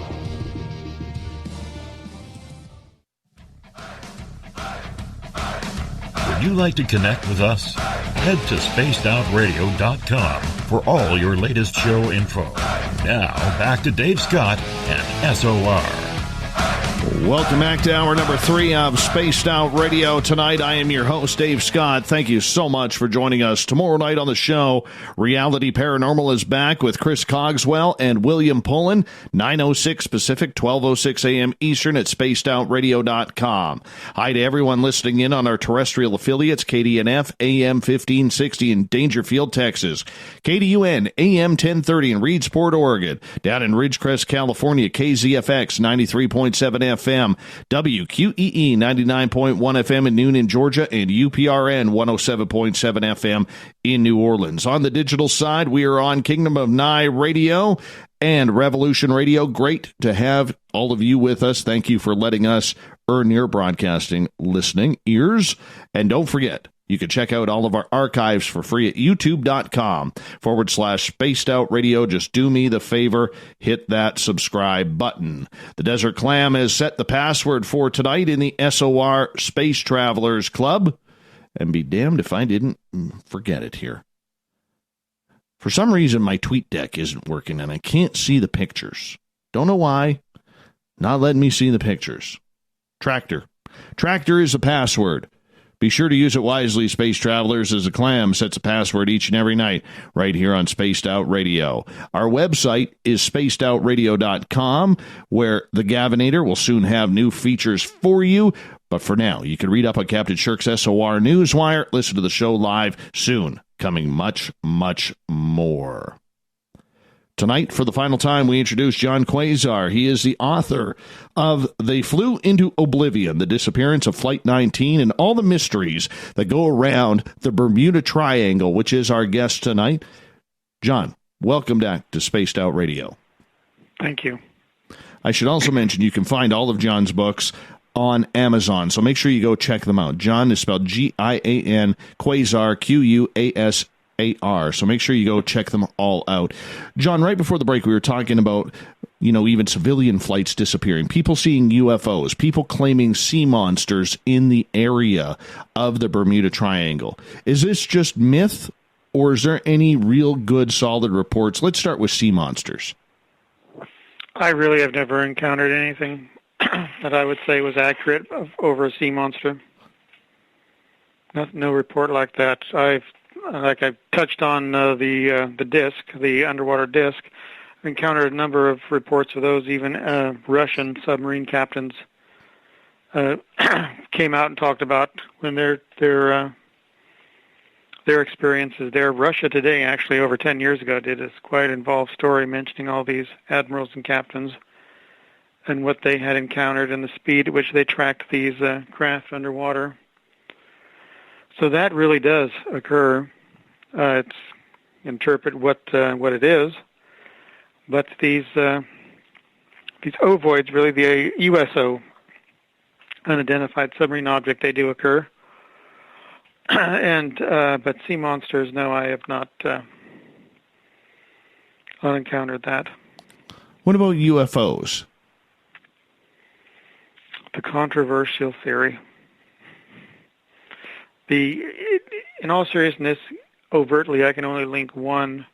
Would you like to connect with us? Head to spacedoutradio.com for all your latest show info. Now, back to Dave Scott and SOR. Welcome back to hour number 3 of Spaced Out Radio. Tonight, I am your host, Dave Scott. Thank you so much for joining us. Tomorrow night on the show, Reality Paranormal is back with Chris Cogswell and William Pullen, 9:06 Pacific, 12:06 a.m. Eastern at spacedoutradio.com. Hi to everyone listening in on our terrestrial affiliates, KDNF, AM 1560 in Dangerfield, Texas, KDUN, AM 1030 in Reedsport, Oregon, down in Ridgecrest, California, KZFX 93.7 FM, WQEE 99.1 FM in Noon in Georgia, and UPRN 107.7 FM in New Orleans. On the digital side, we are on Kingdom of Nye Radio and Revolution Radio. Great to have all of you with us. Thank you for letting us earn your broadcasting listening ears. And don't forget, you can check out all of our archives for free at youtube.com/spaced out radio. Just do me the favor, hit that subscribe button. The Desert Clam has set the password for tonight in the SOR Space Travelers Club. And be damned if I didn't forget it here. For some reason, my tweet deck isn't working and I can't see the pictures. Don't know why. Not letting me see the pictures. Tractor. Tractor is the password. Be sure to use it wisely, Space Travelers, as a clam sets a password each and every night right here on Spaced Out Radio. Our website is spacedoutradio.com, where the Gavinator will soon have new features for you. But for now, you can read up on Captain Shirk's SOR Newswire, listen to the show live soon. Coming much, much more. Tonight, for the final time, we introduce Gian Quasar. He is the author of They Flew into Oblivion, The Disappearance of Flight 19, and all the mysteries that go around the Bermuda Triangle, which is our guest tonight. John, welcome back to Spaced Out Radio. Thank you. I should also mention you can find all of John's books on Amazon, so make sure you go check them out. John is spelled Gian, Quasar, Quasar. So make sure you go check them all out. John, right before the break, we were talking about, even civilian flights disappearing, people seeing UFOs, people claiming sea monsters in the area of the Bermuda Triangle. Is this just myth, or is there any real good, solid reports? Let's start with sea monsters. I really have never encountered anything that I would say was accurate over a sea monster. No report like that. I've touched on the disc, the underwater disc. I've encountered a number of reports of those. Even Russian submarine captains came out and talked about when their experiences there. Russia Today, actually, over 10 years ago, did a quite involved story mentioning all these admirals and captains and what they had encountered and the speed at which they tracked these craft underwater. So that really does occur. It's interpret what it is, but these ovoids, really the USO unidentified submarine object, they do occur. But sea monsters, no, I have not encountered that. What about UFOs? The controversial theory. In all seriousness, overtly, I can only link one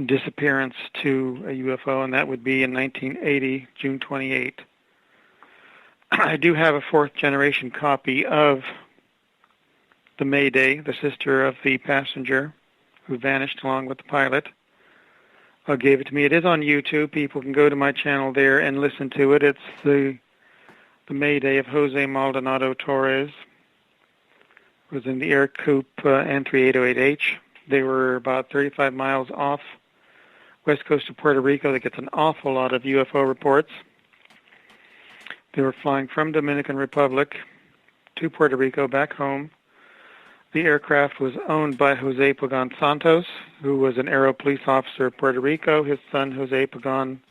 disappearance to a UFO, and that would be in 1980, June 28. I do have a fourth-generation copy of the Mayday, the sister of the passenger who vanished along with the pilot. Gave it to me. It is on YouTube. People can go to my channel there and listen to it. It's the Mayday of Jose Maldonado Torres. It was in the Air Coupe N3808H. They were about 35 miles off west coast of Puerto Rico. That gets an awful lot of UFO reports. They were flying from Dominican Republic to Puerto Rico back home. The aircraft was owned by Jose Pagan Santos, who was an Aero police officer of Puerto Rico. His son, Jose Pagan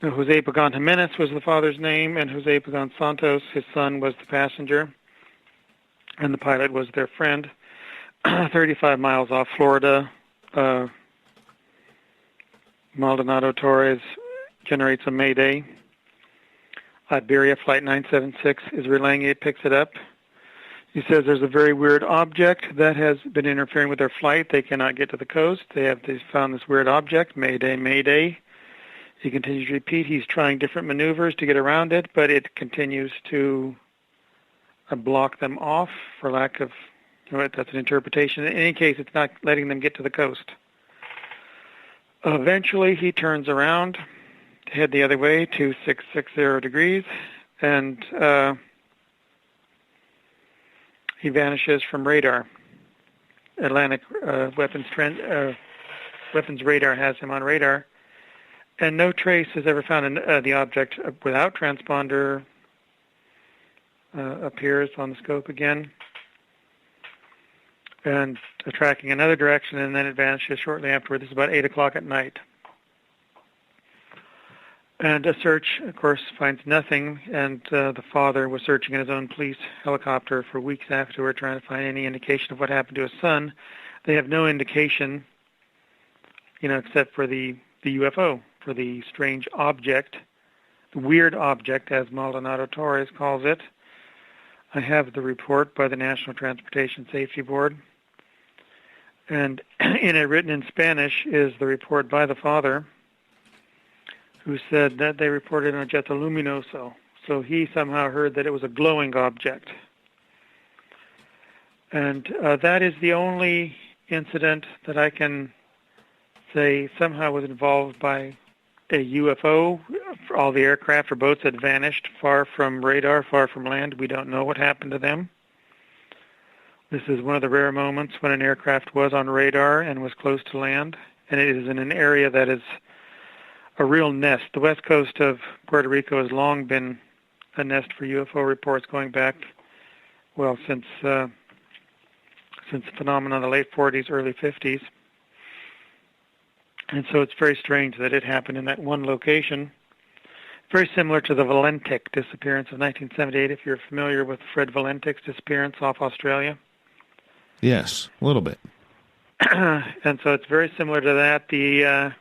Jimenez was the father's name, and Jose Pagan Santos, his son, was the passenger, and the pilot was their friend. 35 miles off Florida, Maldonado Torres generates a Mayday. Iberia Flight 976 is relaying it, picks it up. He says there's a very weird object that has been interfering with their flight. They cannot get to the coast. They found this weird object, Mayday, Mayday. He continues to repeat. He's trying different maneuvers to get around it, but it continues to block them off for lack of, that's an interpretation. In any case, it's not letting them get to the coast. Eventually, he turns around to head the other way, 2660 degrees, and he vanishes from radar. Atlantic weapons radar has him on radar, and no trace is ever found in the object without transponder. Appears on the scope again, and tracking another direction, and then it vanishes shortly afterward. This is about 8 o'clock at night. And a search, of course, finds nothing, and the father was searching in his own police helicopter for weeks afterward, trying to find any indication of what happened to his son. They have no indication, except for the UFO, for the strange object, the weird object, as Maldonado Torres calls it. I have the report by the National Transportation Safety Board, and in it, written in Spanish, is the report by the father, who said that they reported an objeto luminoso. So he somehow heard that it was a glowing object. And that is the only incident that I can say somehow was involved by a UFO. All the aircraft or boats had vanished far from radar, far from land. We don't know what happened to them. This is one of the rare moments when an aircraft was on radar and was close to land, and it is in an area that is a real nest. The west coast of Puerto Rico has long been a nest for UFO reports, going back, since the phenomenon of the late 40s, early 50s. And so it's very strange that it happened in that one location. Very similar to the Valentic disappearance of 1978, if you're familiar with Fred Valentic's disappearance off Australia. Yes, a little bit. And so it's very similar to that.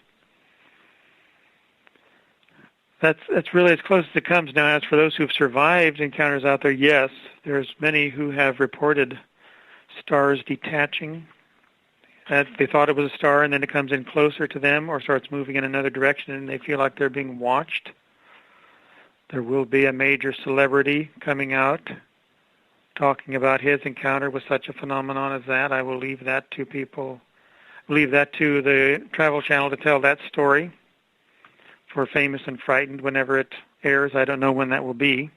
That's really as close as it comes now. As for those who've survived encounters out there, yes, there's many who have reported stars detaching. That they thought it was a star, and then it comes in closer to them or starts moving in another direction, and they feel like they're being watched. There will be a major celebrity coming out talking about his encounter with such a phenomenon as that. I will leave that to people, leave that to the Travel Channel to tell that story for Famous and Frightened whenever it airs. I don't know when that will be.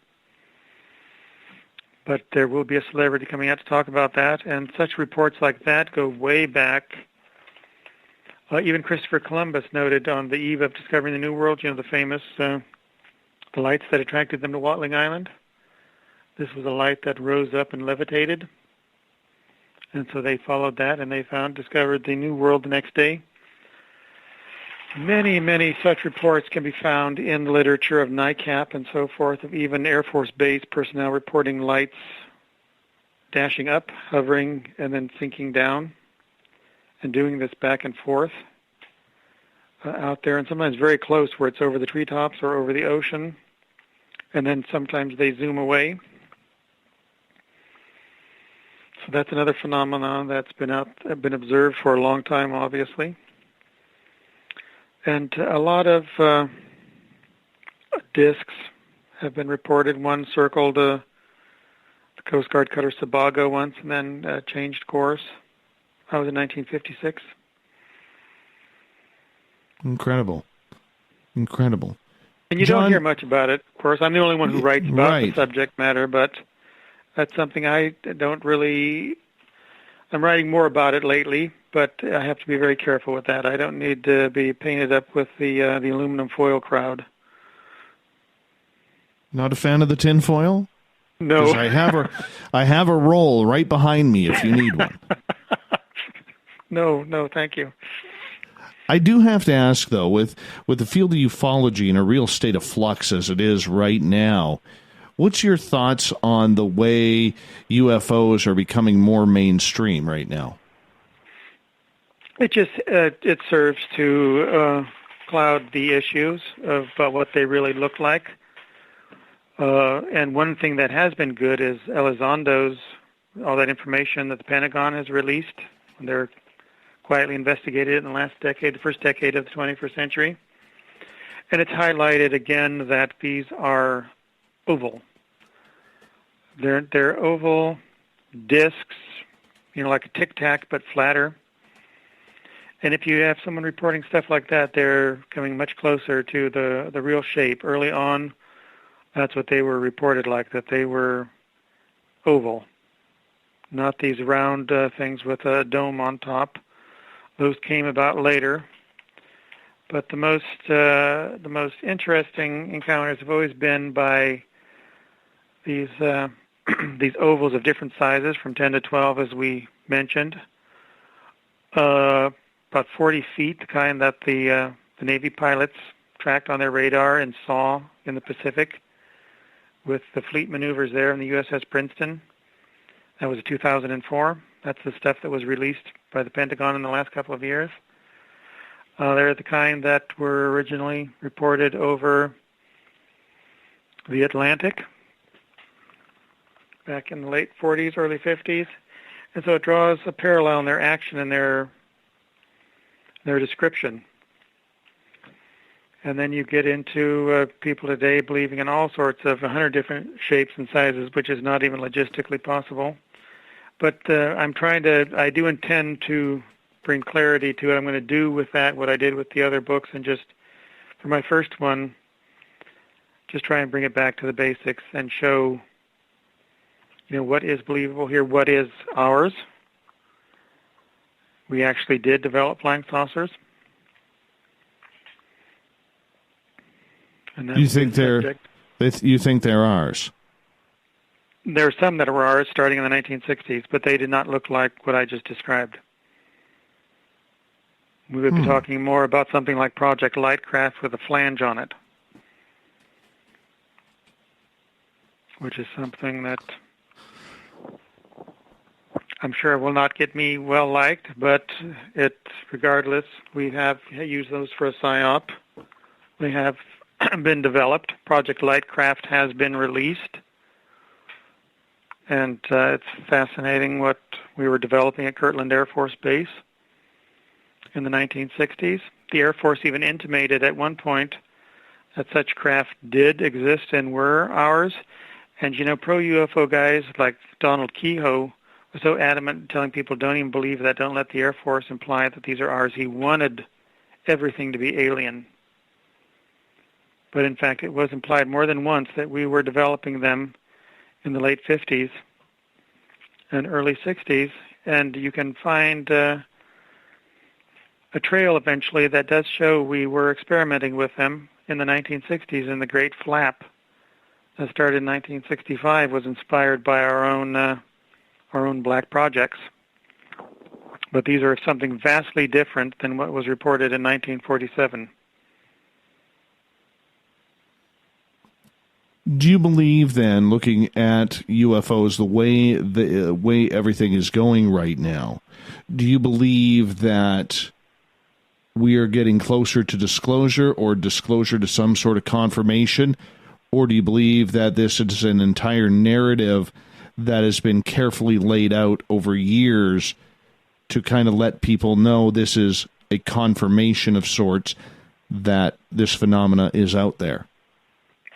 But there will be a celebrity coming out to talk about that, and such reports like that go way back. Even Christopher Columbus noted on the eve of discovering the New World, the famous the lights that attracted them to Watling Island. This was a light that rose up and levitated, and so they followed that, and they discovered the New World the next day. Many, many such reports can be found in the literature of NICAP and so forth, of even Air Force Base personnel reporting lights dashing up, hovering, and then sinking down, and doing this back and forth out there, and sometimes very close where it's over the treetops or over the ocean, and then sometimes they zoom away. So that's another phenomenon that's been observed for a long time, obviously. And a lot of discs have been reported. One circled the Coast Guard cutter Sebago once and then changed course. That was in 1956. Incredible. Incredible. And you John, don't hear much about it, of course. I'm the only one who writes about the subject matter, but that's something I don't really... I'm writing more about it lately, but I have to be very careful with that. I don't need to be painted up with the aluminum foil crowd. Not a fan of the tin foil? No. I have a roll right behind me if you need one. No, thank you. I do have to ask, though, with the field of ufology in a real state of flux as it is right now, what's your thoughts on the way UFOs are becoming more mainstream right now? It just it serves to cloud the issues of what they really look like. And one thing that has been good is Elizondo's, all that information that the Pentagon has released. They're quietly investigated it in the last decade, the first decade of the 21st century. And it's highlighted again that these are oval. They're oval discs, like a tic-tac, but flatter. And if you have someone reporting stuff like that, they're coming much closer to the real shape. Early on, that's what they were reported like, that they were oval, not these round things with a dome on top. Those came about later. But the most interesting encounters have always been by these these ovals of different sizes, from 10 to 12, as we mentioned. About 40 feet, the kind that the Navy pilots tracked on their radar and saw in the Pacific with the fleet maneuvers there in the USS Princeton. That was 2004. That's the stuff that was released by the Pentagon in the last couple of years. They're the kind that were originally reported over the Atlantic back in the late 40s, early 50s. And so it draws a parallel in their action and their description. And then you get into people today believing in all sorts of 100 different shapes and sizes, which is not even logistically possible. But I do intend to bring clarity to it. I'm going to do with that what I did with the other books, and just for my first one, just try and bring it back to the basics and show, what is believable here, what is ours. We actually did develop flying saucers. And you think they're ours? There are some that were ours starting in the 1960s, but they did not look like what I just described. We would be talking more about something like Project Lightcraft with a flange on it, which is something that I'm sure will not get me well liked, but regardless, we have used those for a PSYOP. They have been developed. Project Lightcraft has been released. And it's fascinating what we were developing at Kirtland Air Force Base in the 1960s. The Air Force even intimated at one point that such craft did exist and were ours. And, pro-UFO guys like Donald Kehoe was so adamant telling people, don't even believe that, don't let the Air Force imply that these are ours. He wanted everything to be alien. But in fact, it was implied more than once that we were developing them in the late 50s and early 60s. And you can find a trail eventually that does show we were experimenting with them in the 1960s, and the Great Flap that started in 1965 was inspired by our own black projects. But these are something vastly different than what was reported in 1947. Do you believe then, looking at UFOs, the way everything is going right now, do you believe that we are getting closer to disclosure or disclosure to some sort of confirmation? Or do you believe that this is an entire narrative that has been carefully laid out over years to kind of let people know this is a confirmation of sorts that this phenomena is out there?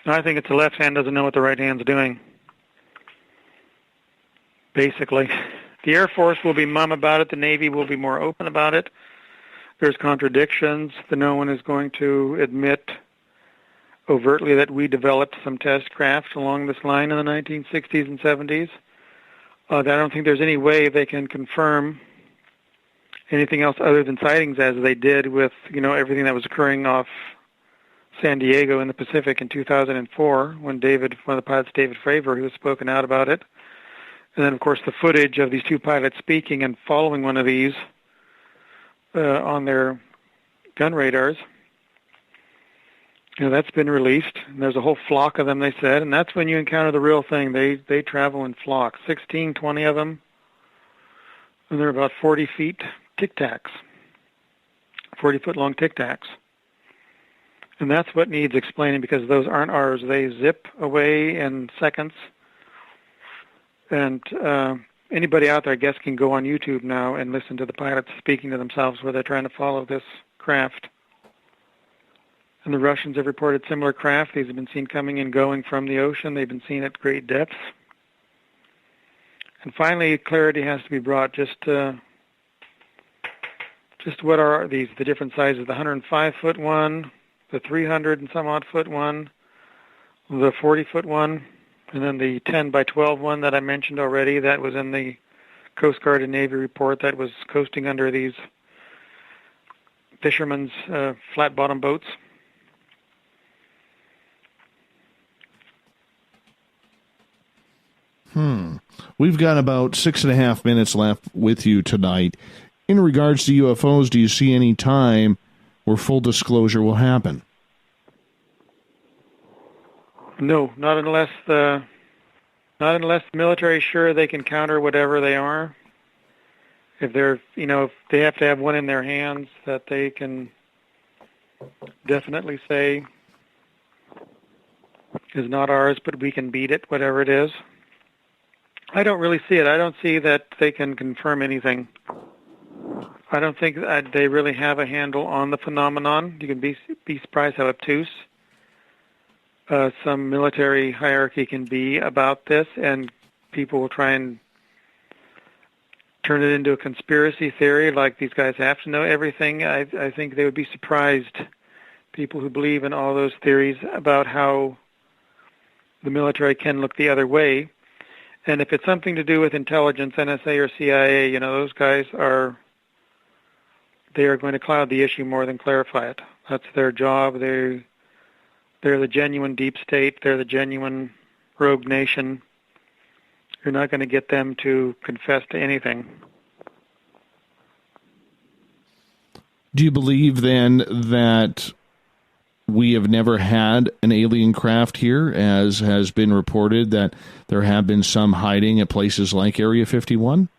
I think it's the left hand doesn't know what the right hand's doing. Basically. The Air Force will be mum about it. The Navy will be more open about it. There's contradictions. No one is going to admit overtly that we developed some test craft along this line in the 1960s and 70s. I don't think there's any way they can confirm anything else other than sightings, as they did with, everything that was occurring off San Diego in the Pacific in 2004 when one of the pilots, David Fravor, who has spoken out about it. And then, of course, the footage of these two pilots speaking and following one of these on their gun radars. That's been released. And there's a whole flock of them, they said, and that's when you encounter the real thing. They travel in flocks, 16, 20 of them, and they're about 40 feet tic-tacs, 40-foot-long tic-tacs. And that's what needs explaining, because those aren't ours. They zip away in seconds. And anybody out there, I guess, can go on YouTube now and listen to the pilots speaking to themselves where they're trying to follow this craft. And the Russians have reported similar craft. These have been seen coming and going from the ocean. They've been seen at great depths. And finally, clarity has to be brought. Just what are these, the different sizes, the 105-foot one, the 300 and some odd foot one, the 40-foot one, and then the 10 by 12 one that I mentioned already. That was in the Coast Guard and Navy report that was coasting under these fishermen's flat-bottom boats. We've got about 6.5 minutes left with you tonight. In regards to UFOs, do you see any time where full disclosure will happen? No, not unless the military is sure they can counter whatever they are. If they're, if they have to have one in their hands that they can definitely say is not ours, but we can beat it, whatever it is. I don't really see it. I don't see that they can confirm anything. I don't think that they really have a handle on the phenomenon. You can be surprised how obtuse some military hierarchy can be about this, and people will try and turn it into a conspiracy theory, like these guys have to know everything. I think they would be surprised, people who believe in all those theories, about how the military can look the other way. And if it's something to do with intelligence, NSA or CIA, those guys they are going to cloud the issue more than clarify it. That's their job. They're the genuine deep state. They're the genuine rogue nation. You're not going to get them to confess to anything. Do you believe then that we have never had an alien craft here, as has been reported that there have been some hiding at places like Area 51?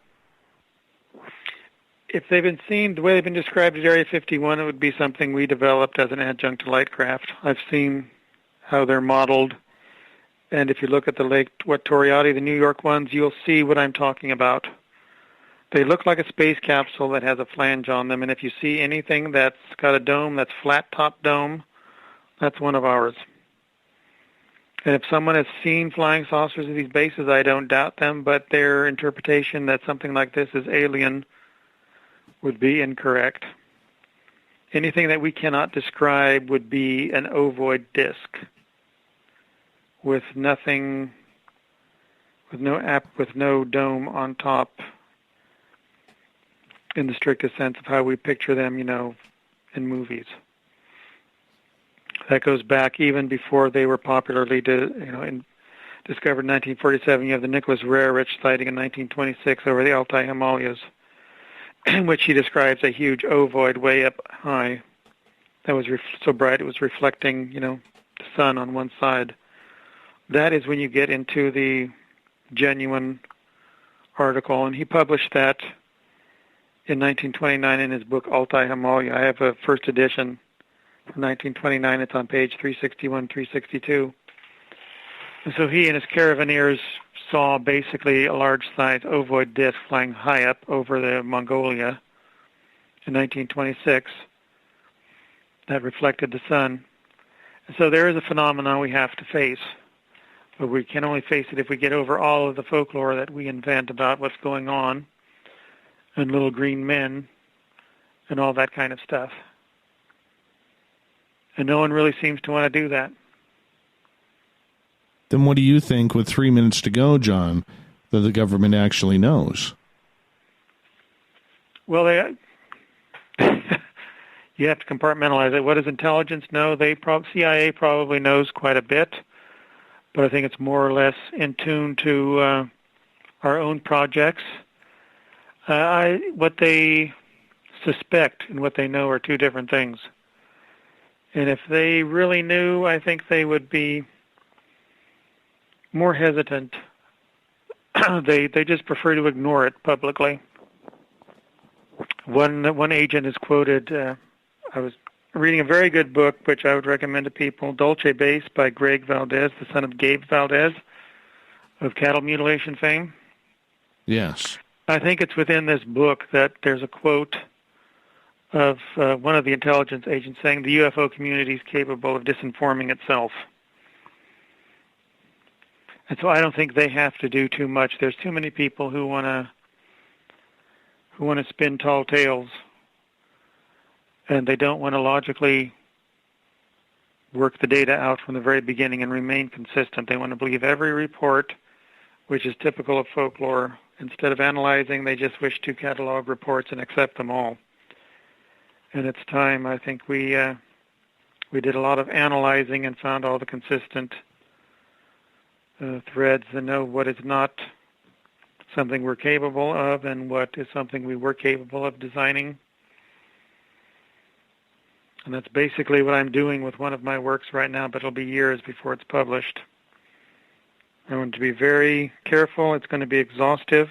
If they've been seen the way they've been described at Area 51, it would be something we developed as an adjunct to light craft. I've seen how they're modeled, and if you look at the Lake Toreati, the New York ones, you'll see what I'm talking about. They look like a space capsule that has a flange on them, and if you see anything that's got a dome, that's flat-top dome, that's one of ours. And if someone has seen flying saucers at these bases, I don't doubt them, but their interpretation that something like this is alien would be incorrect. Anything that we cannot describe would be an ovoid disk with nothing, with no dome on top, in the strictest sense of how we picture them, in movies. That goes back even before they were popularly, discovered in 1947. You have the Nicholas Rarich sighting in 1926 over the Altai Himalayas. in which he describes a huge ovoid way up high that was so bright it was reflecting, the sun on one side. That is when you get into the genuine article, and he published that in 1929 in his book Altai Himalaya. I have a first edition from 1929. It's on page 361, 362. And so he and his caravaneers saw basically a large-size ovoid disk flying high up over the Mongolia in 1926 that reflected the sun. And so there is a phenomenon we have to face, but we can only face it if we get over all of the folklore that we invent about what's going on and little green men and all that kind of stuff. And no one really seems to want to do that. Then what do you think, with 3 minutes to go, John, that the government actually knows? Well, you have to compartmentalize it. What does intelligence know? CIA probably knows quite a bit, but I think it's more or less in tune to our own projects. What they suspect and what they know are two different things. And if they really knew, I think they would be more hesitant. They just prefer to ignore it publicly. One agent is quoted, I was reading a very good book, which I would recommend to people, Dulce Base by Greg Valdez, the son of Gabe Valdez of cattle mutilation fame. Yes. I think it's within this book that there's a quote of one of the intelligence agents saying the UFO community is capable of disinforming itself. And so I don't think they have to do too much. There's too many people who want to spin tall tales, and they don't want to logically work the data out from the very beginning and remain consistent. They want to believe every report, which is typical of folklore. Instead of analyzing, they just wish to catalog reports and accept them all. And it's time. I think we did a lot of analyzing and found all the consistent threads and know what is not something we're capable of and what is something we were capable of designing. And that's basically what I'm doing with one of my works right now, but it'll be years before it's published. I want to be very careful. It's going to be exhaustive,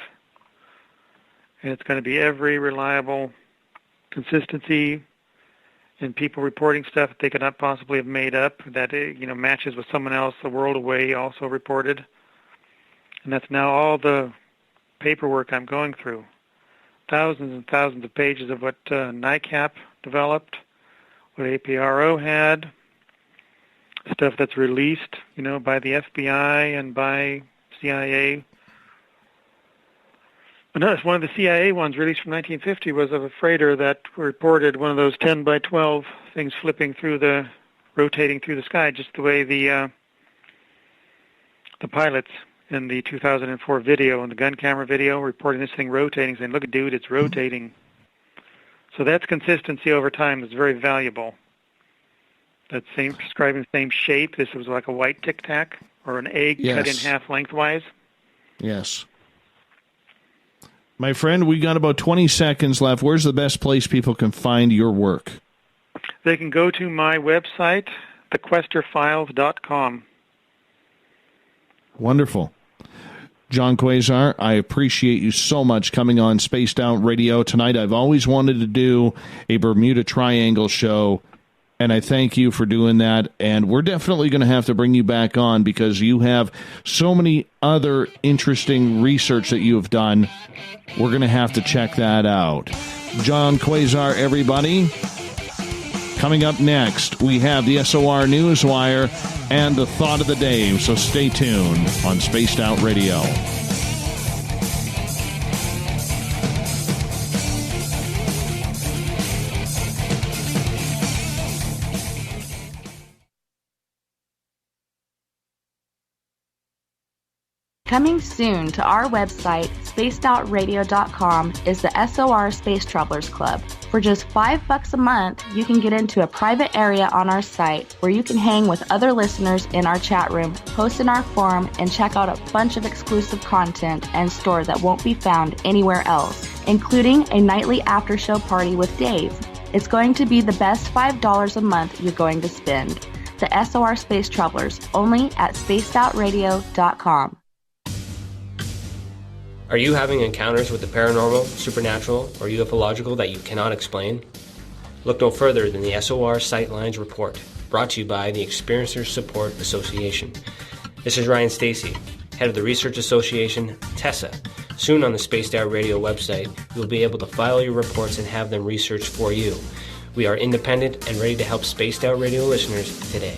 and it's going to be every reliable consistency in people reporting stuff that they could not possibly have made up, that matches with someone else a world away also reported. And that's now all the paperwork I'm going through. Thousands and thousands of pages of what NICAP developed, what APRO had, stuff that's released, by the FBI and by CIA. Notice one of the CIA ones released from 1950 was of a freighter that reported one of those 10 by 12 things rotating through the sky, just the way the pilots in the 2004 video, in the gun camera video, reporting this thing rotating, saying, "Look, dude, it's rotating." So that's consistency over time that's very valuable. That describing the same shape. This was like a white Tic Tac or an egg cut in half lengthwise. Yes. My friend, we got about 20 seconds left. Where's the best place people can find your work? They can go to my website, thequesterfiles.com. Wonderful. Gian Quasar, I appreciate you so much coming on Spaced Out Radio tonight. I've always wanted to do a Bermuda Triangle show, and I thank you for doing that. And we're definitely going to have to bring you back on because you have so many other interesting research that you have done. We're going to have to check that out. Gian Quasar, everybody. Coming up next, we have the SOR Newswire and the Thought of the Day. So stay tuned on Spaced Out Radio. Coming soon to our website, spacedoutradio.com, is the SOR Space Travelers Club. For just $5 a month, you can get into a private area on our site where you can hang with other listeners in our chat room, post in our forum, and check out a bunch of exclusive content and store that won't be found anywhere else, including a nightly after-show party with Dave. It's going to be the best $5 a month you're going to spend. The SOR Space Travelers, only at spacedoutradio.com. Are you having encounters with the paranormal, supernatural, or ufological that you cannot explain? Look no further than the SOR Sightlines Report, brought to you by the Experiencers Support Association. This is Ryan Stacy, head of the Research Association, TESA. Soon on the Spaced Out Radio website, you'll be able to file your reports and have them researched for you. We are independent and ready to help Spaced Out Radio listeners today.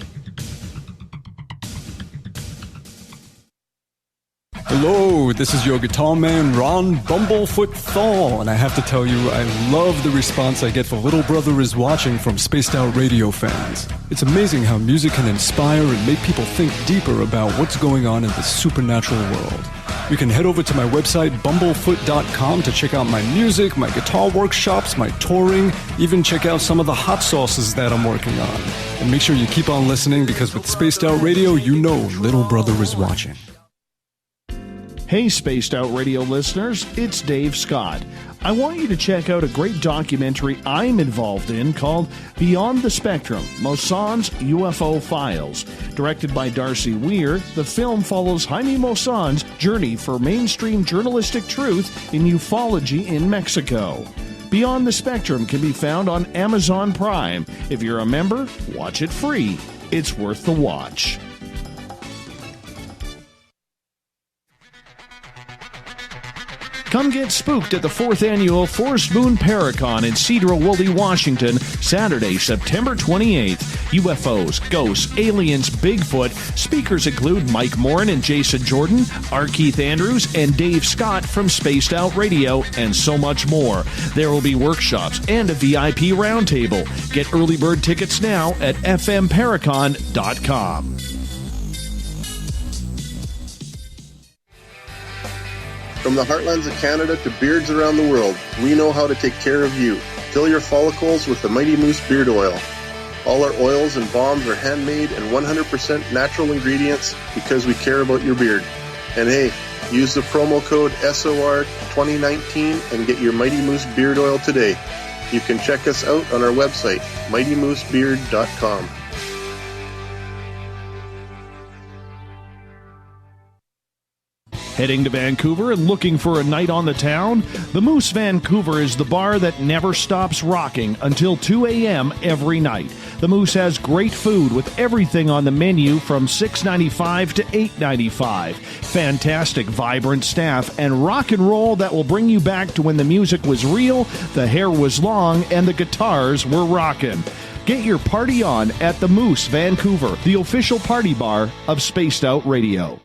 Hello, this is your guitar man, Ron Bumblefoot Thal, and I have to tell you, I love the response I get for Little Brother is Watching from Spaced Out Radio fans. It's amazing how music can inspire and make people think deeper about what's going on in the supernatural world. You can head over to my website, bumblefoot.com, to check out my music, my guitar workshops, my touring, even check out some of the hot sauces that I'm working on. And make sure you keep on listening, because with Spaced Out Radio, you know Little Brother is watching. Hey, Spaced Out Radio listeners, it's Dave Scott. I want you to check out a great documentary I'm involved in called Beyond the Spectrum, Mosson's UFO Files. Directed by Darcy Weir, the film follows Jaime Mosson's journey for mainstream journalistic truth in ufology in Mexico. Beyond the Spectrum can be found on Amazon Prime. If you're a member, watch it free. It's worth the watch. Come get spooked at the 4th Annual Forest Moon Paracon in Cedar-Woolley, Washington, Saturday, September 28th. UFOs, ghosts, aliens, Bigfoot. Speakers include Mike Morin and Jason Jordan, R. Keith Andrews, and Dave Scott from Spaced Out Radio, and so much more. There will be workshops and a VIP roundtable. Get early bird tickets now at fmparacon.com. From the heartlands of Canada to beards around the world, we know how to take care of you. Fill your follicles with the Mighty Moose Beard Oil. All our oils and balms are handmade and 100% natural ingredients because we care about your beard. And hey, use the promo code SOR2019 and get your Mighty Moose Beard Oil today. You can check us out on our website, mightymoosebeard.com. Heading to Vancouver and looking for a night on the town? The Moose Vancouver is the bar that never stops rocking until 2 a.m. every night. The Moose has great food with everything on the menu from $6.95 to $8.95. Fantastic, vibrant staff and rock and roll that will bring you back to when the music was real, the hair was long, and the guitars were rocking. Get your party on at the Moose Vancouver, the official party bar of Spaced Out Radio.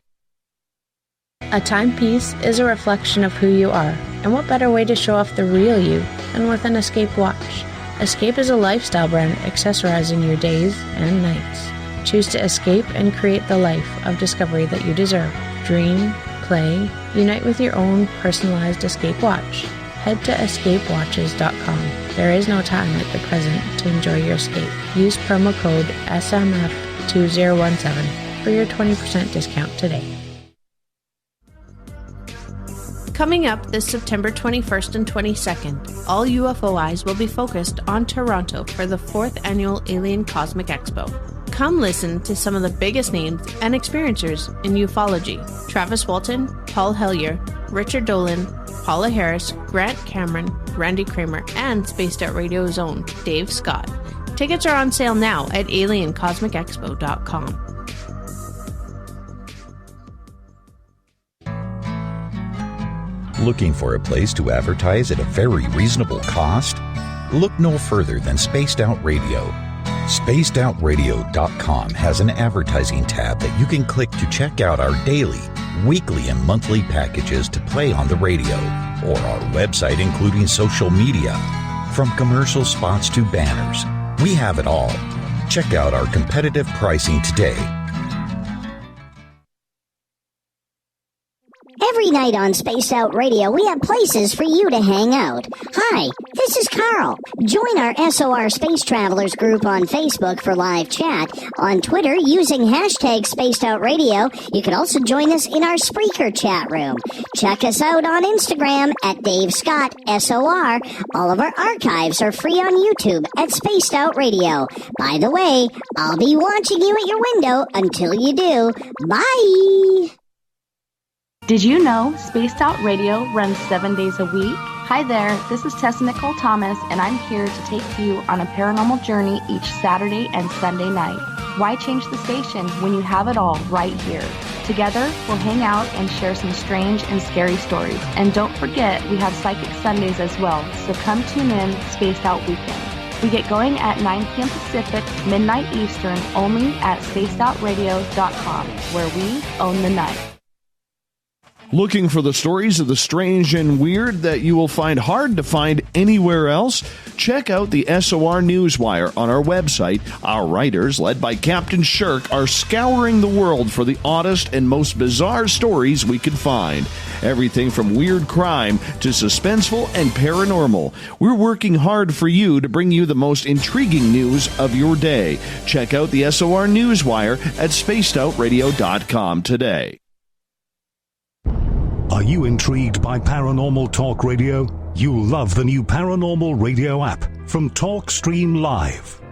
A timepiece is a reflection of who you are, and what better way to show off the real you than with an Escape watch. Escape is a lifestyle brand accessorizing your days and nights. Choose to escape and create the life of discovery that you deserve. Dream, play, unite with your own personalized Escape watch. Head to escapewatches.com. There is no time like the present to enjoy your escape. Use promo code SMF2017 for your 20% discount today. Coming up this September 21st and 22nd, all UFO eyes will be focused on Toronto for the 4th Annual Alien Cosmic Expo. Come listen to some of the biggest names and experiencers in ufology. Travis Walton, Paul Hellyer, Richard Dolan, Paula Harris, Grant Cameron, Randy Kramer, and Spaced Out Radio's own Dave Scott. Tickets are on sale now at aliencosmicexpo.com. Looking for a place to advertise at a very reasonable cost? Look no further than Spaced Out Radio. SpacedOutRadio.com has an advertising tab that you can click to check out our daily, weekly, and monthly packages to play on the radio, or our website including social media. From commercial spots to banners, we have it all. Check out our competitive pricing today. Every night on Spaced Out Radio, we have places for you to hang out. Hi, this is Carl. Join our SOR Space Travelers group on Facebook for live chat. On Twitter, using hashtag Spaced Out Radio, you can also join us in our Spreaker chat room. Check us out on Instagram at Dave Scott SOR. All of our archives are free on YouTube at Spaced Out Radio. By the way, I'll be watching you at your window until you do. Bye! Did you know Spaced Out Radio runs 7 days a week? Hi there, this is Tessa Nicole Thomas, and I'm here to take you on a paranormal journey each Saturday and Sunday night. Why change the station when you have it all right here? Together, we'll hang out and share some strange and scary stories. And don't forget, we have Psychic Sundays as well, so come tune in Spaced Out Weekend. We get going at 9 p.m. Pacific, midnight Eastern, only at spacedoutradio.com, where we own the night. Looking for the stories of the strange and weird that you will find hard to find anywhere else? Check out the SOR Newswire on our website. Our writers, led by Captain Shirk, are scouring the world for the oddest and most bizarre stories we can find. Everything from weird crime to suspenseful and paranormal. We're working hard for you to bring you the most intriguing news of your day. Check out the SOR Newswire at spacedoutradio.com today. Are you intrigued by Paranormal Talk Radio? You'll love the new Paranormal Radio app from TalkStream Live.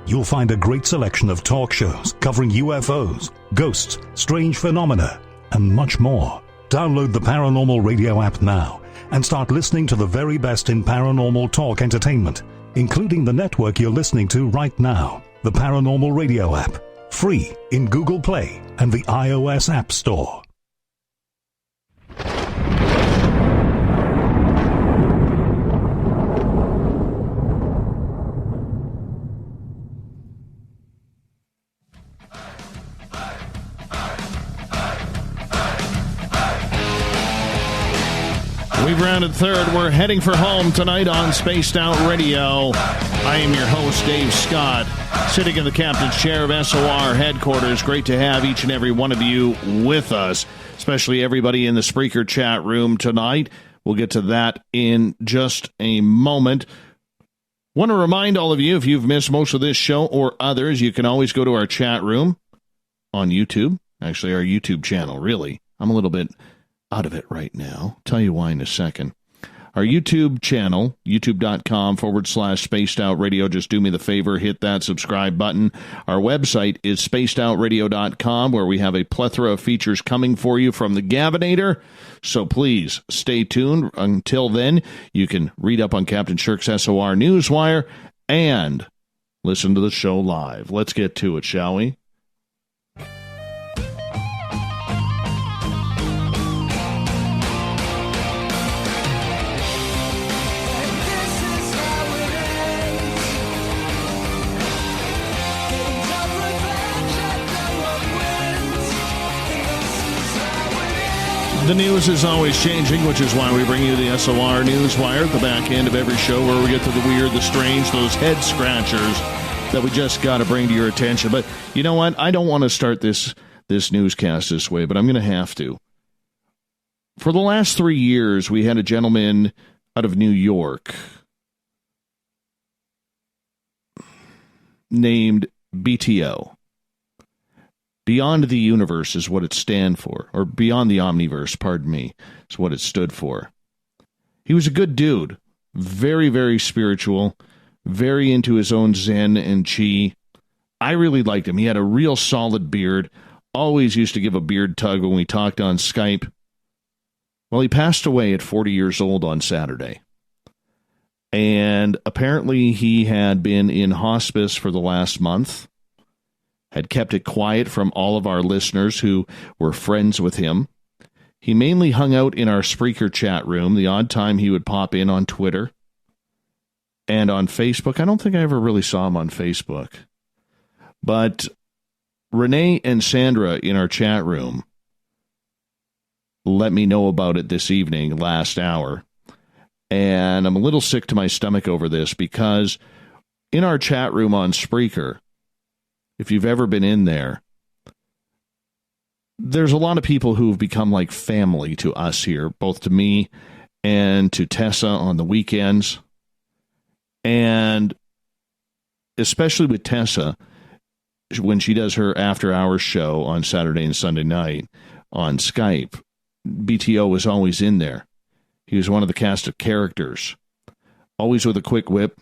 You'll find a great selection of talk shows covering UFOs, ghosts, strange phenomena, and much more. Download the Paranormal Radio app now and start listening to the very best in paranormal talk entertainment, including the network you're listening to right now, the Paranormal Radio app, free in Google Play and the iOS App Store. We've rounded third. We're heading for home tonight on Spaced Out Radio. I am your host, Dave Scott, sitting in the captain's chair of SOR headquarters. Great to have each and every one of you with us, especially everybody in the Spreaker chat room tonight. We'll get to that in just a moment. Want to remind all of you, if you've missed most of this show or others, you can always go to our chat room on YouTube. Actually, our YouTube channel, really. I'm a little bit out of it right now. Tell you why in a second. Our YouTube channel, youtube.com/Spaced Out Radio. Just do me the favor, hit that subscribe button. Our website is spacedoutradio.com, where we have a plethora of features coming for you from the Gavinator. So please stay tuned. Until then, you can read up on Captain Shirk's SOR Newswire and listen to the show live. Let's get to it, shall we? The news is always changing, which is why we bring you the SOR Newswire at the back end of every show, where we get to the weird, the strange, those head scratchers that we just got to bring to your attention. But you know what? I don't want to start this newscast this way, but I'm going to have to. For the last 3 years, we had a gentleman out of New York named BTO. Beyond the Universe is what it stands for, or Beyond the Omniverse, pardon me, is what it stood for. He was a good dude, very, very spiritual, very into his own Zen and Chi. I really liked him. He had a real solid beard, always used to give a beard tug when we talked on Skype. Well, he passed away at 40 years old on Saturday. And apparently he had been in hospice for the last month, had kept it quiet from all of our listeners who were friends with him. He mainly hung out in our Spreaker chat room. The odd time he would pop in on Twitter and on Facebook. I don't think I ever really saw him on Facebook. But Renee and Sandra in our chat room let me know about it this evening, last hour. And I'm a little sick to my stomach over this, because in our chat room on Spreaker, if you've ever been in there, there's a lot of people who've become like family to us here, both to me and to Tessa on the weekends. And especially with Tessa, when she does her after-hours show on Saturday and Sunday night on Skype, BTO was always in there. He was one of the cast of characters, always with a quick whip,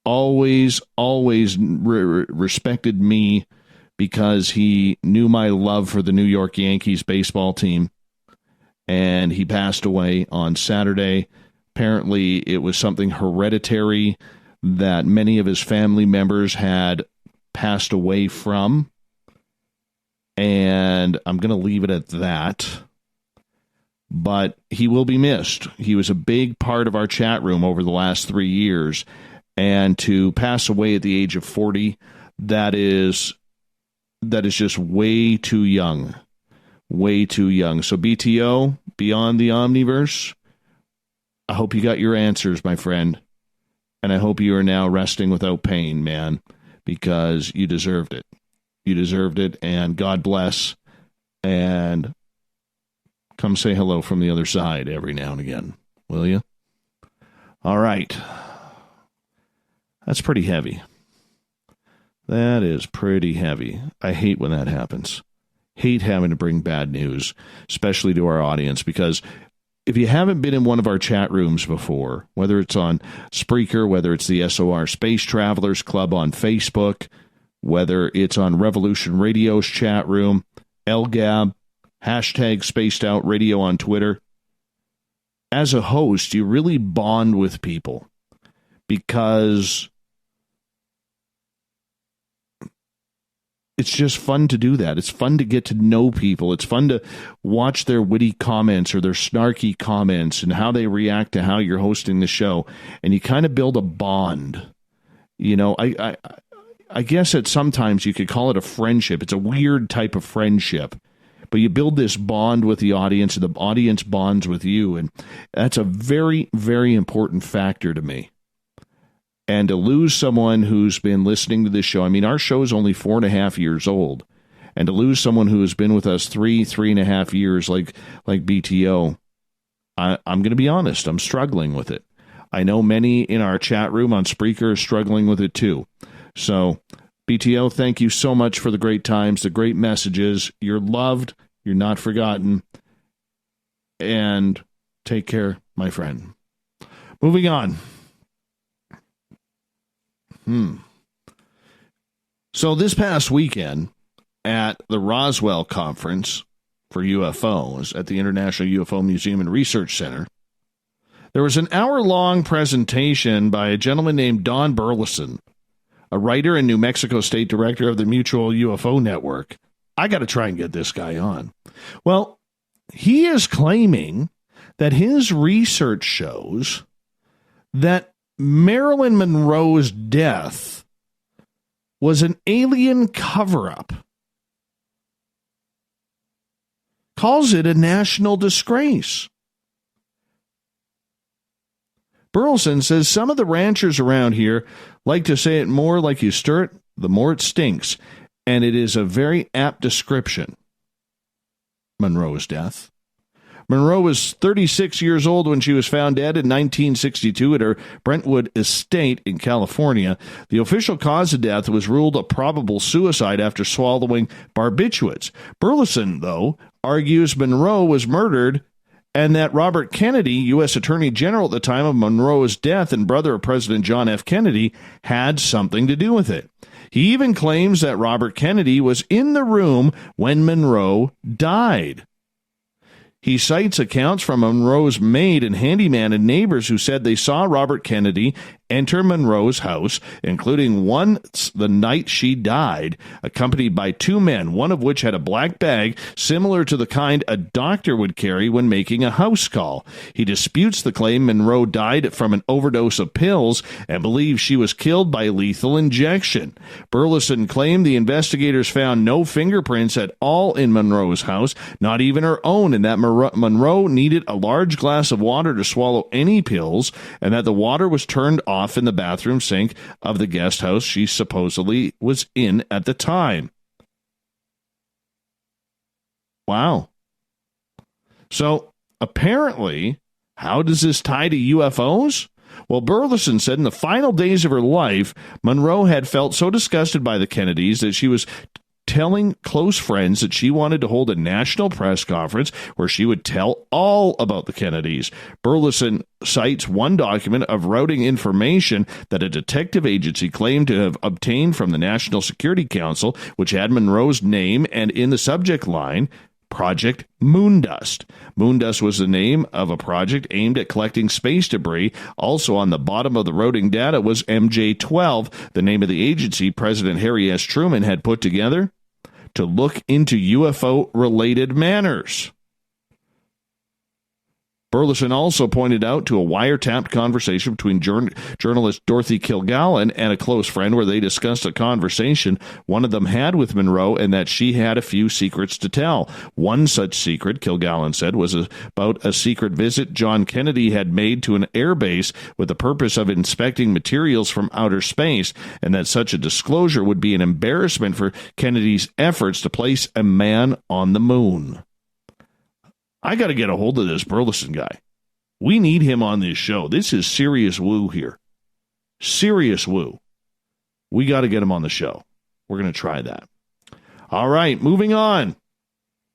always respected me because he knew my love for the New York Yankees baseball team, and he passed away on Saturday. Apparently, it was something hereditary that many of his family members had passed away from, and I'm going to leave it at that. But he will be missed. He was a big part of our chat room over the last 3 years, and to pass away at the age of 40, that is just way too young. Way too young. So BTO, Beyond the Omniverse, I hope you got your answers, my friend. And I hope you are now resting without pain, man, because you deserved it. You deserved it, and God bless. And come say hello from the other side every now and again, will you? All right. That's pretty heavy. That is pretty heavy. I hate when that happens. Hate having to bring bad news, especially to our audience, because if you haven't been in one of our chat rooms before, whether it's on Spreaker, whether it's the SOR Space Travelers Club on Facebook, whether it's on Revolution Radio's chat room, LGAB, hashtag Spaced Out Radio on Twitter, as a host, you really bond with people because it's just fun to do that. It's fun to get to know people. It's fun to watch their witty comments or their snarky comments and how they react to how you're hosting the show. And you kind of build a bond. You know, I guess that sometimes you could call it a friendship. It's a weird type of friendship. But you build this bond with the audience, and the audience bonds with you. And that's a very, very important factor to me. And to lose someone who's been listening to this show, I mean, our show is only 4.5 years old. And to lose someone who has been with us 3.5 years, like BTO, I'm going to be honest, I'm struggling with it. I know many in our chat room on Spreaker are struggling with it too. So, BTO, thank you so much for the great times, the great messages. You're loved. You're not forgotten. And take care, my friend. Moving on. So this past weekend at the Roswell Conference for UFOs at the International UFO Museum and Research Center, there was an hour-long presentation by a gentleman named Don Burleson, a writer and New Mexico State Director of the Mutual UFO Network. I got to try and get this guy on. Well, he is claiming that his research shows that Marilyn Monroe's death was an alien cover-up. Calls it a national disgrace. Burleson says some of the ranchers around here like to say it more like you stir it, the more it stinks, and it is a very apt description. Monroe's death. Monroe was 36 years old when she was found dead in 1962 at her Brentwood estate in California. The official cause of death was ruled a probable suicide after swallowing barbiturates. Burleson, though, argues Monroe was murdered and that Robert Kennedy, U.S. Attorney General at the time of Monroe's death and brother of President John F. Kennedy, had something to do with it. He even claims that Robert Kennedy was in the room when Monroe died. He cites accounts from Monroe's maid and handyman and neighbors who said they saw Robert Kennedy enter Monroe's house, including once the night she died, accompanied by two men, one of which had a black bag similar to the kind a doctor would carry when making a house call. He disputes the claim Monroe died from an overdose of pills and believes she was killed by lethal injection. Burleson claimed the investigators found no fingerprints at all in Monroe's house, not even her own, and that Monroe needed a large glass of water to swallow any pills, and that the water was turned off in the bathroom sink of the guest house she supposedly was in at the time. Wow. So apparently, how does this tie to UFOs? Well, Burleson said in the final days of her life, Monroe had felt so disgusted by the Kennedys that she was telling close friends that she wanted to hold a national press conference where she would tell all about the Kennedys. Burleson cites one document of routing information that a detective agency claimed to have obtained from the National Security Council, which had Monroe's name and in the subject line, Project Moondust. Moondust was the name of a project aimed at collecting space debris. Also on the bottom of the routing data was MJ-12, the name of the agency President Harry S. Truman had put together to look into UFO-related matters. Burleson also pointed out to a wiretapped conversation between journalist Dorothy Kilgallen and a close friend where they discussed a conversation one of them had with Monroe and that she had a few secrets to tell. One such secret, Kilgallen said, was about a secret visit John Kennedy had made to an airbase with the purpose of inspecting materials from outer space, and that such a disclosure would be an embarrassment for Kennedy's efforts to place a man on the moon. I got to get a hold of this Burleson guy. We need him on this show. This is serious woo here. Serious woo. We got to get him on the show. We're going to try that. All right, moving on.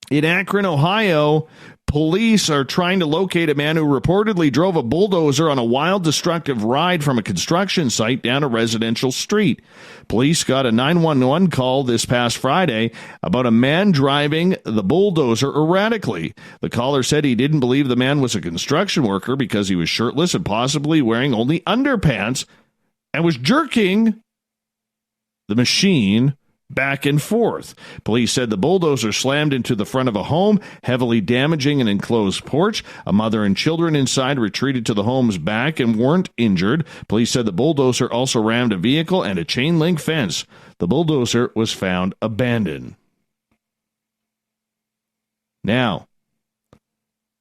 In Akron, Ohio, police are trying to locate a man who reportedly drove a bulldozer on a wild, destructive ride from a construction site down a residential street. Police got a 911 call this past Friday about a man driving the bulldozer erratically. The caller said he didn't believe the man was a construction worker because he was shirtless and possibly wearing only underpants and was jerking the machine back and forth. Police said the bulldozer slammed into the front of a home, heavily damaging an enclosed porch. A mother and children inside retreated to the home's back and weren't injured. Police said the bulldozer also rammed a vehicle and a chain link fence. The bulldozer was found abandoned. Now,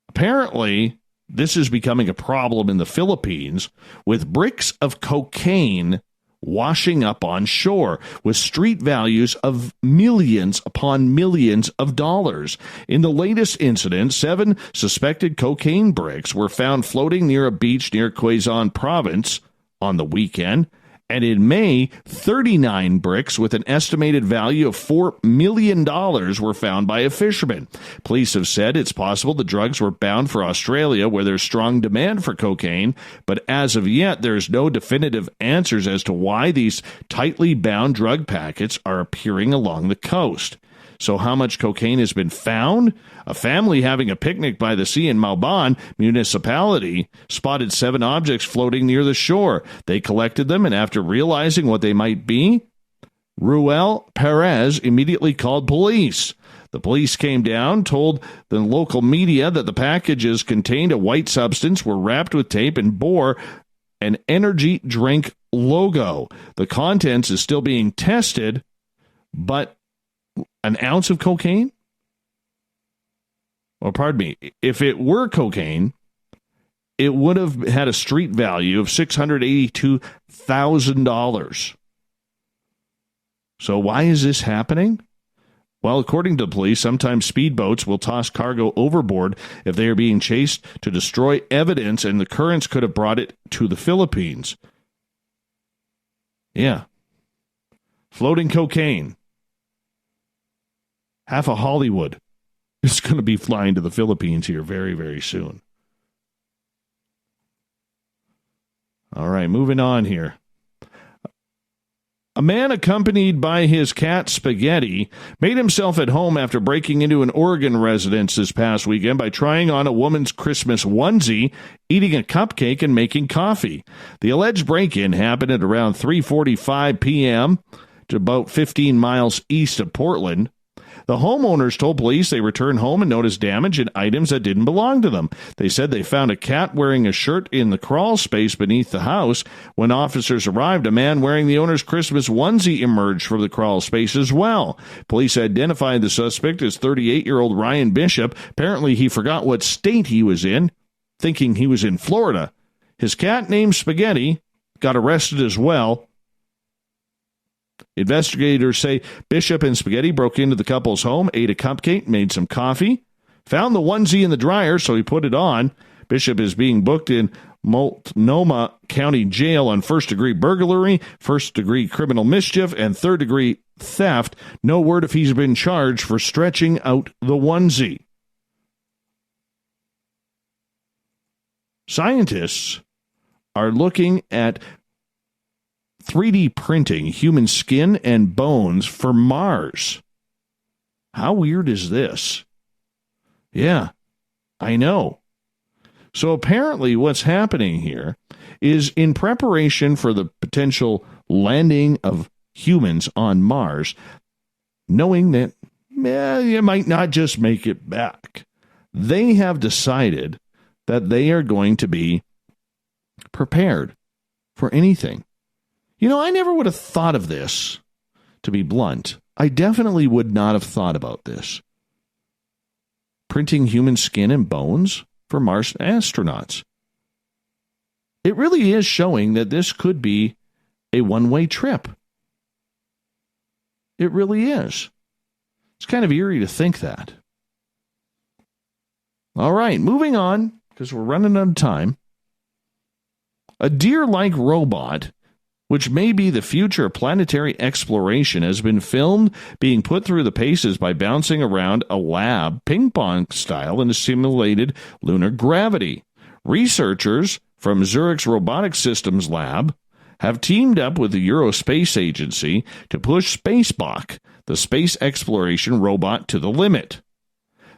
apparently, this is becoming a problem in the Philippines with bricks of cocaine washing up on shore with street values of millions upon millions of dollars. In the latest incident, 7 suspected cocaine bricks were found floating near a beach near Quezon province on the weekend. And in May, 39 bricks with an estimated value of $4 million were found by a fisherman. Police have said it's possible the drugs were bound for Australia, where there's strong demand for cocaine, but as of yet, there's no definitive answers as to why these tightly bound drug packets are appearing along the coast. So how much cocaine has been found? A family having a picnic by the sea in Malban municipality spotted 7 objects floating near the shore. They collected them, and after realizing what they might be, Ruel Perez immediately called police. The police came down, told the local media that the packages contained a white substance, were wrapped with tape, and bore an energy drink logo. The contents is still being tested, but an ounce of cocaine? Or pardon me, if it were cocaine, it would have had a street value of $682,000. So why is this happening? Well, according to the police, sometimes speedboats will toss cargo overboard if they are being chased to destroy evidence, and the currents could have brought it to the Philippines. Yeah. Floating cocaine. Half of Hollywood is going to be flying to the Philippines here very, very soon. All right, moving on here. A man accompanied by his cat Spaghetti made himself at home after breaking into an Oregon residence this past weekend by trying on a woman's Christmas onesie, eating a cupcake, and making coffee. The alleged break-in happened at around 3:45 p.m. to about 15 miles east of Portland. The homeowners told police they returned home and noticed damage and items that didn't belong to them. They said they found a cat wearing a shirt in the crawl space beneath the house. When officers arrived, a man wearing the owner's Christmas onesie emerged from the crawl space as well. Police identified the suspect as 38-year-old Ryan Bishop. Apparently, he forgot what state he was in, thinking he was in Florida. His cat, named Spaghetti, got arrested as well. Investigators say Bishop and Spaghetti broke into the couple's home, ate a cupcake, made some coffee, found the onesie in the dryer, so he put it on. Bishop is being booked in Multnomah County Jail on first-degree burglary, first-degree criminal mischief, and third-degree theft. No word if he's been charged for stretching out the onesie. Scientists are looking at 3D printing human skin and bones for Mars. How weird is this? Yeah, I know. So apparently what's happening here is in preparation for the potential landing of humans on Mars, knowing that you might not just make it back, they have decided that they are going to be prepared for anything. You know, I never would have thought of this, to be blunt. I definitely would not have thought about this. Printing human skin and bones for Mars astronauts. It really is showing that this could be a one-way trip. It really is. It's kind of eerie to think that. All right, moving on, because we're running out of time. A deer-like robot, which may be the future of planetary exploration, has been filmed being put through the paces by bouncing around a lab, ping-pong style, in a simulated lunar gravity. Researchers from Zurich's Robotics Systems Lab have teamed up with the Eurospace Agency to push Spacebach, the space exploration robot, to the limit.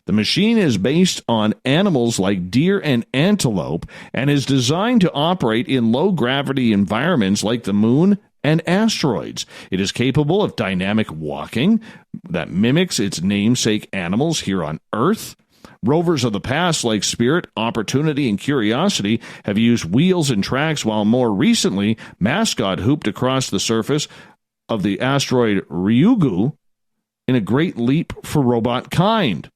The machine is based on animals like deer and antelope and is designed to operate in low-gravity environments like the moon and asteroids. It is capable of dynamic walking that mimics its namesake animals here on Earth. Rovers of the past like Spirit, Opportunity, and Curiosity have used wheels and tracks, while more recently, Mascot hooped across the surface of the asteroid Ryugu in a great leap for robot kind.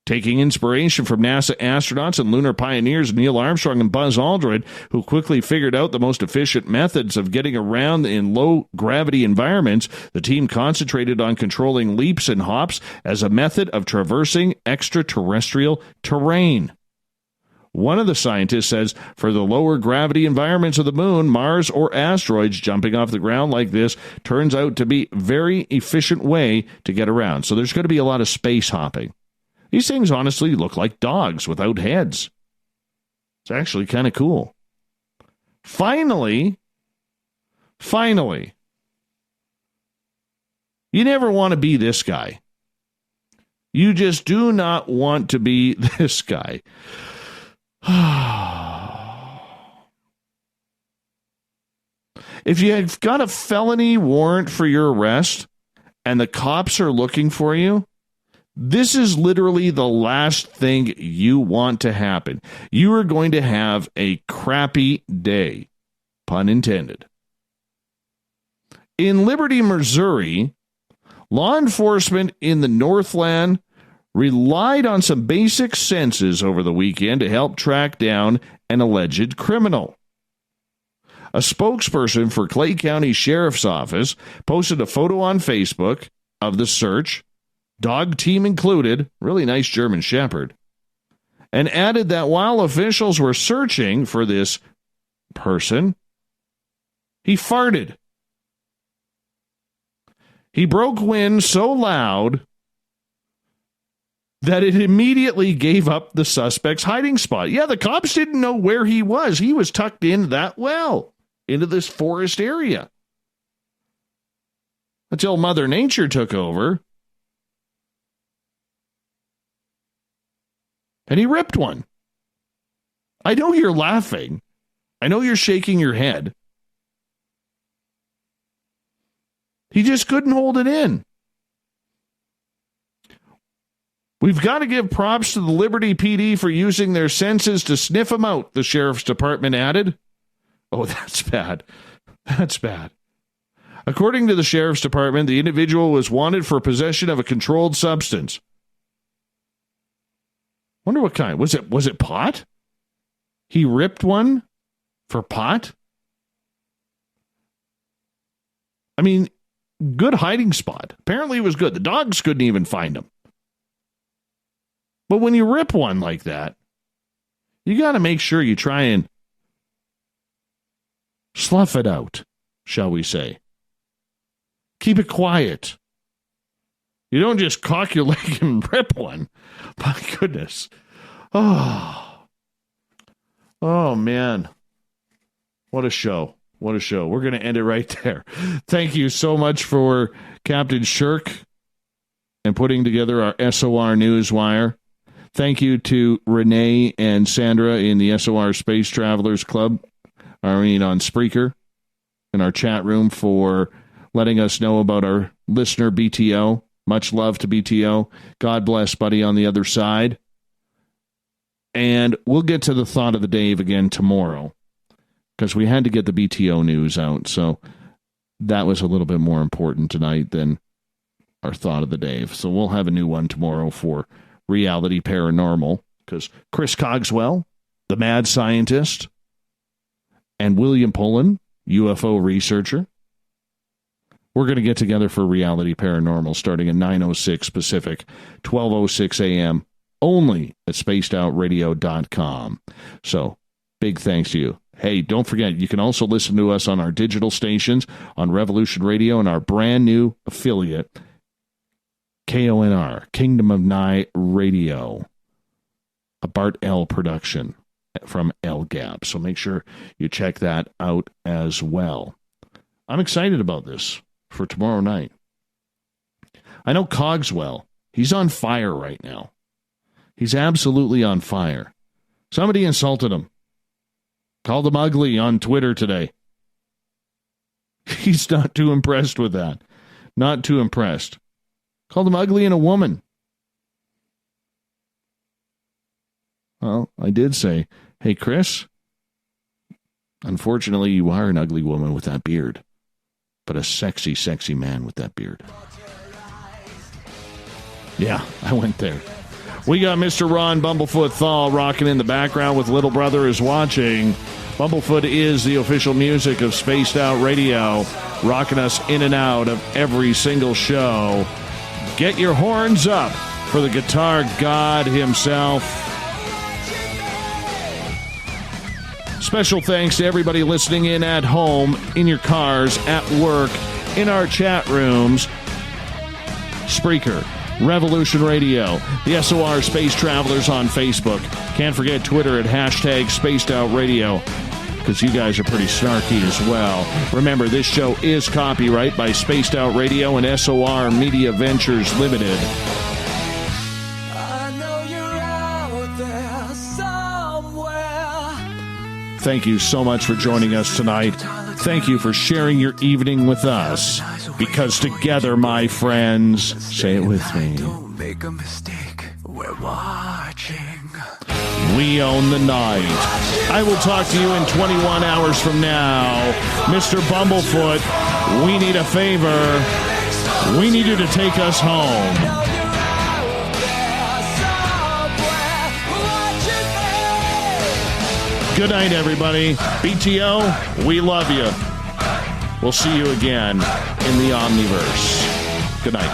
Taking inspiration from NASA astronauts and lunar pioneers Neil Armstrong and Buzz Aldrin, who quickly figured out the most efficient methods of getting around in low-gravity environments, the team concentrated on controlling leaps and hops as a method of traversing extraterrestrial terrain. One of the scientists says, for the lower gravity environments of the moon, Mars, or asteroids, jumping off the ground like this turns out to be a very efficient way to get around. So there's going to be a lot of space hopping. These things honestly look like dogs without heads. It's actually kind of cool. Finally, you never want to be this guy. You just do not want to be this guy. If you've got a felony warrant for your arrest and the cops are looking for you, this is literally the last thing you want to happen. You are going to have a crappy day, pun intended. In Liberty, Missouri, law enforcement in the Northland relied on some basic senses over the weekend to help track down an alleged criminal. A spokesperson for Clay County Sheriff's Office posted a photo on Facebook of the search, dog team included, really nice German Shepherd, and added that while officials were searching for this person, he farted. He broke wind so loud that it immediately gave up the suspect's hiding spot. Yeah, the cops didn't know where he was. He was tucked in that well into this forest area until Mother Nature took over. And he ripped one. I know you're laughing. I know you're shaking your head. He just couldn't hold it in. We've got to give props to the Liberty PD for using their senses to sniff him out, the sheriff's department added. Oh, that's bad. That's bad. According to the sheriff's department, the individual was wanted for possession of a controlled substance. Wonder what kind. Was it pot? He ripped one for pot? I mean, good hiding spot. Apparently it was good. The dogs couldn't even find him. But when you rip one like that, you got to make sure you try and slough it out, shall we say. Keep it quiet. You don't just cock your leg and rip one. My goodness. Oh, man. What a show. What a show. We're going to end it right there. Thank you so much for Captain Shirk and putting together our SOR Newswire. Thank you to Renee and Sandra in the SOR Space Travelers Club, on Spreaker, in our chat room for letting us know about our listener BTO. Much love to BTO. God bless, buddy, on the other side. And we'll get to the thought of the day again tomorrow, because we had to get the BTO news out, so that was a little bit more important tonight than our thought of the day. So we'll have a new one tomorrow for Reality Paranormal, because Chris Cogswell, the mad scientist, and William Pullen, UFO researcher, we're going to get together for Reality Paranormal starting at 9:06 Pacific, 12:06 a.m., only at spacedoutradio.com. So, big thanks to you. Hey, don't forget, you can also listen to us on our digital stations, on Revolution Radio, and our brand new affiliate, KONR, Kingdom of Nye Radio, a Bart L production from El Gap. So make sure you check that out as well. I'm excited about this for tomorrow night. I know Cogswell, he's on fire right now. He's absolutely on fire. Somebody insulted him. Called him ugly on Twitter today. He's not too impressed with that. Not too impressed. Called him ugly and a woman. Well, I did say, hey, Chris, unfortunately, you are an ugly woman with that beard, but a sexy, sexy man with that beard. Yeah, I went there. We got Mr. Ron Bumblefoot THAL rocking in the background with Little Brother is Watching. Bumblefoot is the official music of Spaced Out Radio, rocking us in and out of every single show. Get your horns up for the guitar god himself. Special thanks to everybody listening in at home, in your cars, at work, in our chat rooms. Spreaker, Revolution Radio, the SOR Space Travelers on Facebook. Can't forget Twitter at #SpacedOutRadio, because you guys are pretty snarky as well. Remember, this show is copyright by Spaced Out Radio and SOR Media Ventures Limited. Thank you so much for joining us tonight. Thank you for sharing your evening with us. Because together, my friends, say it with me. Don't make a mistake. We're watching. We own the night. I will talk to you in 21 hours from now. Mr. Bumblefoot, we need a favor. We need you to take us home. Good night, everybody. BTO, we love you. We'll see you again in the Omniverse. Good night.